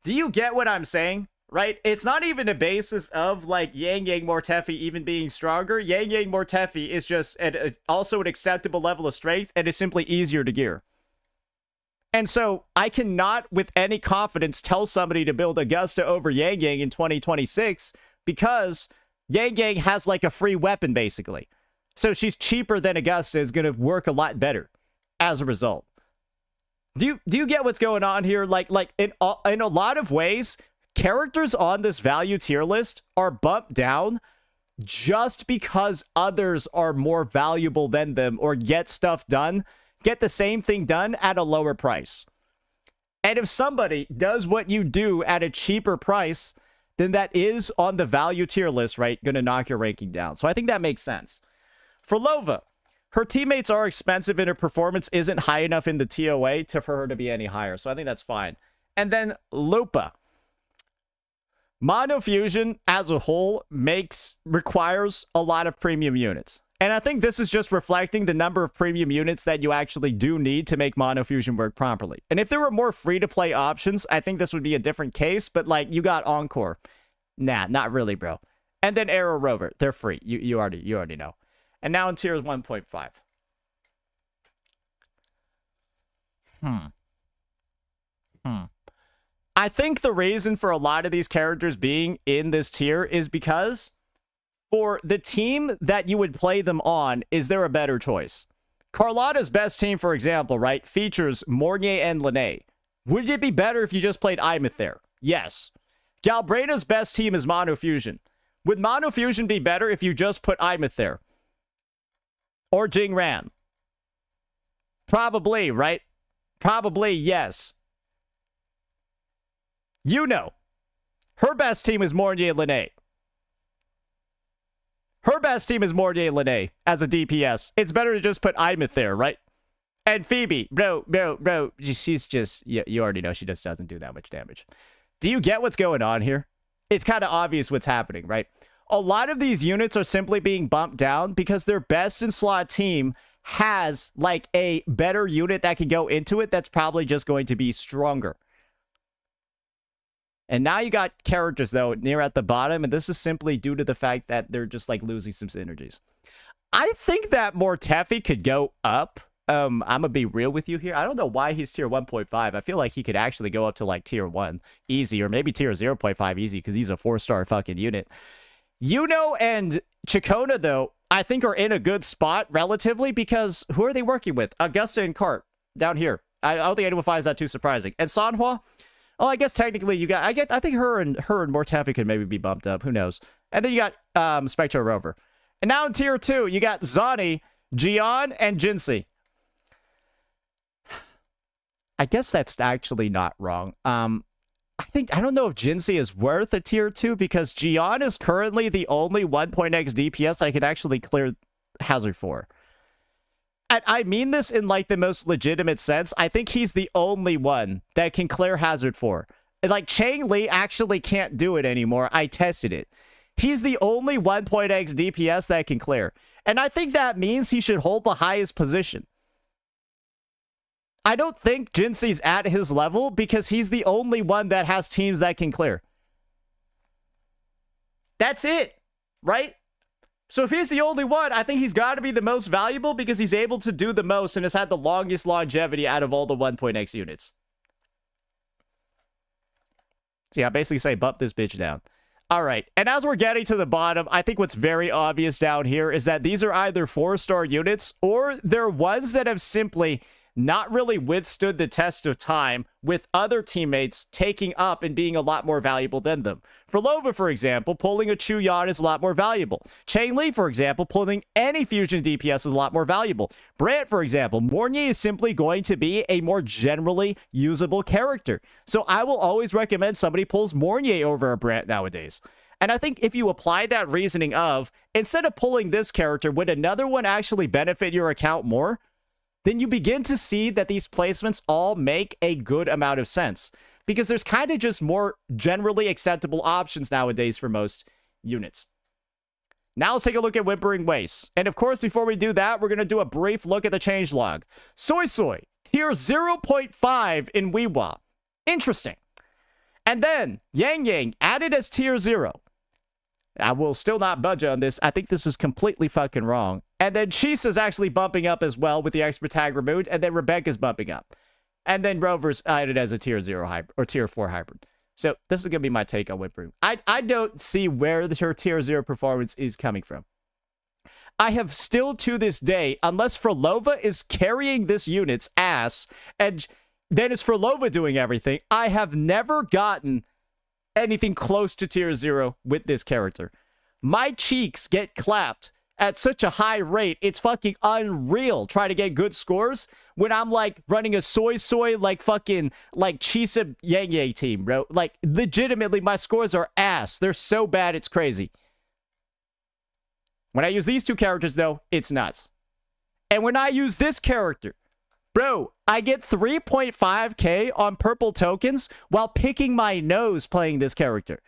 Do you get what I'm saying? Right? It's not even a basis of like Yang Yang Mortefi even being stronger. Yang Yang Mortefi is just also an acceptable level of strength and is simply easier to gear. And so I cannot with any confidence tell somebody to build Augusta over Yang Yang in 2026 because Yang Yang has like a free weapon basically. So she's cheaper than Augusta is going to work a lot better as a result. Do you get what's going on here? Like in a lot of ways, characters on this value tier list are bumped down just because others are more valuable than them or get stuff done, get the same thing done at a lower price. And if somebody does what you do at a cheaper price, then that is on the value tier list, right? Going to knock your ranking down. So I think that makes sense. For Lova, her teammates are expensive and her performance isn't high enough in the TOA for her to be any higher. So I think that's fine. And then Lupa. Mono Fusion as a whole requires a lot of premium units. And I think this is just reflecting the number of premium units that you actually do need to make Mono Fusion work properly. And if there were more free-to-play options, I think this would be a different case. But like, you got Encore. Nah, not really, bro. And then Arrow Rover. They're free. You already know. And now in tier 1.5. I think the reason for a lot of these characters being in this tier is because for the team that you would play them on, is there a better choice? Carlotta's best team, for example, right, features Mornier and Lene. Would it be better if you just played Imeth there? Yes. Galbrena's best team is Mono Fusion. Would Mono Fusion be better if you just put Imeth there? Or Jing Ran? Probably, right? Probably, yes. You know. Her best team is Mornier Lene. Her best team is Mornier Lene as a DPS. It's better to just put Imeth there, right? And Phoebe, bro. She's just, you already know she just doesn't do that much damage. Do you get what's going on here? It's kind of obvious what's happening, right? A lot of these units are simply being bumped down because their best in slot team has like a better unit that can go into it that's probably just going to be stronger. And now you got characters, though, near at the bottom, and this is simply due to the fact that they're just like losing some synergies. I think that Mortefi could go up. I'm going to be real with you here. I don't know why he's tier 1.5. I feel like he could actually go up to like tier 1 easy, or maybe tier 0.5 easy because he's a 4-star fucking unit. Yuno and Chikona, though, I think are in a good spot relatively because who are they working with? Augusta and Cart down here. I don't think anyone finds that too surprising. And Sanhua, well, I guess technically you got, I think her and Mortefi could maybe be bumped up. Who knows? And then you got Spectro Rover. And now in tier 2, you got Zani, Jiyan, and Jinsei. I guess that's actually not wrong. I don't know if Jinsei is worth a tier 2 because Jiyan is currently the only 1.x DPS I could actually clear Hazard for. And I mean this in like the most legitimate sense. I think he's the only one that can clear Hazard for. Like Chang Li actually can't do it anymore. I tested it. He's the only 1.x DPS that can clear. And I think that means he should hold the highest position. I don't think Jinsei's at his level because he's the only one that has teams that can clear. That's it, right? So if he's the only one, I think he's got to be the most valuable because he's able to do the most and has had the longest longevity out of all the 1.x units. So yeah, basically say bump this bitch down. All right, and as we're getting to the bottom, I think what's very obvious down here is that these are either 4-star units or they're ones that have simply not really withstood the test of time with other teammates taking up and being a lot more valuable than them. For Lova, for example, pulling a Chuyan is a lot more valuable. Chain Li, for example, pulling any fusion DPS is a lot more valuable. Brant, for example, Mornier is simply going to be a more generally usable character. So I will always recommend somebody pulls Mornier over a Brant nowadays. And I think if you apply that reasoning of, instead of pulling this character, would another one actually benefit your account more? Then you begin to see that these placements all make a good amount of sense. Because there's kind of just more generally acceptable options nowadays for most units. Now let's take a look at Whimpering Waste. And of course, before we do that, we're going to do a brief look at the changelog. Soy Soy, tier 0.5 in Whiwa. Interesting. And then, Yang Yang, added as tier 0. I will still not budge on this. I think this is completely fucking wrong. And then Chisa's actually bumping up as well with the expert tag removed. And then Rebecca's bumping up. And then Rover's added as a tier 0 hybrid or tier 4 hybrid. So this is going to be my take on Whimpering. I don't see where the tier 0 performance is coming from. I have still to this day, unless Frolova is carrying this unit's ass, and then it's Frolova doing everything, I have never gotten anything close to tier 0 with this character. My cheeks get clapped at such a high rate, it's fucking unreal trying to get good scores when I'm like running a soy like fucking like Chisa Yang Yang team, bro. Like legitimately my scores are ass. They're so bad it's crazy. When I use these two characters though, it's nuts. And when I use this character, bro, I get 3.5k on purple tokens while picking my nose playing this character.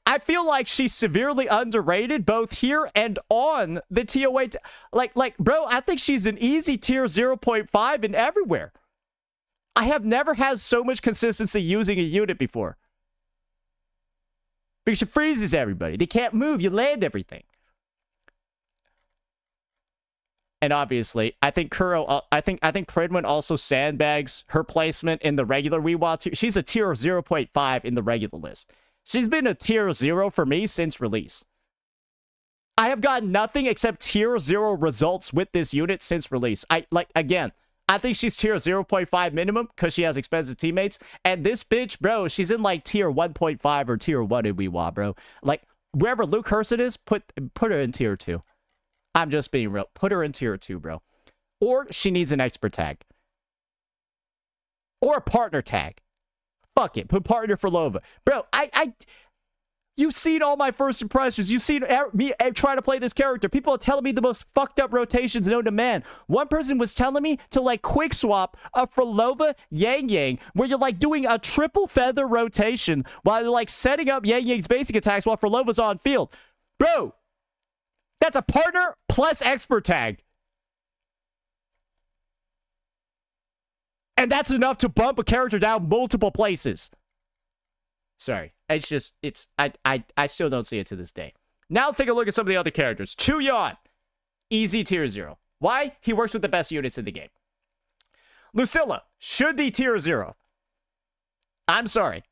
I feel like she's severely underrated both here and on the TOA. Like, bro, I think she's an easy tier 0.5 in everywhere. I have never had so much consistency using a unit before. Because she freezes everybody. They can't move. You land everything. And obviously, I think Kuro, I think Pridwin also sandbags her placement in the regular Whiwa tier. She's a tier 0.5 in the regular list. She's been a tier 0 for me since release. I have gotten nothing except tier 0 results with this unit since release. Again, I think she's tier 0.5 minimum because she has expensive teammates. And this bitch, bro, she's in like tier 1.5 or tier 1 in Whiwa, bro. Like, wherever Luke Hurston is, put her in tier 2. I'm just being real. Put her in tier 2, bro. Or she needs an expert tag. Or a partner tag. Fuck it. Put partner for Lova. Bro, you've seen all my first impressions. You've seen me try to play this character. People are telling me the most fucked up rotations known to man. One person was telling me to like quick swap a Frolova Yang Yang, where you're like doing a triple feather rotation while you're like setting up Yang Yang's basic attacks while Frolova's on field. Bro, that's a partner plus expert tag. And that's enough to bump a character down multiple places. Sorry. It's just, I still don't see it to this day. Now let's take a look at some of the other characters. Chuyan. Easy tier 0. Why? He works with the best units in the game. Lucilla should be tier 0. I'm sorry.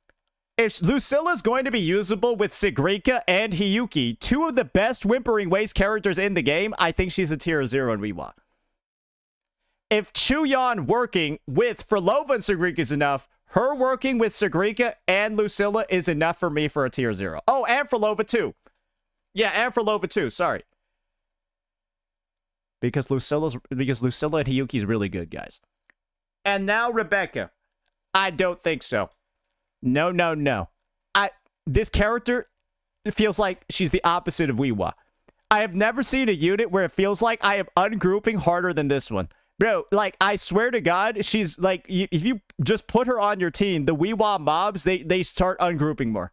If Lucilla's going to be usable with Sigrika and Hiyuki, two of the best Whimpering Waste characters in the game, I think she's a tier 0 in Whiwa. If Chuyan working with Frolova and Sigrika is enough, her working with Sigrika and Lucilla is enough for me for a tier 0. Oh, and Frolova too. Yeah, and Frolova too. Sorry. Because Lucilla and Hiyuki is really good, guys. And now Rebecca. I don't think so. No. This character, it feels like she's the opposite of Whiwa. I have never seen a unit where it feels like I am ungrouping harder than this one. Bro, like, I swear to God, she's, like, if you just put her on your team, the Whiwa mobs, they start ungrouping more.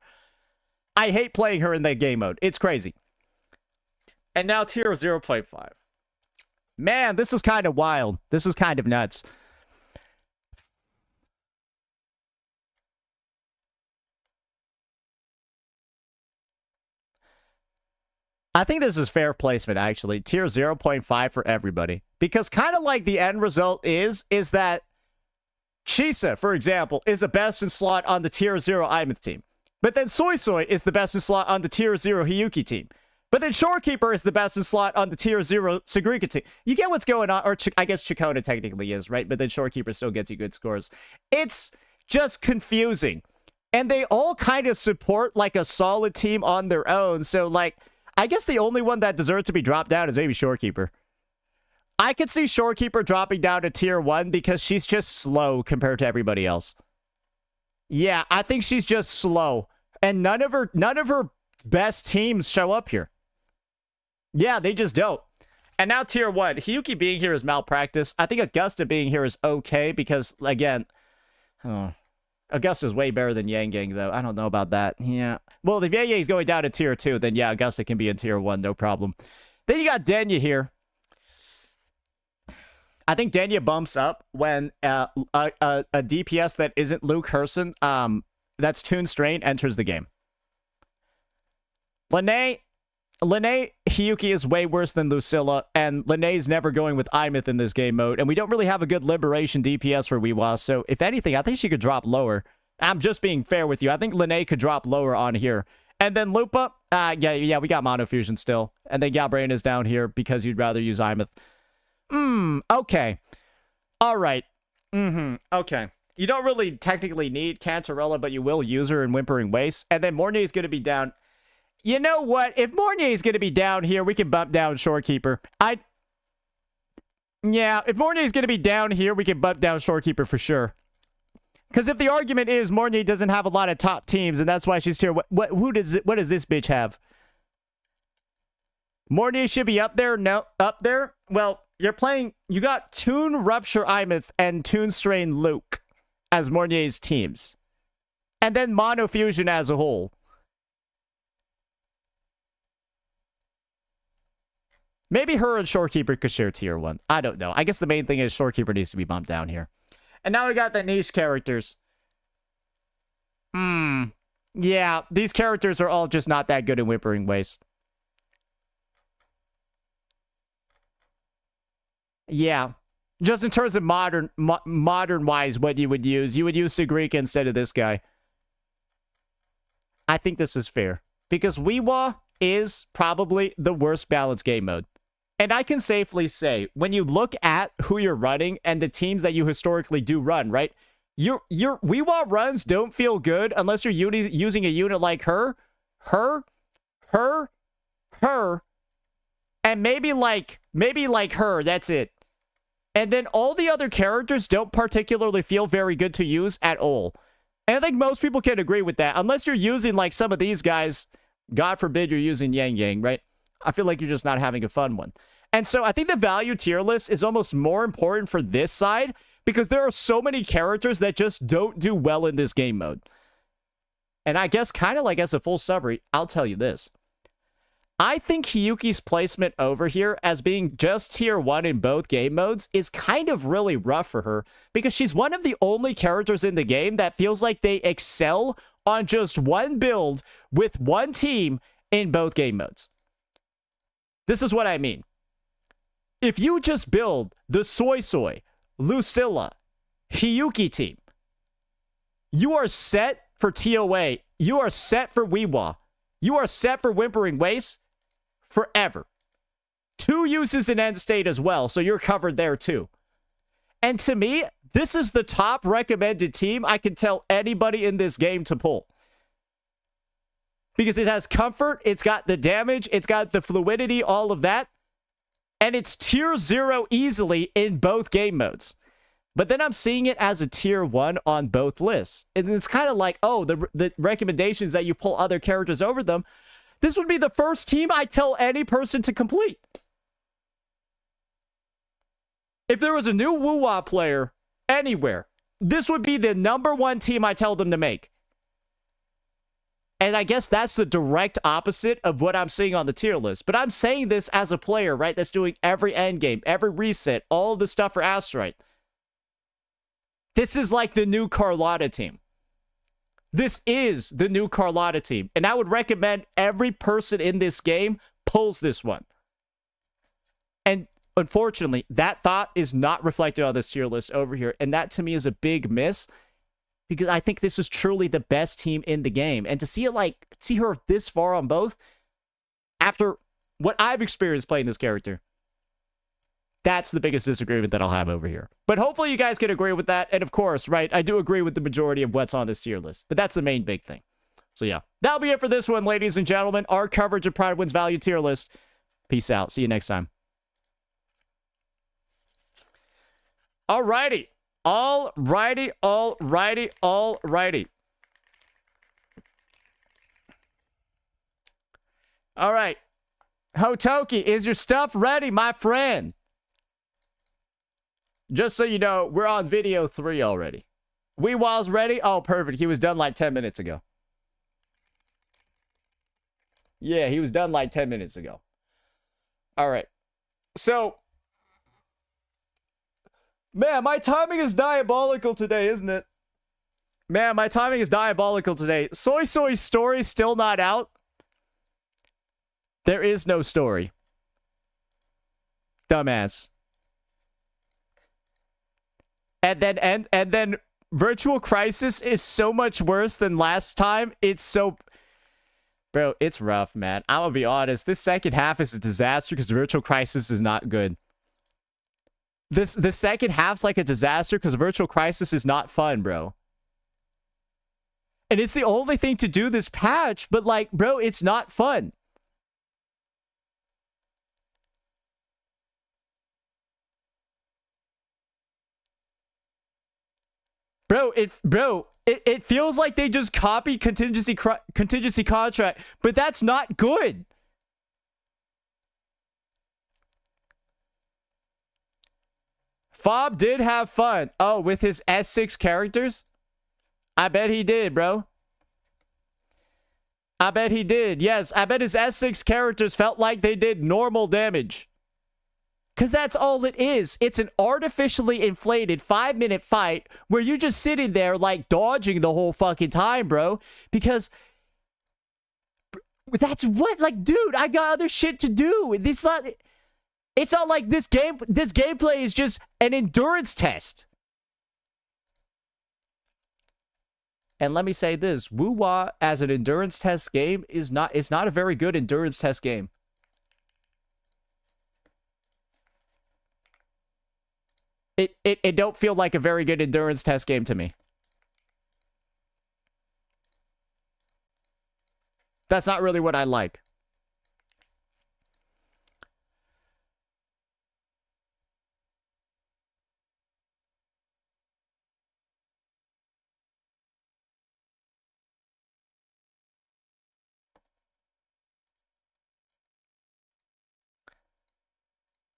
I hate playing her in that game mode. It's crazy. And now tier 0.5. Man, this is kind of wild. This is kind of nuts. I think this is fair placement, actually. Tier 0.5 for everybody. Because kind of like the end result is that Chisa, for example, is a best in slot on the tier 0 Imeth team. But then Soy Soy is the best in slot on the tier 0 Hiyuki team. But then Shorekeeper is the best in slot on the tier 0 Sagrika team. You get what's going on, or I guess Chikona technically is, right? But then Shorekeeper still gets you good scores. It's just confusing. And they all kind of support like a solid team on their own. So like, I guess the only one that deserves to be dropped down is maybe Shorekeeper. I could see Shorekeeper dropping down to tier 1 because she's just slow compared to everybody else. Yeah, I think she's just slow. And none of her best teams show up here. Yeah, they just don't. And now tier 1. Hiyuki being here is malpractice. I think Augusta being here is okay because, again, Augusta's way better than Yang Yang, though. I don't know about that. Yeah. Well, if Yang Yang's going down to tier 2, then yeah, Augusta can be in tier 1, no problem. Then you got Denya here. I think Denya bumps up when a DPS that isn't Luke Herson, that's Toon Strain, enters the game. Lene Hiyuki is way worse than Lucilla, and Lene's never going with Imeth in this game mode, and we don't really have a good Liberation DPS for Whiwa, so if anything, I think she could drop lower. I'm just being fair with you. I think Lene could drop lower on here. And then Lupa, yeah, we got Monofusion still. And then Galbrain is down here because you'd rather use Imeth. Okay. All right. Okay. You don't really technically need Cantarella, but you will use her in Whimpering Waste. And then Mornay is going to be down. You know what? If Mornay is going to be down here, we can bump down Shorekeeper. Yeah, if Mornay is going to be down here, we can bump down Shorekeeper for sure. Because if the argument is Mornay doesn't have a lot of top teams, and that's why she's here, what does this bitch have? Mornay should be up there? No, up there? Well, you got Toon Rupture Imeth and Toon Strain Luke as Mornay's teams. And then Monofusion as a whole. Maybe her and Shorekeeper could share tier 1. I don't know. I guess the main thing is Shorekeeper needs to be bumped down here. And now we got the niche characters. Yeah, these characters are all just not that good in Whimpering Waste. Yeah. Just in terms of modern-wise, what you would use Sagrika instead of this guy. I think this is fair. Because Whiwa is probably the worst balanced game mode. And I can safely say, when you look at who you're running and the teams that you historically do run, right? Your Whiwa runs don't feel good unless you're using a unit like her, and maybe like her, that's it. And then all the other characters don't particularly feel very good to use at all. And I think most people can agree with that. Unless you're using like some of these guys, God forbid you're using Yang Yang, right? I feel like you're just not having a fun one. And so I think the value tier list is almost more important for this side because there are so many characters that just don't do well in this game mode. And I guess kind of like as a full summary, I'll tell you this. I think Hiyuki's placement over here as being just tier 1 in both game modes is kind of really rough for her because she's one of the only characters in the game that feels like they excel on just one build with one team in both game modes. This is what I mean. If you just build the Soy Soy, Lucilla, Hiyuki team, you are set for TOA. You are set for Whiwa. You are set for Whimpering Waste forever. 2 uses in end state as well, so you're covered there too. And to me, this is the top recommended team I can tell anybody in this game to pull. Because it has comfort, it's got the damage, it's got the fluidity, all of that. And it's tier 0 easily in both game modes. But then I'm seeing it as a tier 1 on both lists. And it's kind of like, oh, the recommendations that you pull other characters over them. This would be the first team I tell any person to complete. If there was a new Whiwa player anywhere, this would be the #1 team I tell them to make. And I guess that's the direct opposite of what I'm seeing on the tier list. But I'm saying this as a player, right? That's doing every endgame, every reset, all of the stuff for Astrite. This is like the new Carlotta team. This is the new Carlotta team. And I would recommend every person in this game pulls this one. And unfortunately, that thought is not reflected on this tier list over here. And that to me is a big miss. because I think this is truly the best team in the game. And to see it like, see her this far on both, after what I've experienced playing this character, that's the biggest disagreement that I'll have over here. But hopefully you guys can agree with that. And of course, right, I do agree with the majority of what's on this tier list. But that's the main big thing. So yeah, that'll be it for this one, ladies and gentlemen. Our coverage of Pride Wins Value tier list. Peace out. See you next time. Alrighty. Alrighty. Alrighty. Alrighty. All right. Hotoki, is your stuff ready, my friend? Just so you know, we're on video 3 already. Whiwa's ready? Oh, perfect. He was done like 10 minutes ago. Yeah, he was done like 10 minutes ago. All right. So, man, my timing is diabolical today, isn't it? Man, my timing is diabolical today. Soy story still not out. There is no story. Dumbass. And then Virtual Crisis is so much worse than last time. It's so... Bro, it's rough, man. I'm gonna be honest. This second half is a disaster because Virtual Crisis is not good. The second half's like a disaster because Virtual Crisis is not fun, bro. And it's the only thing to do this patch, but like, bro, it's not fun. Bro, it feels like they just copied contingency contract, but that's not good. Fob did have fun. Oh, with his S6 characters? I bet he did, bro. I bet he did. Yes, I bet his S6 characters felt like they did normal damage. Because that's all it is. It's an artificially inflated 5-minute fight where you're just sitting there like dodging the whole fucking time, bro. Because that's what, like, dude, I got other shit to do. It's not like this gameplay is just an endurance test. And let me say this, Whiwa as an endurance test game it's not a very good endurance test game. It don't feel like a very good endurance test game to me. That's not really what I like.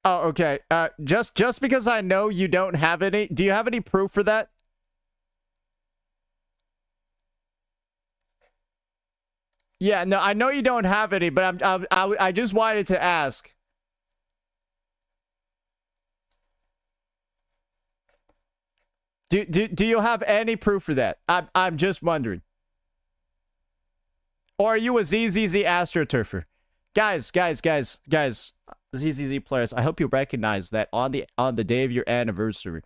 Oh, okay. Just because I know you don't have any, do you have any proof for that? Yeah, no, I know you don't have any, but I just wanted to ask. Do you have any proof for that? I'm just wondering. Or are you a ZZZ AstroTurfer? Guys, ZZZ players, I hope you recognize that on the day of your anniversary,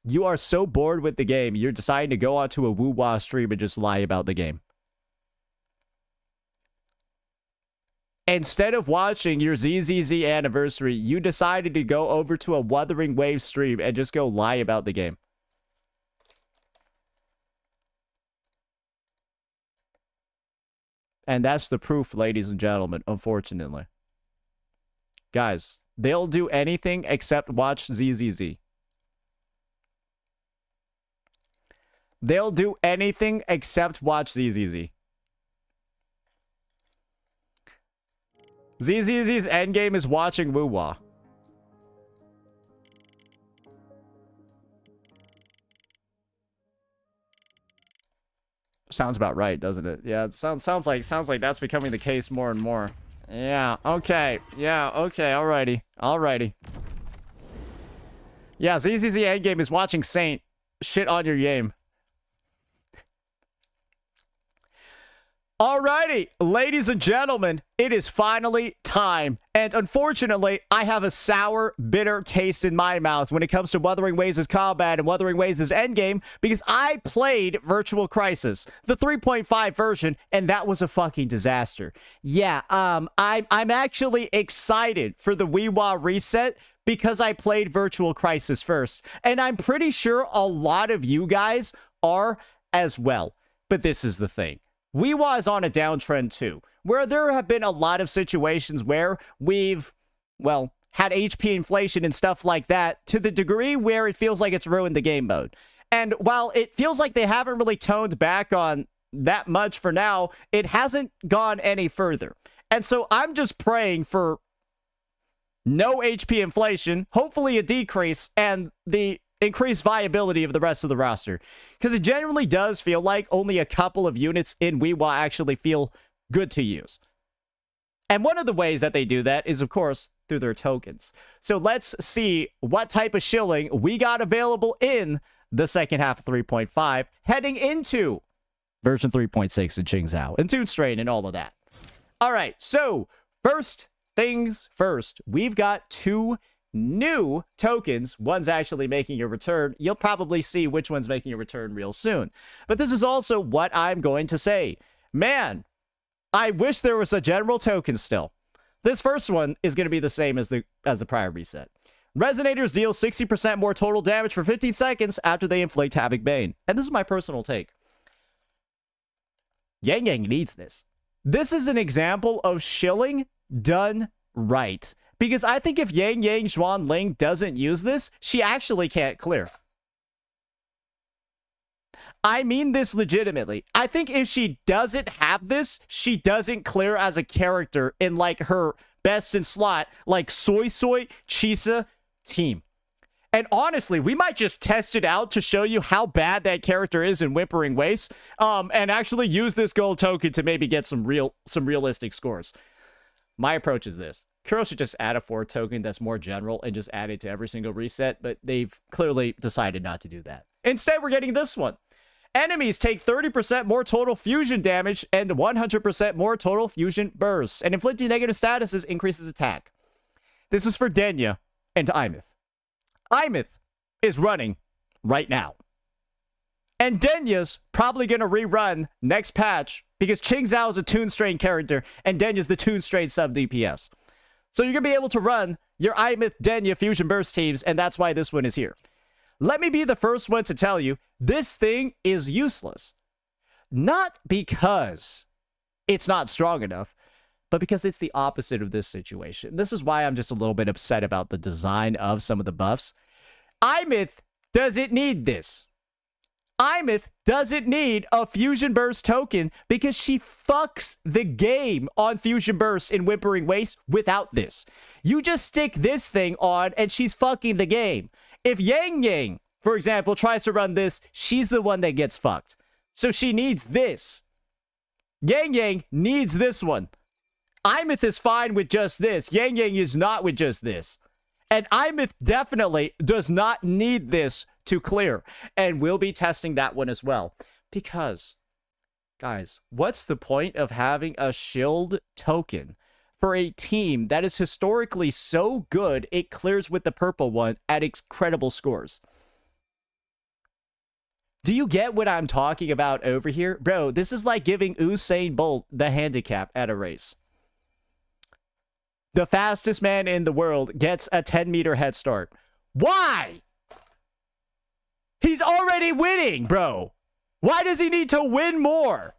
you are so bored with the game, you're deciding to go onto a Whiwa stream and just lie about the game. Instead of watching your ZZZ anniversary, you decided to go over to a Wuthering Waves stream and just go lie about the game. And that's the proof, ladies and gentlemen, unfortunately. Guys, they'll do anything except watch ZZZ. They'll do anything except watch ZZZ. ZZZ's endgame is watching Whiwa. Sounds about right, doesn't it? Yeah, it sounds like that's becoming the case more and more. Yeah, okay. Yeah, okay, alrighty. Alrighty. Yeah, ZZZ endgame is watching Saint shit on your game. Alrighty, ladies and gentlemen, it is finally time. And unfortunately, I have a sour, bitter taste in my mouth when it comes to Wuthering Waves' combat and Wuthering Waves' endgame, because I played Virtual Crisis, the 3.5 version, and that was a fucking disaster. Yeah, I'm actually excited for the Whiwa reset because I played Virtual Crisis first, and I'm pretty sure a lot of you guys are as well. But this is the thing. Whiwa is on a downtrend too, where there have been a lot of situations where we've, well, had HP inflation and stuff like that to the degree where it feels like it's ruined the game mode. And while it feels like they haven't really toned back on that much for now, it hasn't gone any further. And so I'm just praying for no HP inflation, hopefully a decrease, and the increased viability of the rest of the roster. Because it genuinely does feel like only a couple of units in Whiwa actually feel good to use. And one of the ways that they do that is, of course, through their tokens. So let's see what type of shilling we got available in the second half of 3.5, heading into version 3.6 in Qingzhou, and Toon Strain, and all of that. All right, so first things first, we've got 2 new tokens. One's actually making a return. You'll probably see which one's making a return real soon. But this is also what I'm going to say. Man, I wish there was a general token still. This first one is going to be the same as the prior reset. Resonators deal 60% more total damage for 15 seconds after they inflict Havoc Bane. And this is my personal take. Yang Yang needs this. This is an example of shilling done right. Because I think if Yang Yang Zhuan Ling doesn't use this, she actually can't clear. I mean this legitimately. I think if she doesn't have this, she doesn't clear as a character in like her best in slot, like Soy Soy Chisa team. And honestly, we might just test it out to show you how bad that character is in Whimpering Waste, and actually use this gold token to maybe get some realistic scores. My approach is this. Kuro should just add a 4 token that's more general and just add it to every single reset, but they've clearly decided not to do that. Instead, we're getting this one. Enemies take 30% more total fusion damage and 100% more total fusion bursts, and inflicting negative statuses increases attack. This is for Denya and Imith. Imith is running right now. And Denya's probably going to rerun next patch because Qingzhou is a Toon Strain character and Denya's the Toon Strain sub DPS. So you're going to be able to run your Imith Denya Fusion Burst teams, and that's why this one is here. Let me be the first one to tell you, this thing is useless. Not because it's not strong enough, but because it's the opposite of this situation. This is why I'm just a little bit upset about the design of some of the buffs. Imith doesn't need this. Imith doesn't need a Fusion Burst token because she fucks the game on Fusion Burst in Whimpering Waste without this. You just stick this thing on and she's fucking the game. If Yang Yang, for example, tries to run this, she's the one that gets fucked. So she needs this. Yang Yang needs this one. Imith is fine with just this. Yang Yang is not with just this. And Imith definitely does not need this to clear. And we'll be testing that one as well. Because, guys, what's the point of having a shield token for a team that is historically so good it clears with the purple one at incredible scores? Do you get what I'm talking about over here? Bro, this is like giving Usain Bolt the handicap at a race. The fastest man in the world gets a 10-meter head start. Why? He's already winning, bro. Why does he need to win more?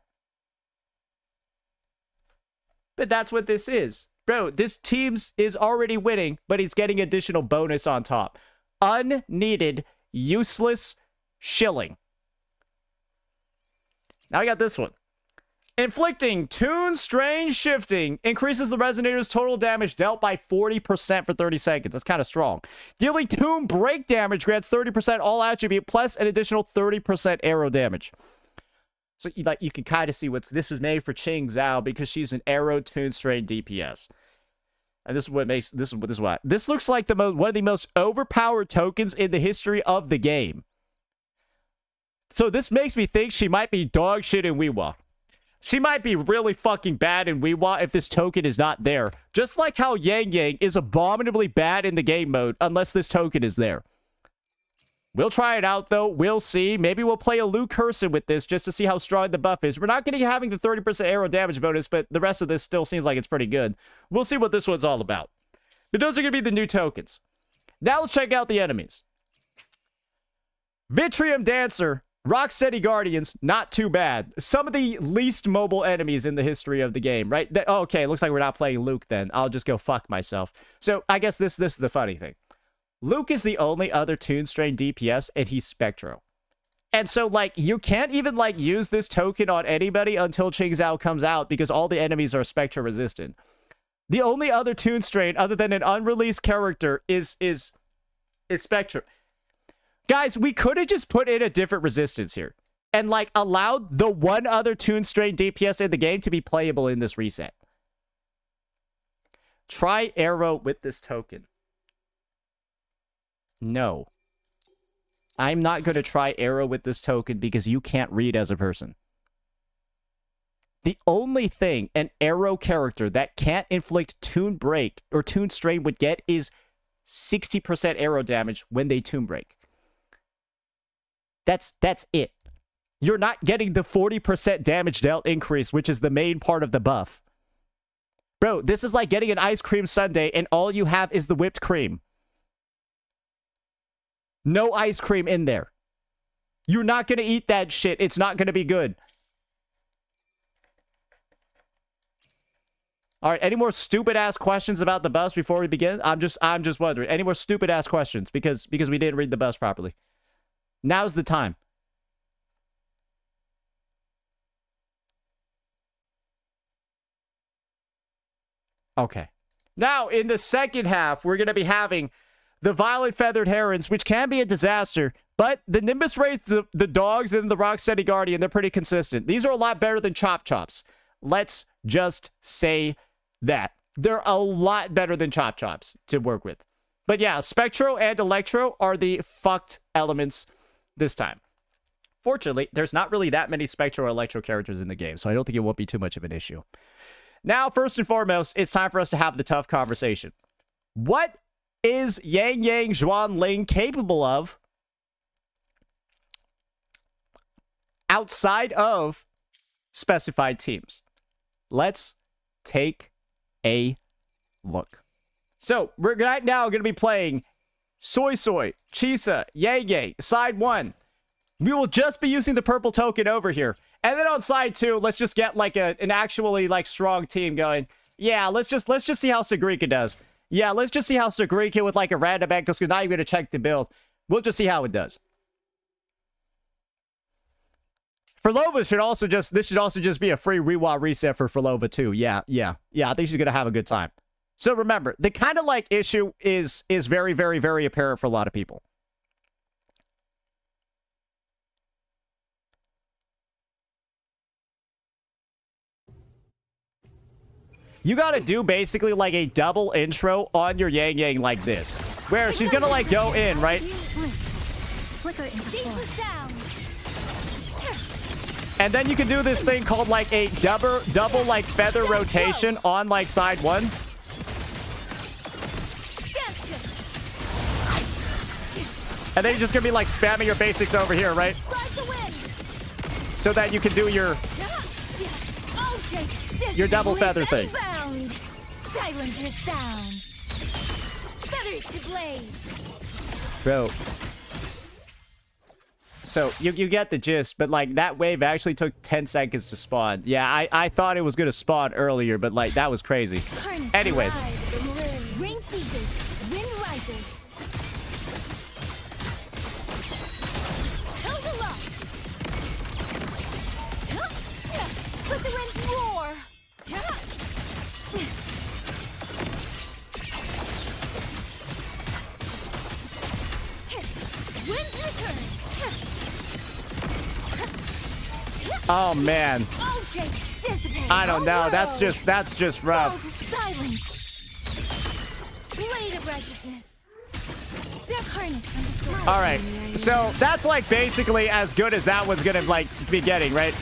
But that's what this is. Bro, this team is already winning, but he's getting additional bonus on top. Unneeded, useless shilling. Now I got this one. Inflicting Toon Strain Shifting increases the Resonator's total damage dealt by 40% for 30 seconds. That's kind of strong. Dealing Toon Break damage grants 30% all attribute plus an additional 30% arrow damage. So you can kind of see this was made for Qingzhou because she's an arrow Toon Strain DPS. And this is what makes this looks like one of the most overpowered tokens in the history of the game. So this makes me think she might be dog shit in Whiwa. She might be really fucking bad in Whiwa if this token is not there. Just like how Yang Yang is abominably bad in the game mode unless this token is there. We'll try it out, though. We'll see. Maybe we'll play a Luke Curson with this just to see how strong the buff is. We're not going to be having the 30% arrow damage bonus, but the rest of this still seems like it's pretty good. We'll see what this one's all about. But those are going to be the new tokens. Now let's check out the enemies. Vitrium Dancer, Rocksteady Guardians, not too bad. Some of the least mobile enemies in the history of the game, right? Okay, looks like we're not playing Luke then. I'll just go fuck myself. So I guess this is the funny thing. Luke is the only other Toon Strain DPS, and he's Spectro. And so, like, you can't even, like, use this token on anybody until Ching Zhao comes out because all the enemies are Spectro resistant. The only other Toon Strain other than an unreleased character is Spectro. Guys, we could have just put in a different resistance here and, like, allowed the one other Toon Strain DPS in the game to be playable in this reset. Try Arrow with this token. No. I'm not going to try Arrow with this token because you can't read as a person. The only thing an Arrow character that can't inflict Toon Break or Toon Strain would get is 60% arrow damage when they Toon Break. That's it. You're not getting the 40% damage dealt increase, which is the main part of the buff. Bro, this is like getting an ice cream sundae and all you have is the whipped cream. No ice cream in there. You're not going to eat that shit. It's not going to be good. All right, any more stupid-ass questions about the buffs before we begin? I'm just wondering. Any more stupid-ass questions because we didn't read the buffs properly. Now's the time. Okay. Now, in the second half, we're going to be having the Violet Feathered Herons, which can be a disaster, but the Nimbus Wraiths, the dogs, and the Rocksteady Guardian, they're pretty consistent. These are a lot better than Chop Chops. Let's just say that. They're a lot better than Chop Chops to work with. But yeah, Spectro and Electro are the fucked elements this time. Fortunately, there's not really that many Spectro or Electro characters in the game, so I don't think it won't be too much of an issue. Now, first and foremost, it's time for us to have the tough conversation. What is Yang Yang Zhuan Ling capable of outside of specified teams? Let's take a look. So, we're right now going to be playing Soy Soy, Chisa, Yang Yang, side 1. We will just be using the purple token over here. And then on side 2, let's just get like an actually like strong team going. Yeah, let's just see how Sagrika does. Yeah, let's just see how Sagrika with like a random ankle because we're not even going to check the build. We'll just see how it does. Furlova should also just be a free Whiwa reset for Furlova too. Yeah. I think she's going to have a good time. So remember, the kind of like issue is very, very, very apparent for a lot of people. You gotta do basically like a double intro on your Yang Yang like this. Where she's gonna like go in, right? Flicker into form. And then you can do this thing called like a double like feather rotation on like side 1. And then you're just gonna be like spamming your basics over here, right? So that you can do your double feather thing. Silence your sound. Feathers to blaze. Bro. So, you get the gist, but, like, that wave actually took 10 seconds to spawn. Yeah, I thought it was gonna spawn earlier, but, like, that was crazy. Anyways. Rain ceases. Wind rises. Held aloft. Let the wind roar. Wind return. Oh man. I don't know. That's just rough. All right. So that's like basically as good as that one's gonna like be getting, right?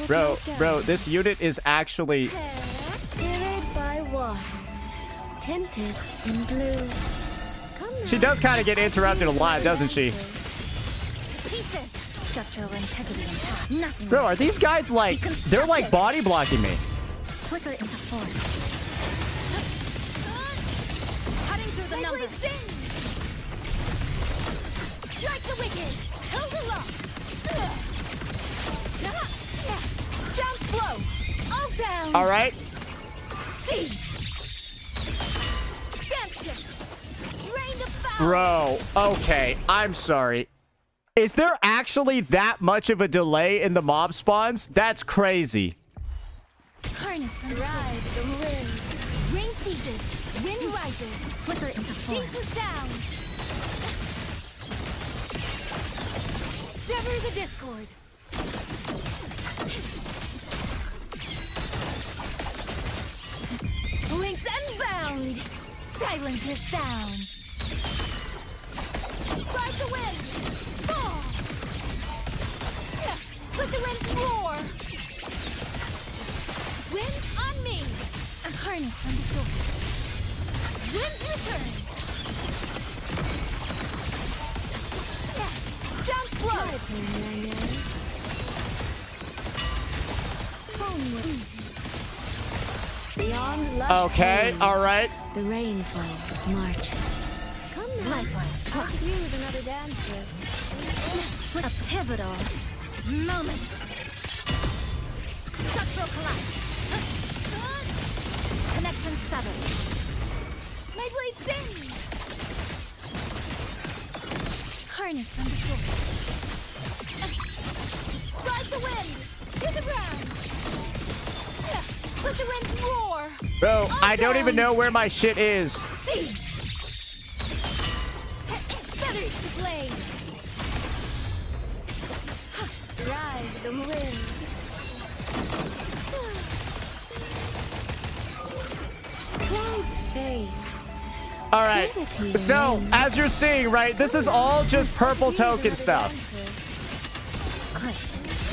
Bro, this unit is actually... Carried by water, tinted in blue. She does kind of get interrupted a lot, doesn't she? Pieces. Structural integrity intact. Nothing. Bro, are these guys like... They're like body blocking me. Flicker into form. Cutting through the numbers. Strike the wicked. Hold the lock. Down slow. All down. All right. Seize. Redemption. Drain the foul. Bro, okay. I'm sorry. Is there actually that much of a delay in the mob spawns? That's crazy. Harness from the Ride the wind. Ring ceases. Wind rises. flicker into form. Pieces down. Sever the discord. Links unbound. Silence the sound. Ride the wind. Fall. Let the wind roar. Wind on me. A harness from the source. Wind return. Down slow. Beyond lush Okay, haze, all right. The rainfall marches. Come now. Lifeline. I could use another dancer. A pivotal moment. Structural collapse. Connection severed. My blade thin. Harness from the source. Ride the wind. To the ground. Let the wind roar. Bro, I don't even know where my shit is. Seize. Feathers to blade. Ride the wind. Clouds fade. All right. So, as you're seeing, right, this is all just purple token stuff. Quick.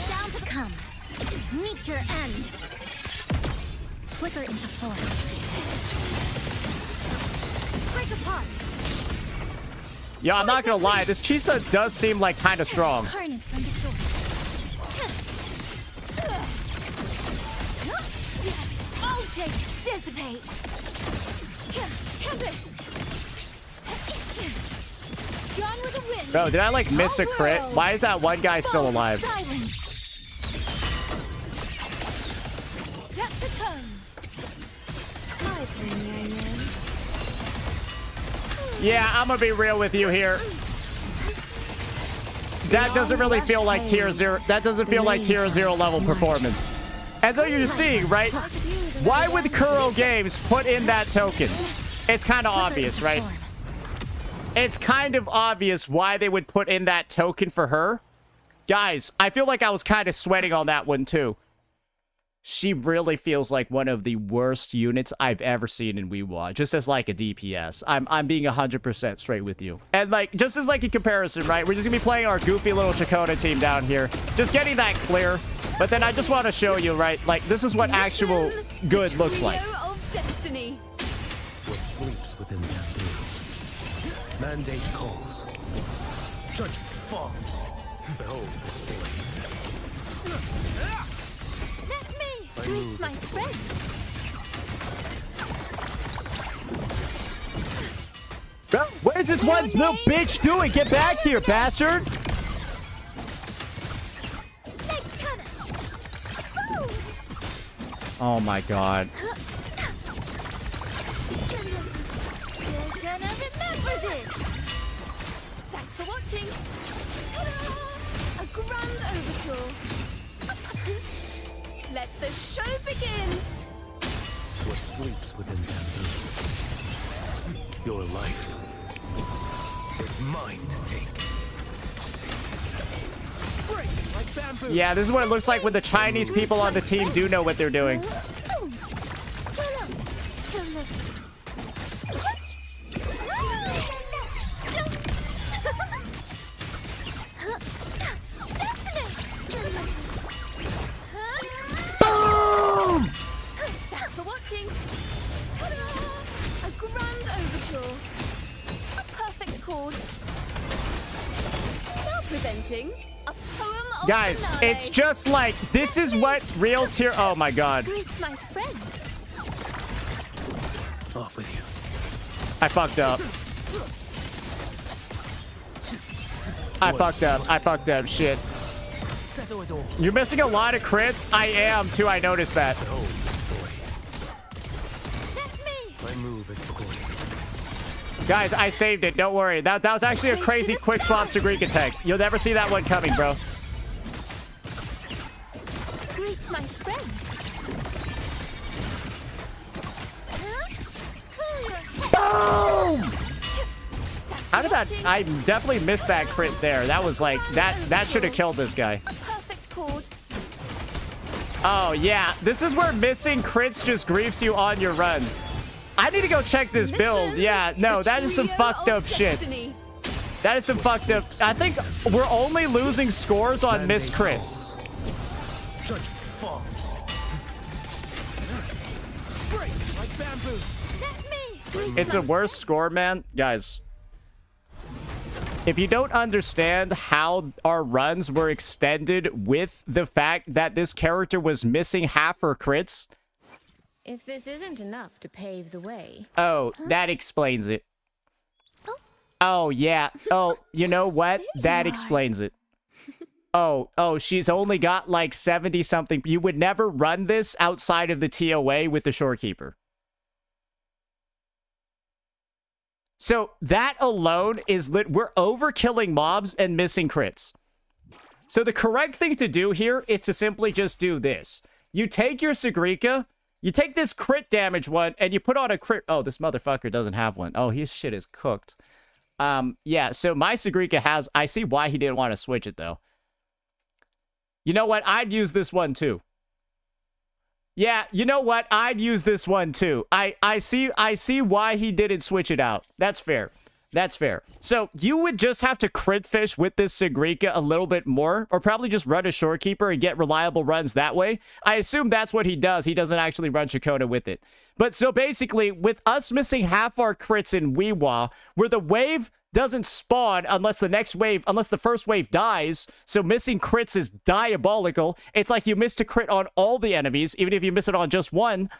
Down to Come. meet your end. Flicker into form. Break apart. Yo, I'm not gonna lie, this Chisa does seem like kind of strong. Harness from the source. All shapes dissipate. Tempest. Gone with the wind. Bro, did I like miss a crit? Why is that one guy still alive? Silence. Set the tone. My turn, Yan Yan. Yeah, I'm gonna be real with you here. That doesn't really feel like tier 0. That doesn't feel like tier 0 level performance. And so you're seeing, right? Why would Kuro Games put in that token? It's kind of obvious, right? It's kind of obvious why they would put in that token for her. Guys, I feel like I was kind of sweating on that one too. She really feels like one of the worst units I've ever seen in Whiwa, just as like a DPS. I'm being 100% straight with you. And like, just as like a comparison, right? We're just gonna be playing our goofy little Chakota team down here. Just getting that clear. But then I just want to show you, right? Like, this is what actual good looks like. Trio of destiny. What sleeps within bamboo? Mandate calls. Judgment falls. Behold this blade. Let me greet my friend. Bro, what is this one little bitch doing? Get back here, bastard! Leg cannon. Boom. Oh my god. You're gonna remember this. Thanks for watching. Ta-da! A grand overture. Let the show begin. What sleeps within bamboo? Your life is mine to take. Break like bamboo. Yeah, this is what it looks like when the Chinese people on the team do know what they're doing. Boom. Presenting a poem of Guys, finale. it's just like, this is what real tier... Oh my god. Grace, my friend. Off with you. I fucked up. I fucked up. Shit. Settle it all. You're missing a lot of crits. I am, too. I noticed that. Oh, destroy. That's me. My move is the point. Guys, I saved it. Don't worry. That was actually a crazy quick swap Sagrika tech. You'll never see that one coming, bro. Grace, my friend. Boom! How did that... I definitely missed that crit there. That was like... That should have killed this guy. A perfect chord. Oh, yeah. This is where missing crits just griefs you on your runs. I need to go check this build. Yeah, no, that is some fucked up shit. That is some fucked up... I think we're only losing scores on missed crits. Judgment falls. Break like bamboo. That's me. It's a worse score, man. Guys, if you don't understand how our runs were extended with the fact that this character was missing half her crits... If this isn't enough to pave the way. Oh, that explains it. Oh, yeah. Oh, you know what? That explains it. Oh, she's only got like 70-something. You would never run this outside of the TOA with the Shorekeeper. So that alone is lit. We're overkilling mobs and missing crits. So the correct thing to do here is to simply just do this. You take your Sagrika, you take this crit damage one, and you put on a crit... Oh, this motherfucker doesn't have one. Oh, his shit is cooked. Yeah, so my Sagrika has... I see why he didn't want to switch it, though. You know what? I'd use this one, too. Yeah, you know what? I'd use this one, too. I see why he didn't switch it out. That's fair. That's fair. So, you would just have to crit fish with this Sagrika a little bit more, or probably just run a Shorekeeper and get reliable runs that way. I assume that's what he does. He doesn't actually run Chakota with it. But so basically, with us missing half our crits in Whiwa, where the wave doesn't spawn unless the first wave dies, so missing crits is diabolical. It's like you missed a crit on all the enemies, even if you miss it on just one.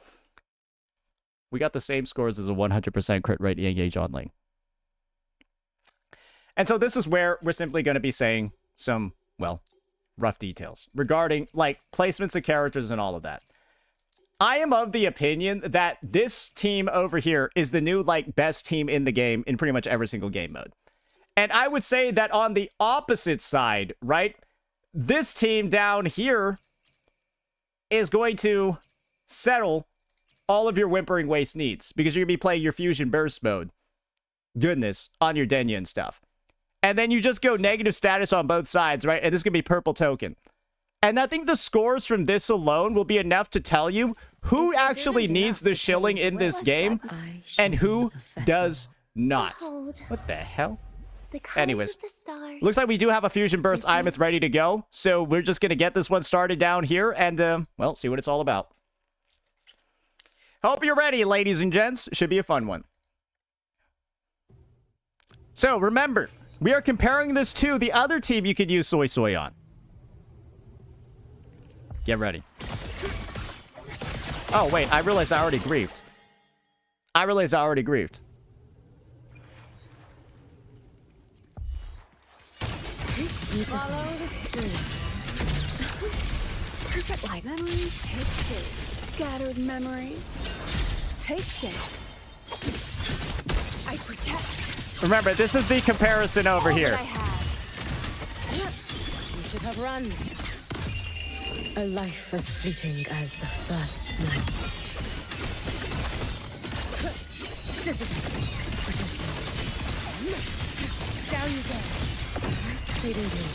We got the same scores as a 100% crit rate engage on lane. And so this is where we're simply going to be saying some, well, rough details regarding, like, placements of characters and all of that. I am of the opinion that this team over here is the new, like, best team in the game in pretty much every single game mode. And I would say that on the opposite side, right, this team down here is going to settle all of your Whimpering Waste needs because you're going to be playing your Fusion Burst mode. Goodness, on your Denya and stuff. And then you just go negative status on both sides, right? And this is going to be purple token. And I think the scores from this alone will be enough to tell you who actually needs the shilling in this game and who does not. What the hell? Anyways, looks like we do have a Fusion Burst Imeth ready to go. So we're just going to get this one started down here and, well, see what it's all about. Hope you're ready, ladies and gents. Should be a fun one. So remember, we are comparing this to the other team you could use Soy Soy on. Get ready. Oh, wait. I realized I already griefed. Follow the stream. Perfect light. Memories take shape. Scattered memories take shape. I protect. Remember, this is the comparison over here. You should have run. A life as fleeting as the first snow. Down you go. Fading blue.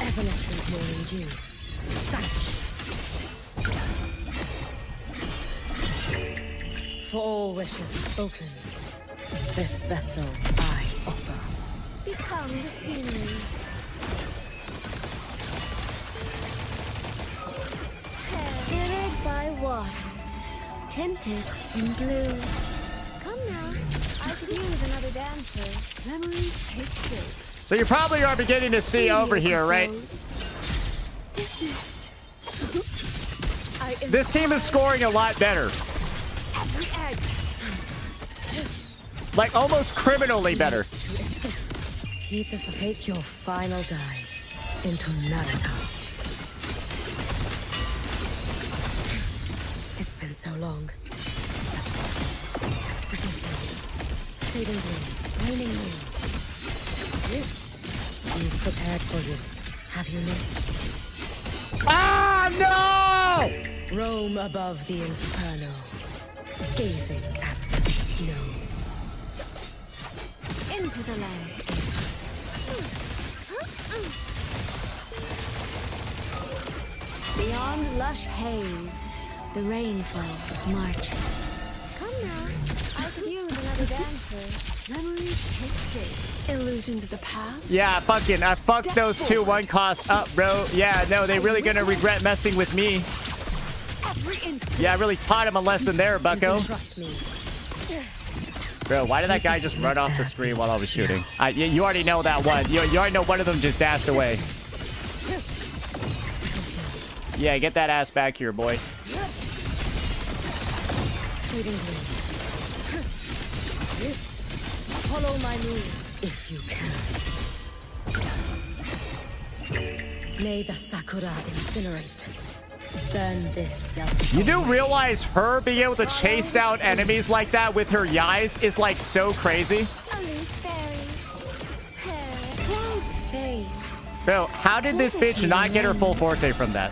Evanescent morning dew. Vanish. For all wishes spoken, this vessel I offer. Become the scenery. Glittered by water, tinted in blue. Come now. I could use another dancer. Memories take shape. So you probably are beginning to see over here, right? Dismissed. This team is scoring a lot better. Every edge. Like, almost criminally better. Keep this. Take your final dive into Naraka. It's been so long. Fading blue, waning moon. You've prepared for this, have you not? Ah, no! Roam above the inferno, gazing at the snow. Into the landscapes. Beyond lush haze, the rainfall marches. Come now, I could use another dancer. Memories take shape. Illusions of the past. Yeah, fucking, I fucked Step those two forward. one costs up, bro. Yeah, no, they really gonna regret messing with me. Every instant. Yeah, I really taught him a lesson there, You bucko. can trust me. Bro, why did that guy just run off the screen while I was shooting? You already know that one. You already know one of them just dashed away. Yeah, get that ass back here, boy. Fading blue. Follow my moves if you can. May the sakura incinerate. Burn this self. You do realize her being able to chase down enemies like that with her yais is like so crazy? Only fairies. Clouds fade. Bro, how did this bitch not get her full forte from that?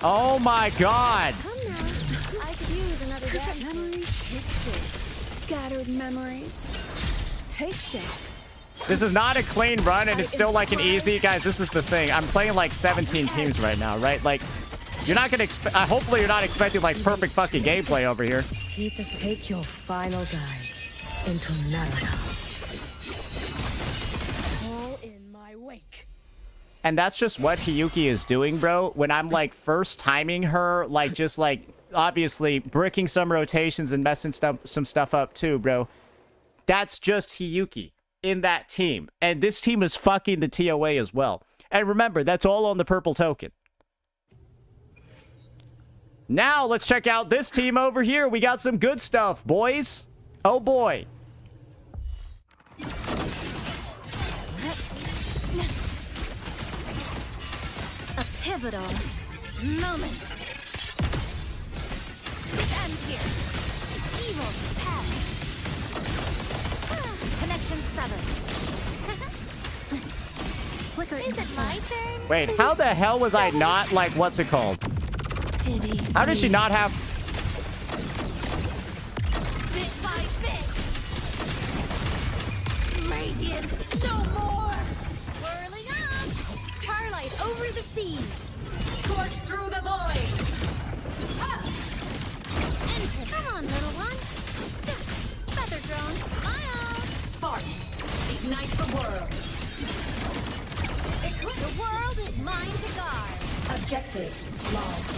Oh my god. Come now, I could use another dancer. Memories take shape. Scattered memories take shape. This is not a clean run and it's still like an easy. Guys, this is the thing. I'm playing like 17 teams right now, right? Like, you're not gonna expect, hopefully you're not expecting like perfect fucking gameplay over here. Keep this. Take your final dive into Naraka. All in my wake. And that's just what Hiyuki is doing, bro. When I'm like first timing her, like just like obviously bricking some rotations and messing some stuff up too, bro. That's just Hiyuki in that team. And this team is fucking the TOA as well. And remember, that's all on the purple token. Now let's check out this team over here. We got some good stuff, boys. Oh boy. A pivotal moment. It ends here. Evil path. Connection severed. Flicker. Is it my turn? Wait, how the hell was I not like, what's it called? Pity. How did she not have... Bit by bit. Radiance, no more. Whirling up. Starlight over the seas. Scorch through the void. Enter. Come on, little one. Feather drone, smile. Sparks, ignite the world. The world is mine to guard. Objective logged.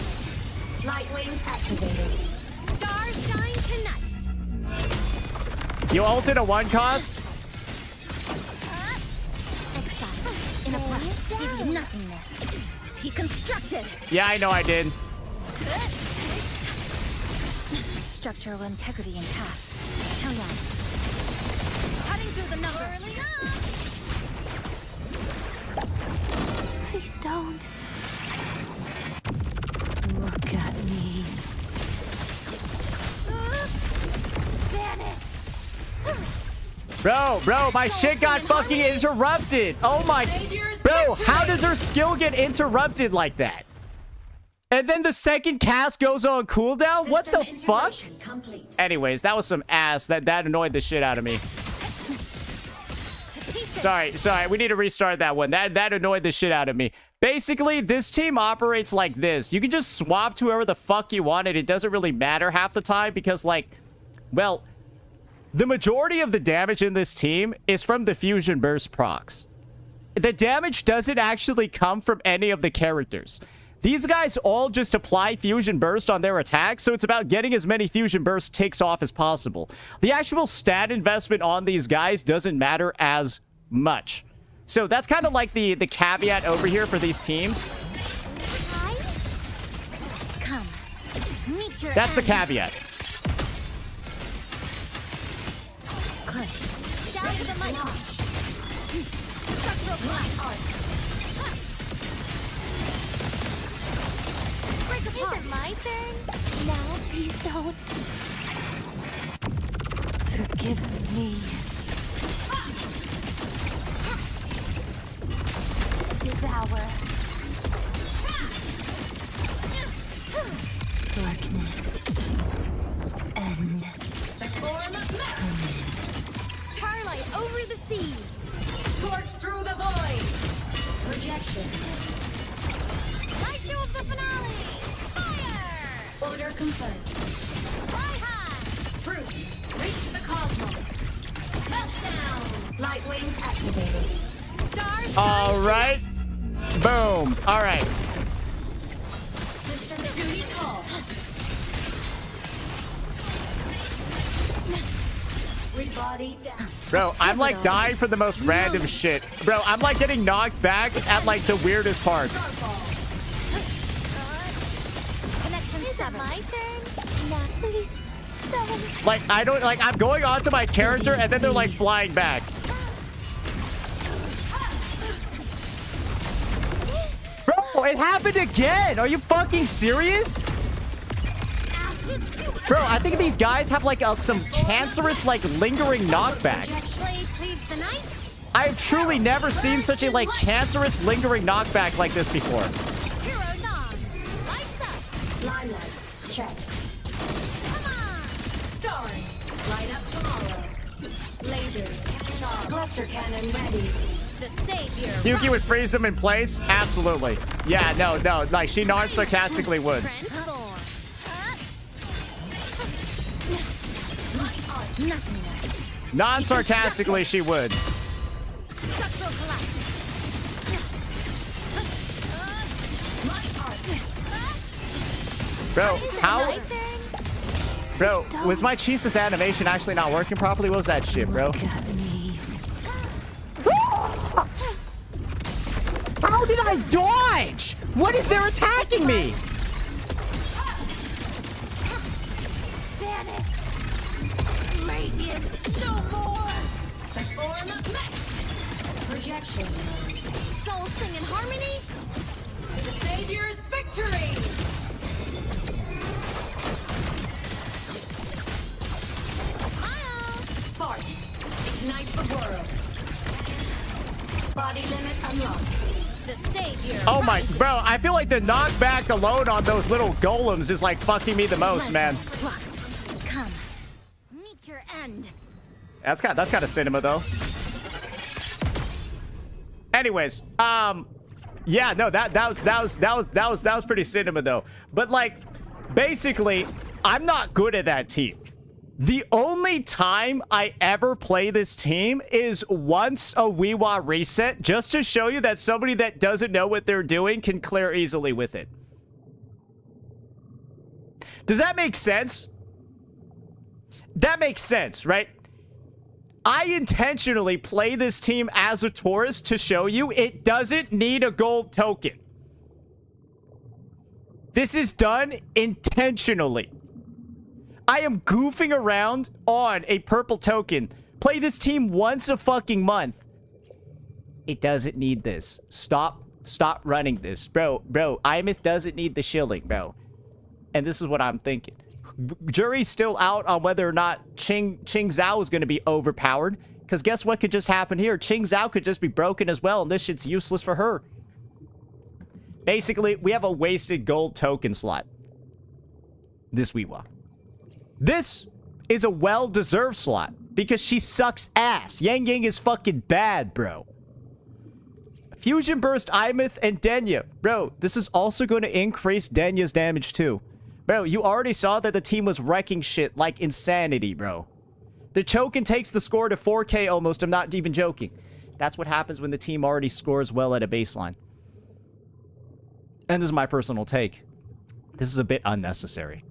Light wings activated. Stars shine tonight. You ulted a one cost? Exile. In a blast. Give you nothingness. Deconstructed. Yeah, I know I did. Structural integrity intact. Count on. Cutting through the numbers. Please don't. Look at me. Vanish. Bro, my shit got fucking interrupted. Oh my... Bro, how does her skill get interrupted like that? And then the second cast goes on cooldown? What the fuck? Anyways, that was some ass. That annoyed the shit out of me. Sorry. We need to restart that one. That annoyed the shit out of me. Basically, this team operates like this. You can just swap to whoever the fuck you want, and it doesn't really matter half the time because, like, well, the majority of the damage in this team is from the fusion burst procs. The damage doesn't actually come from any of the characters. These guys all just apply Fusion Burst on their attack, so it's about getting as many Fusion Burst ticks off as possible. The actual stat investment on these guys doesn't matter as much. So that's kind of like the caveat over here for these teams. Come, meet your That's the end. caveat. Down to the mic. Structural blast. Break apart. Is it my turn? Now, please don't. Forgive me. Devour. Darkness. End. Starlight over the seas. Scorch through the void. Projection. Light show of the finale. Fire. Order confirmed. Fly high. Truth. Reach the cosmos. Meltdown. Light wings activated. Stars. All right. Boom. All right. System duty call. Rebody down. Bro, I'm like dying for the most random shit. Bro, I'm like getting knocked back at like the weirdest parts. Connection. Is it my turn? Now, please don't. Like, I don't, like, I'm going onto my character and then they're like flying back. Bro, it happened again. Are you fucking serious? Bro, I think these guys have like some cancerous, like lingering knockback. Blade cleaves the night. I've truly never seen such a like cancerous lingering knockback like this before. Heroes on. Lights up. Line lights checked. Come on. Stars. Light up tomorrow. Lasers charged. Cluster cannon ready. The savior. Yuki would freeze them in place? Absolutely. Yeah, no, like she non-sarcastically would. Transform. Nothingness. Non-sarcastically she would. Structural collapse. Bro, how? My turn. Bro, was my Chisa's animation actually not working properly? What was that shit, bro? How did I dodge? What is there attacking me? Vanish. Radiance. No more. The form of mech. Projection. Souls sing in harmony. To the savior's victory. Smile. Sparks. Ignite the world. Body limit unlocked. The savior. Oh my, bro, I feel like the knockback alone on those little golems is like fucking me the most, man. Come. Meet your end. That's kind of cinema though. Anyways, yeah, no, that was pretty cinema though. But like, basically, I'm not good at that team. The only time I ever play this team is once a Whiwa reset, just to show you that somebody that doesn't know what they're doing can clear easily with it. Does that make sense? That makes sense, right? I intentionally play this team as a tourist to show you it doesn't need a gold token. This is done intentionally. I am goofing around on a purple token. Play this team once a fucking month. It doesn't need this. Stop running this. Bro, Imith doesn't need the shilling, bro. And this is what I'm thinking. Jury's still out on whether or not Ching Zhao is going to be overpowered. Because guess what could just happen here? Ching Zhao could just be broken as well, and this shit's useless for her. Basically, we have a wasted gold token slot. This Whiwa. This is a well-deserved slot because she sucks ass. Yang Yang is fucking bad, bro. Fusion Burst, Imith, and Denya. Bro, this is also going to increase Denya's damage too. Bro, you already saw that the team was wrecking shit like insanity, bro. The Chokin takes the score to 4K almost. I'm not even joking. That's what happens when the team already scores well at a baseline. and this is my personal take, this is a bit unnecessary.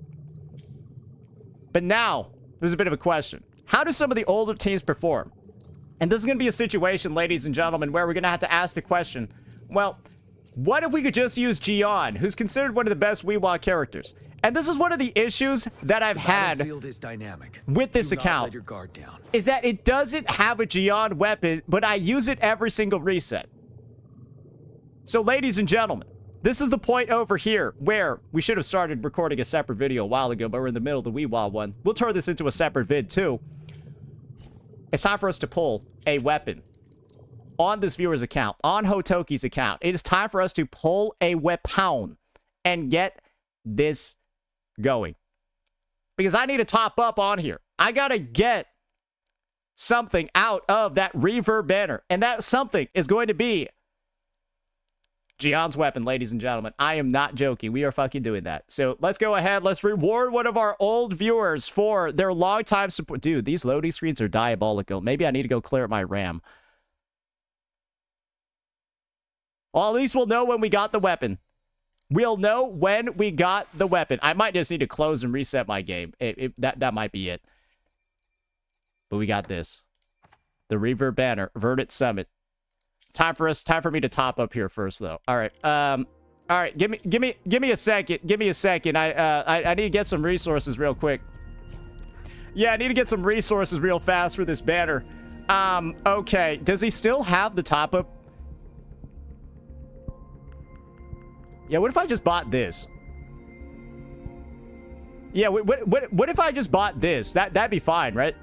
But now, there's a bit of a question. How do some of the older teams perform? And this is going to be a situation, ladies and gentlemen, where we're going to have to ask the question, well, what if we could just use Jiyan, who's considered one of the best Whiwa characters? And this is one of the issues that I've had Is dynamic. with this Do not account, let your guard down. is that it doesn't have a Jiyan weapon, but I use it every single reset. So, ladies and gentlemen, this is the point over here where we should have started recording a separate video a while ago, but we're in the middle of the Whiwa one. We'll turn this into a separate vid, too. It's time for us to pull a weapon on this viewer's account, on Hotoki's account. It is time for us to pull a weapon and get this going. Because I need to top up on here. I gotta get something out of that reverb banner. And that something is going to be Jiyan's weapon, ladies and gentlemen. I am not joking. We are fucking doing that. So let's go ahead. Let's reward one of our old viewers for their long time support. Dude, these loading screens are diabolical. Maybe I need to go clear up my RAM. Well, at least we'll know when we got the weapon. We'll know when we got the weapon. I might just need to close and reset my game. That might be it. But we got this. The reverb banner. Verdant Summit. Time for me to top up here first, though. All right. All right. Give me a second. Give me a second. I need to get some resources real quick. Yeah, I need to get some resources real fast for this banner. Okay. Does he still have the top up? Yeah, what if I just bought this? Yeah, what if I just bought this? That'd be fine, right?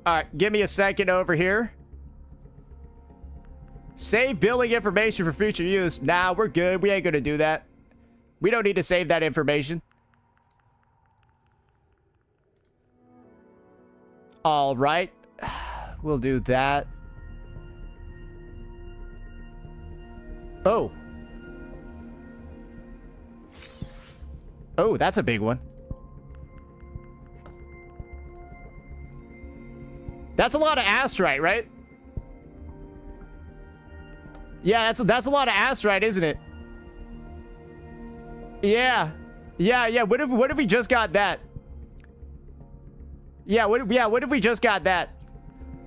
All right, give me a second over here. Save billing information for future use. Nah, we're good. We ain't gonna do that. We don't need to save that information. All right. We'll do that. Oh. Oh, that's a big one. That's a lot of astrite, right? Yeah, that's a lot of astrite, isn't it? Yeah. Yeah. What if we just got that? Yeah, what if we just got that?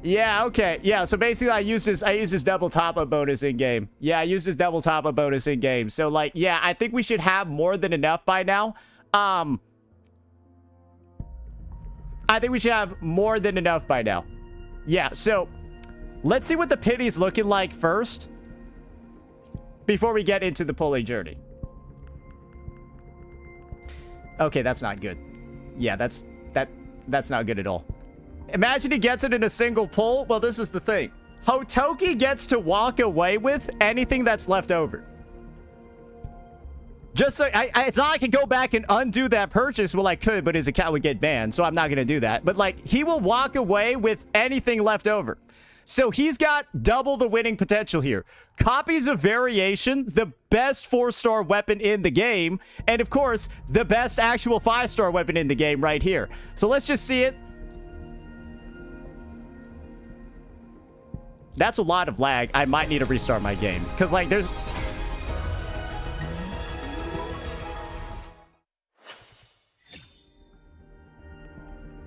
Yeah, okay. Yeah, so basically I used this double top-up bonus in-game. Yeah, I used this double top-up bonus in-game. So, like, yeah, I think we should have more than enough by now. I think we should have more than enough by now. Yeah, so let's see what the pity's looking like first before we get into the pulling journey. Okay, that's not good. Yeah, that's not good at all. Imagine he gets it in a single pull. Well, this is the thing. Hotoki gets to walk away with anything that's left over. Just so it's not like I can go back and undo that purchase. Well, I could, but his account would get banned, so I'm not going to do that. But, like, he will walk away with anything left over. So he's got double the winning potential here. Copies of Variation, the best 4-star weapon in the game, and, of course, the best actual 5-star weapon in the game right here. So let's just see it. That's a lot of lag. I might need to restart my game. Because, like, there's...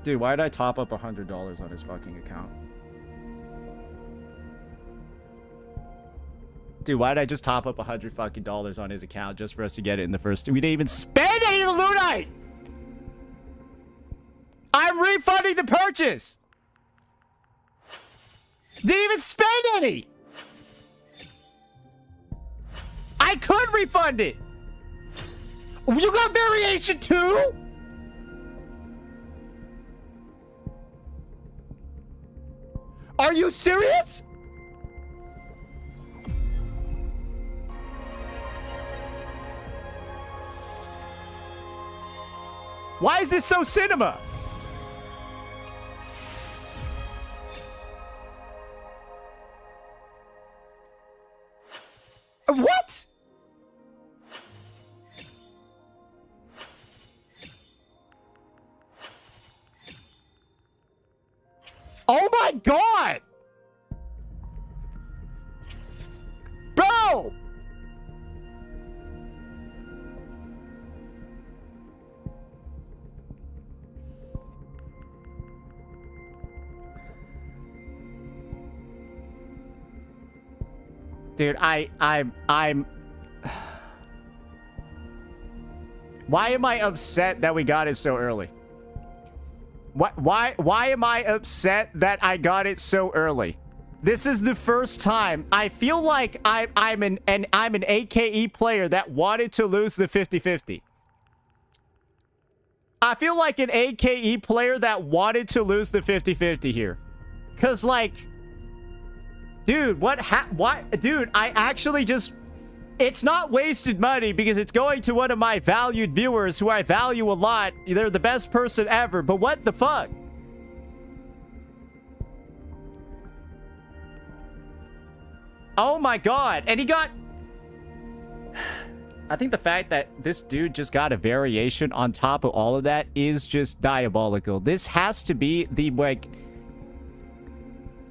Dude, why did I top up $100 on his fucking account? Dude, why did I just top up $100 fucking dollars on his account just for us to get it in the first... We didn't even spend any of the Lunite! I'm refunding the purchase! Didn't even spend any! I could refund it! You got Variation too? Are you serious? Why is this so cinema? What? Oh my god! Bro! Dude, I'm... Why am I upset that we got it so early? Why am I upset that I got it so early? This is the first time. I feel like I'm an AKE player that wanted to lose the 50-50. I feel like an AKE player that wanted to lose the 50-50 here. Cause like, dude, dude, I actually just, it's not wasted money because it's going to one of my valued viewers who I value a lot. They're the best person ever, but what the fuck? Oh my god. And he got... I think the fact that this dude just got a variation on top of all of that is just diabolical. This has to be the, like...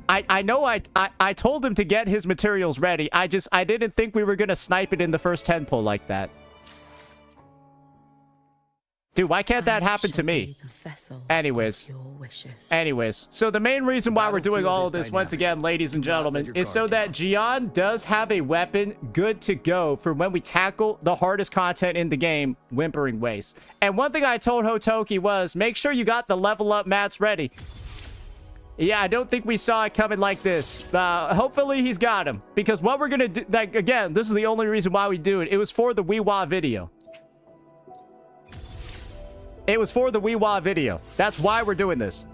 I know I told him to get his materials ready. I didn't think we were gonna snipe it in the first 10 pull like that. Dude, why can't that happen to me? Anyways. So the main reason why we're doing all of this, once again, ladies and gentlemen, is so that Jiyan does have a weapon good to go for when we tackle the hardest content in the game, Whimpering Waste. And one thing I told Hotoki was, make sure you got the level up mats ready. Yeah, I don't think we saw it coming like this. Hopefully he's got him. Because what we're gonna do, like, again, this is the only reason why we do it. It was for the Whiwa video. It was for the Whiwa video. That's why we're doing this.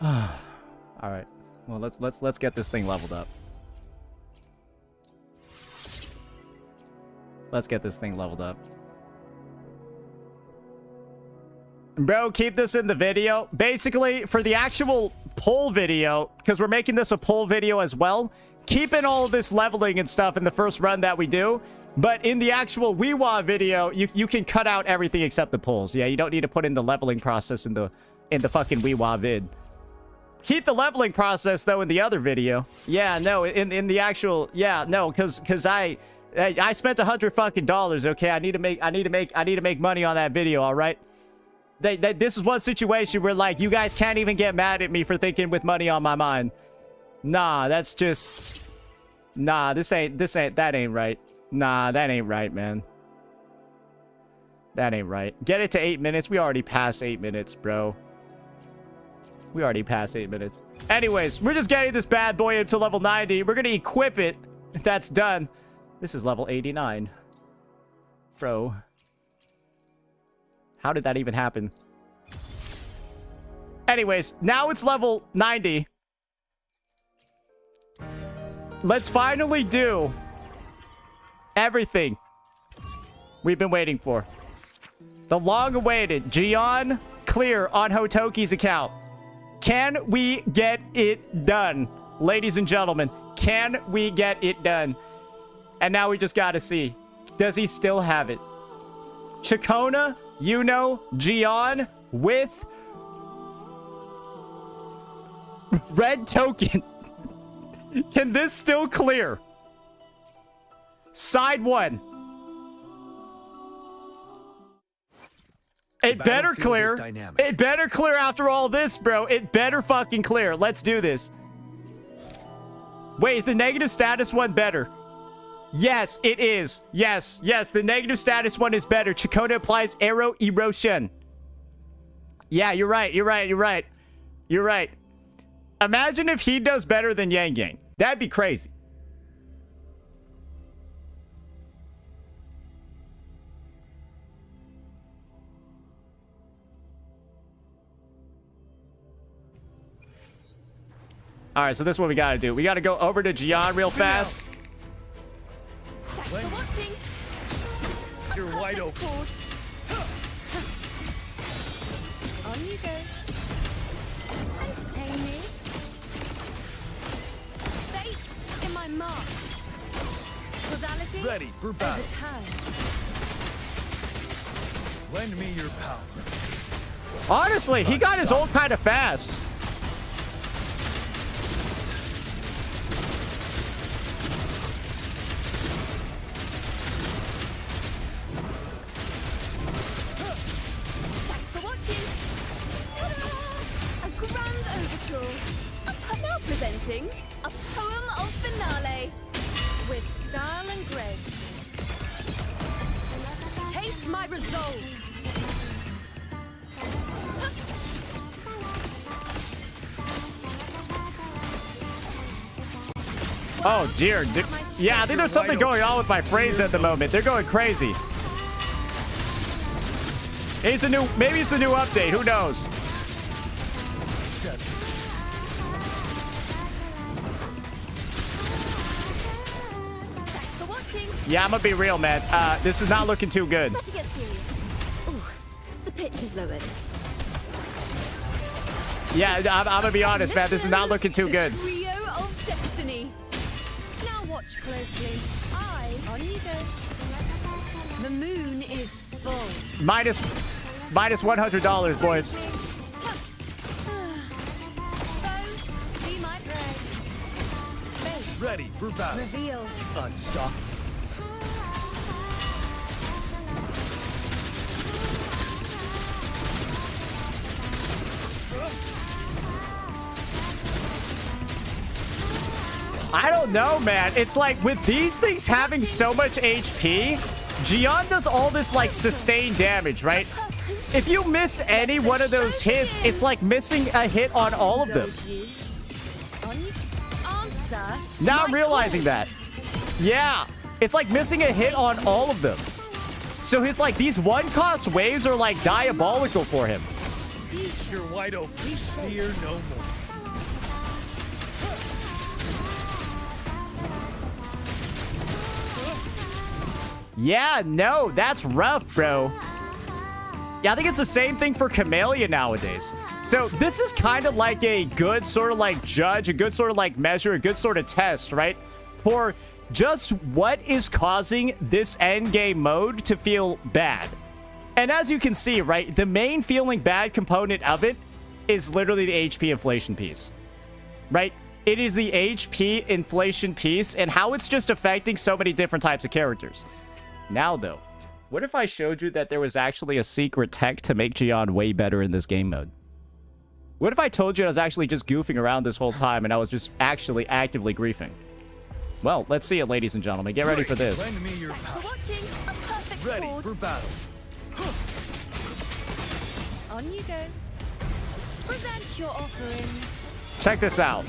All right. Well, let's get this thing leveled up. Let's get this thing leveled up. Bro, keep this in the video. Basically, for the actual pull video, because we're making this a pull video as well, keep in all of this leveling and stuff in the first run that we do. But in the actual Whiwa video, you can cut out everything except the pulls. Yeah, you don't need to put in the leveling process in the fucking Whiwa vid. Keep the leveling process though in the other video. Yeah, no, in the actual, yeah, no, because I spent $100 fucking dollars. Okay, I need to make money on that video. All right. This is one situation where, like, you guys can't even get mad at me for thinking with money on my mind. Nah, that's just... Nah, that ain't right. Nah, that ain't right, man. That ain't right. Get it to 8 minutes. We already passed 8 minutes, bro. We already passed 8 minutes. Anyways, we're just getting this bad boy into level 90. We're gonna equip it. That's done. This is level 89. Bro. How did that even happen? Anyways, now it's level 90. Let's finally do everything we've been waiting for. The long-awaited Jiyan clear on Hotoki's account. Can we get it done? Ladies and gentlemen, can we get it done? And now we just gotta see. Does he still have it? Chakona, Jiyan with red token. Can this still clear? Side 1. It better clear. It better clear after all this, bro. It better fucking clear. Let's do this. Wait, is the negative status one better? Yes, it is. Yes, the negative status one is better. Chakona applies arrow erosion. Yeah, you're right. Imagine if he does better than Yang Yang. That'd be crazy. All right, so this is what we gotta do. We gotta go over to Jiyan real fast. Thanks for watching. You're wide open. On you go. Entertain me. Fate in my mark. Causality. Ready for battle. Overturn. Lend me your power. Honestly, he got his ult kind of fast. Thanks for watching. Ta-da! A grand overture. Now presenting a poem of finale with style and grace. Taste my resolve. Oh, dear. Yeah, I think there's something going on with my frames at the moment. They're going crazy. Maybe it's a new update. Who knows? Thanks for watching. Yeah, I'm gonna be real, man. This is not looking too good. Better get serious. Ooh, the pitch is lowered. Yeah, I'm gonna be honest, man. This is not looking too good. Rio of Destiny. Now watch closely. On you go. The moon is full. Minus $100, boys. So, be my prey. Fate Ready for battle. revealed. Unstoppable. I don't know, man. It's like with these things having so much HP, Jiyan does all this like sustained damage, right? If you miss any one of those hits, it's like missing a hit on all of them. Answer. Now I'm realizing that. Yeah, it's like missing a hit on all of them. So his like these one-cost waves are like diabolical for him. You're wide open. Fear no more. Yeah, no, that's rough, bro. Yeah, I think it's the same thing for Camellia nowadays. So this is kind of like a good sort of like judge, a good sort of like measure, a good sort of test, right? For just what is causing this endgame mode to feel bad. And as you can see, right, the main feeling bad component of it is literally the HP inflation piece, right? It is the HP inflation piece and how it's just affecting so many different types of characters. Now, though, what if I showed you that there was actually a secret tech to make Jiyan way better in this game mode? What if I told you I was actually just goofing around this whole time and I was just actually actively griefing? Well, let's see it, ladies and gentlemen. Get ready for this. Lend me your Thanks power. for watching. A perfect Ready chord. for battle. On you go. Present your offering. Check this out.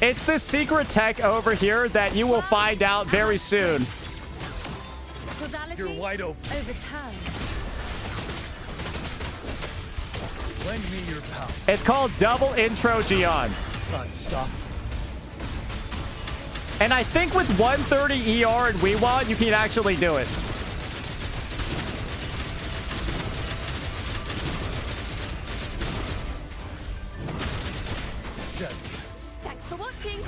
It's this secret tech over here that you will find out very soon. Causality You're wide open. overturned. Lend me your power. It's called Double Intro Jiyan. Unstoppable. And I think with 130 ER and Whiwa, you can actually do it. Thanks for watching.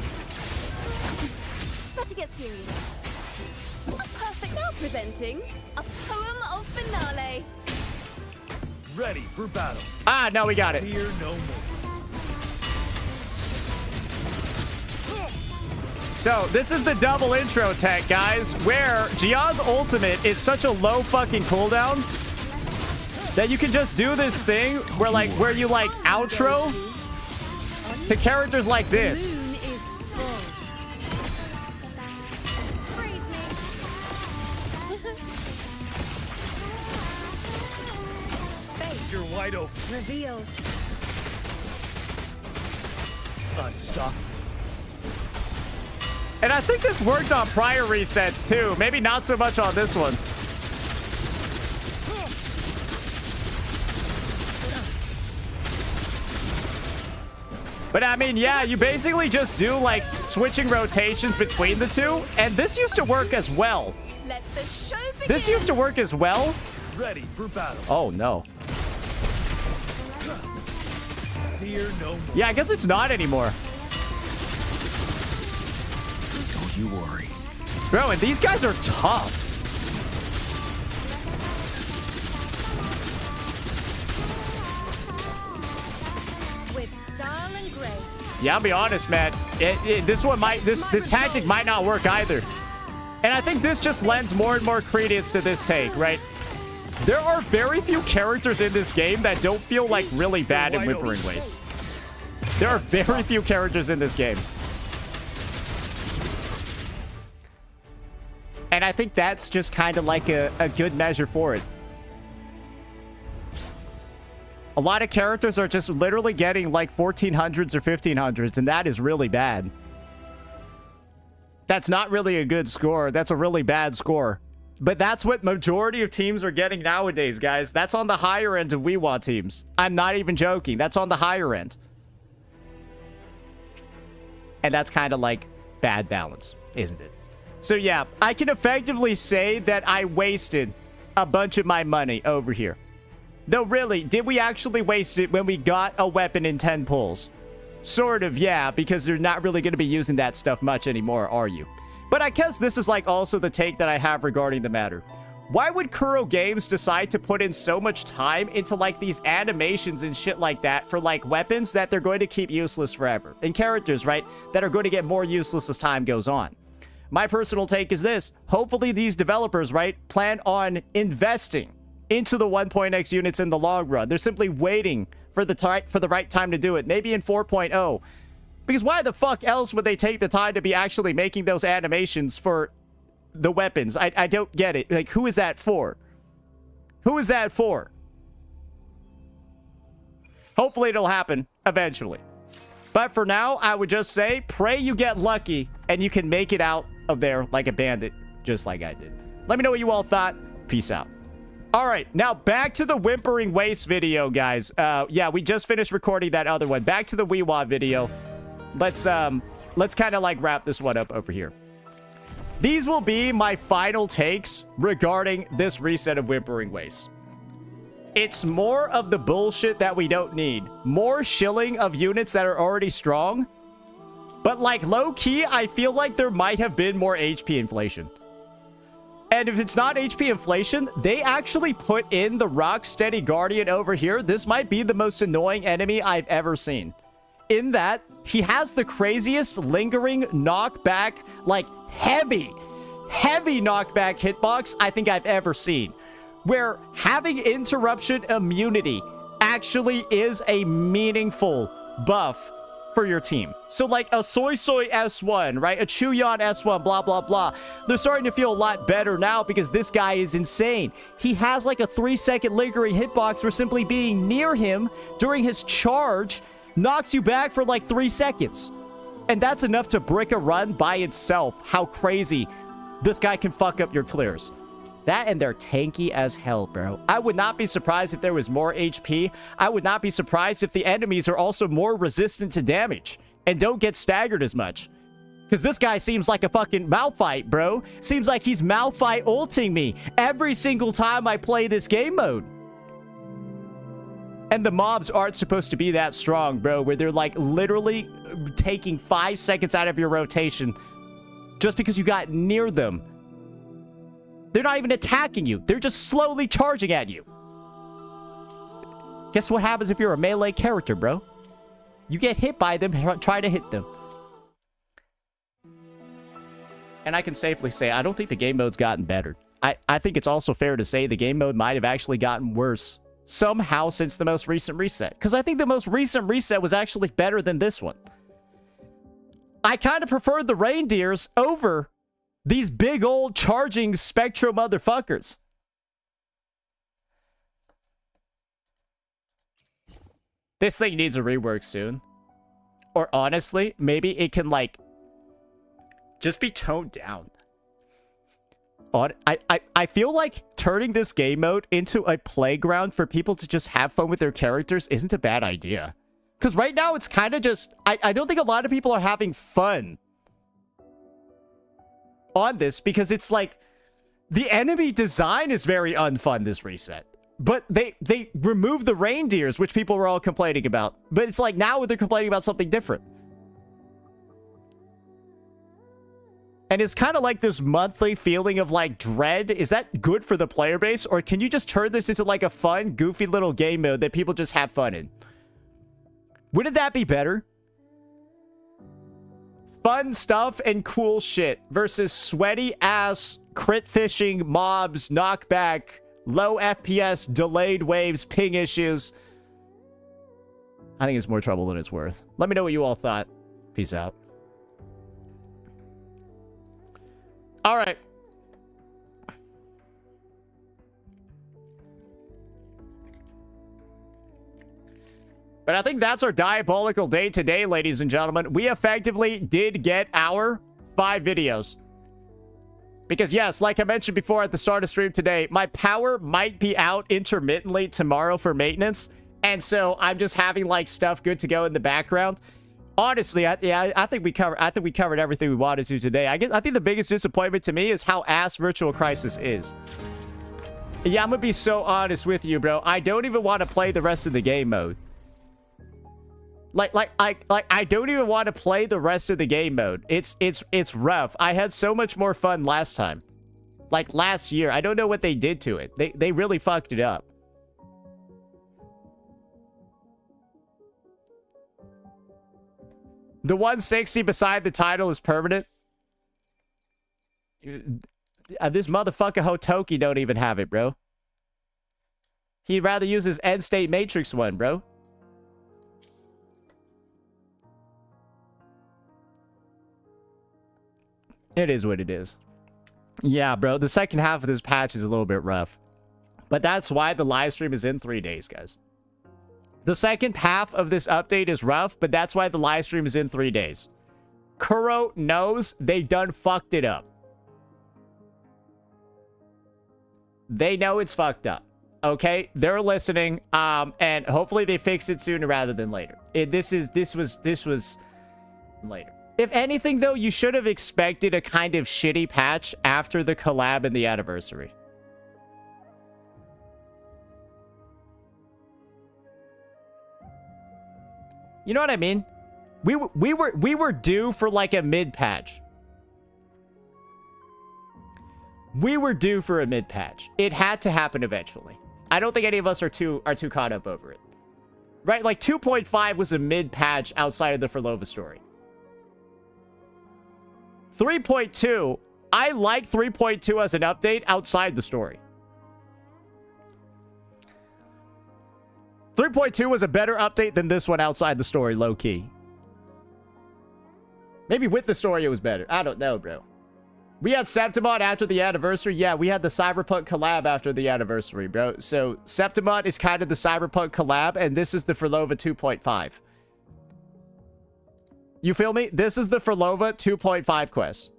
Better get serious. A perfect now presenting a poem of finale. Ready for battle. Ah, no, we got it. Fear no more. So, this is the double intro tech, guys, where Jiyan's ultimate is such a low fucking cooldown that you can just do this thing where you like outro to characters like this. Moon is full. Praise me. Fate You're wide open. revealed. Unstoppable. And I think this worked on prior resets too. Maybe not so much on this one. But I mean, yeah, you basically just do like switching rotations between the two. And this used to work as well. Let the show begin. This used to work as well. Ready for battle. Oh, no. Fear no more. Yeah, I guess it's not anymore. Don't you worry. Bro, and these guys are tough. and grace. Yeah, I'll be honest, man. This tactic might not work either. And I think this just lends more and more credence to this take, right? There are very few characters in this game that don't feel like really bad in Whimpering Ways. There are very few characters in this game. And I think that's just kind of like a good measure for it. A lot of characters are just literally getting like 1400s or 1500s, and that is really bad. That's not really a good score. That's a really bad score. But that's what majority of teams are getting nowadays, guys. That's on the higher end of Whiwa teams. I'm not even joking. That's on the higher end. And that's kind of like bad balance, isn't it? So yeah, I can effectively say that I wasted a bunch of my money over here. Though really, did we actually waste it when we got a weapon in 10 pulls? Sort of, yeah, because you're not really going to be using that stuff much anymore, are you? But I guess this is like also the take that I have regarding the matter. Why would Kuro Games decide to put in so much time into like these animations and shit like that for like weapons that they're going to keep useless forever? And characters, right, that are going to get more useless as time goes on. My personal take is this. Hopefully these developers, right, plan on investing into the 1.x units in the long run. They're simply waiting for the right time to do it. Maybe in 4.0. Because why the fuck else would they take the time to be actually making those animations for the weapons? I don't get it. Like, who is that for? Who is that for? Hopefully it'll happen eventually. But for now, I would just say, pray you get lucky and you can make it out of there like a bandit, just like I did. Let me know what you all thought. Peace out. All right, now back to the Whimpering Waste video, guys. Yeah, we just finished recording that other one. Back to the Whiwa video. Let's kind of like wrap this one up over here. These will be my final takes regarding this reset of Whimpering Waste. It's more of the bullshit that we don't need. More shilling of units that are already strong. But like low-key, I feel like there might have been more HP inflation. And if it's not HP inflation, they actually put in the Rocksteady Guardian over here. This might be the most annoying enemy I've ever seen. In that, he has the craziest lingering knockback, like heavy knockback hitbox I think I've ever seen. Where having interruption immunity actually is a meaningful buff for your team. So like a Soy S1, right? A Chuyan S1, blah, blah, blah. They're starting to feel a lot better now because this guy is insane. He has like a 3-second lingering hitbox for simply being near him during his charge knocks you back for like 3 seconds. And that's enough to brick a run by itself. How crazy this guy can fuck up your clears. That and they're tanky as hell, bro. I would not be surprised if there was more HP. I would not be surprised if the enemies are also more resistant to damage and don't get staggered as much. Because this guy seems like a fucking Malphite, bro. Seems like he's Malphite ulting me every single time I play this game mode. And the mobs aren't supposed to be that strong, bro, where they're like literally taking 5 seconds out of your rotation just because you got near them. They're not even attacking you. They're just slowly charging at you. Guess what happens if you're a melee character, bro? You get hit by them, try to hit them. And I can safely say, I don't think the game mode's gotten better. I think it's also fair to say the game mode might have actually gotten worse somehow since the most recent reset. Because I think the most recent reset was actually better than this one. I kind of preferred the reindeers over these big old charging Spectro motherfuckers. This thing needs a rework soon. Or honestly, maybe it can like just be toned down. I feel like turning this game mode into a playground for people to just have fun with their characters isn't a bad idea. Because right now it's kind of just... I don't think a lot of people are having fun on this because it's like the enemy design is very unfun this reset. But they removed the reindeers, which people were all complaining about. But it's like now they're complaining about something different. And it's kind of like this monthly feeling of like dread. Is that good for the player base? Or can you just turn this into like a fun, goofy little game mode that people just have fun in? Wouldn't that be better? Fun stuff and cool shit versus sweaty ass crit fishing mobs, knockback, low FPS, delayed waves, ping issues. I think it's more trouble than it's worth. Let me know what you all thought. Peace out. All right. But I think that's our diabolical day today, ladies and gentlemen. We effectively did get our 5 videos. Because yes, like I mentioned before at the start of stream today, my power might be out intermittently tomorrow for maintenance. And so I'm just having like stuff good to go in the background. Honestly, I think we covered everything we wanted to today. I think the biggest disappointment to me is how ass Virtual Crisis is. Yeah, I'm gonna be so honest with you, bro. I don't even want to play the rest of the game mode. I don't even want to play the rest of the game mode. It's rough. I had so much more fun last time. Like last year. I don't know what they did to it. They really fucked it up. The 160 beside the title is permanent. This motherfucker Hotoki don't even have it, bro. He'd rather use his End State Matrix one, bro. It is what it is. Yeah, bro. The second half of this patch is a little bit rough. But that's why the live stream is in 3 days, guys. The second half of this update is rough, but that's why the live stream is in 3 days. Kuro knows they done fucked it up. They know it's fucked up. Okay? They're listening. And hopefully they fix it sooner rather than later. This was later. If anything, though, you should have expected a kind of shitty patch after the collab and the anniversary. You know what I mean? We were due for like a mid patch. We were due for a mid patch. It had to happen eventually. I don't think any of us are too caught up over it. Right? Like 2.5 was a mid patch outside of the Forlova story. 3.2, I like 3.2 as an update outside the story. 3.2 was a better update than this one outside the story, low-key. Maybe with the story it was better. I don't know, bro. We had Septimon after the anniversary. Yeah, we had the Cyberpunk collab after the anniversary, bro. So Septimon is kind of the Cyberpunk collab, and this is the Forlova 2.5. You feel me? This is the Forlova 2.5 quest.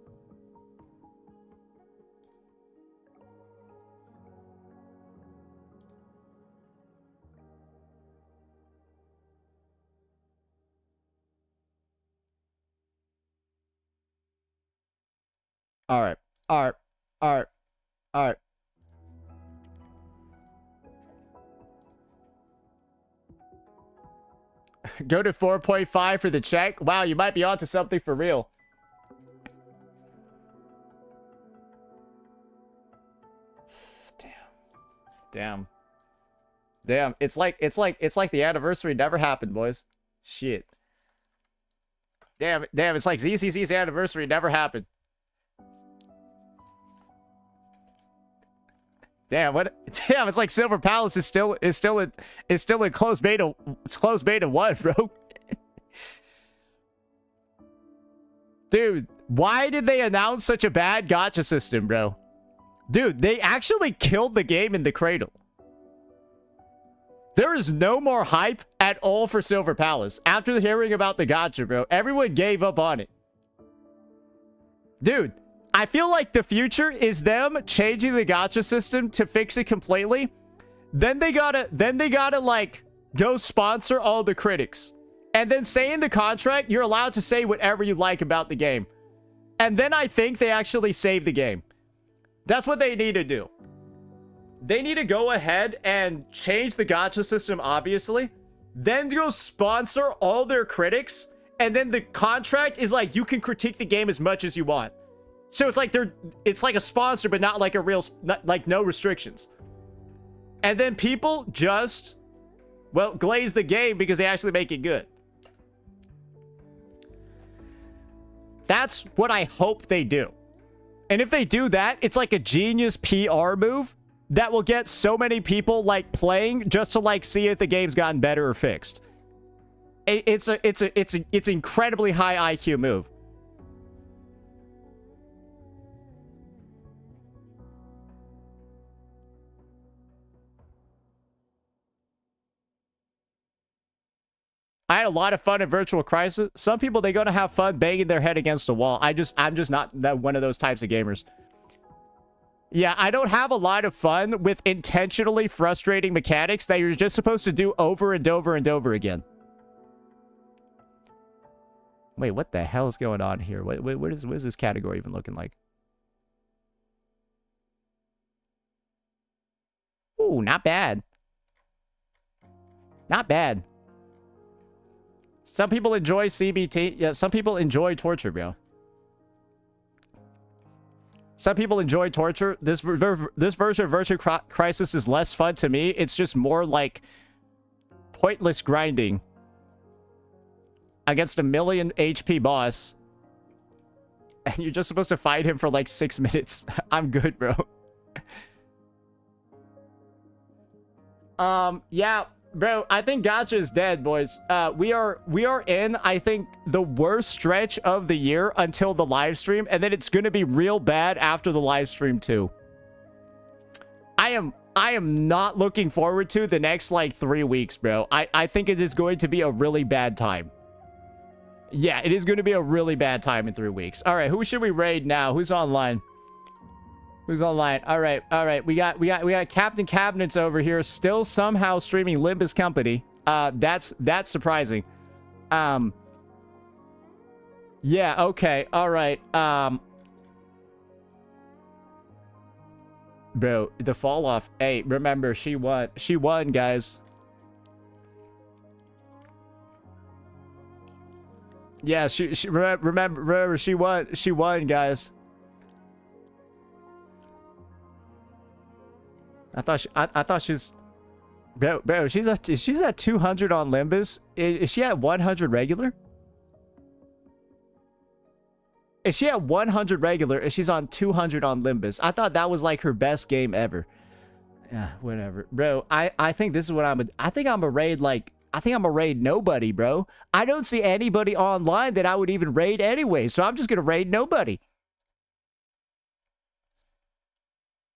All right. Go to 4.5 for the check. Wow, you might be onto something for real. Damn. It's like the anniversary never happened, boys. Shit. Damn, it's like ZCC's anniversary never happened. Damn, it's like Silver Palace is still in closed beta. It's closed beta 1, bro. Dude, why did they announce such a bad gacha system, bro? Dude, they actually killed the game in the cradle. There is no more hype at all for Silver Palace. After hearing about the gacha, bro, everyone gave up on it. Dude, I feel like the future is them changing the gacha system to fix it completely. Then they gotta like go sponsor all the critics. And then say in the contract, you're allowed to say whatever you like about the game. And then I think they actually save the game. That's what they need to do. They need to go ahead and change the gacha system, obviously. Then go sponsor all their critics. And then the contract is like, you can critique the game as much as you want. So it's like it's like a sponsor, but not like a real, like no restrictions. And then people just, well, glaze the game because they actually make it good. That's what I hope they do. And if they do that, it's like a genius PR move that will get so many people like playing just to like see if the game's gotten better or fixed. It's incredibly high IQ move. I had a lot of fun in Virtual Crisis. Some people, they're going to have fun banging their head against a wall. I'm just not one of those types of gamers. Yeah, I don't have a lot of fun with intentionally frustrating mechanics that you're just supposed to do over and over and over again. Wait, what the hell is going on here? What is this category even looking like? Ooh, not bad. Not bad. Some people enjoy CBT. Yeah, some people enjoy torture, bro. Some people enjoy torture. This version of Virtual Crisis is less fun to me. It's just more like pointless grinding against a 1,000,000 HP boss. And you're just supposed to fight him for like 6 minutes. I'm good, bro. Yeah. Bro, I think Gacha is dead, boys. We are in, I think, the worst stretch of the year until the live stream, and then it's going to be real bad after the live stream too. I am not looking forward to the next like 3 weeks, bro. I think it is going to be a really bad time. Yeah, it is going to be a really bad time in 3 weeks. All right, who should we raid now? Who's online? Who's online? All right. We got Captain Cabinets over here, still somehow streaming Limbus Company. That's surprising. Yeah. Okay. All right. Bro, the fall off. Hey, remember she won. She won, guys. Yeah. She remember she won. She won, guys. I thought she was, bro. She's at 200 on Limbus. Is she at 100 regular? Is she at 100 regular? Is she's on 200 on Limbus? I thought that was like her best game ever. Yeah, whatever, bro. I think this is what I think I'm a raid like. I think I'm a raid nobody, bro. I don't see anybody online that I would even raid anyway, so I'm just gonna raid nobody.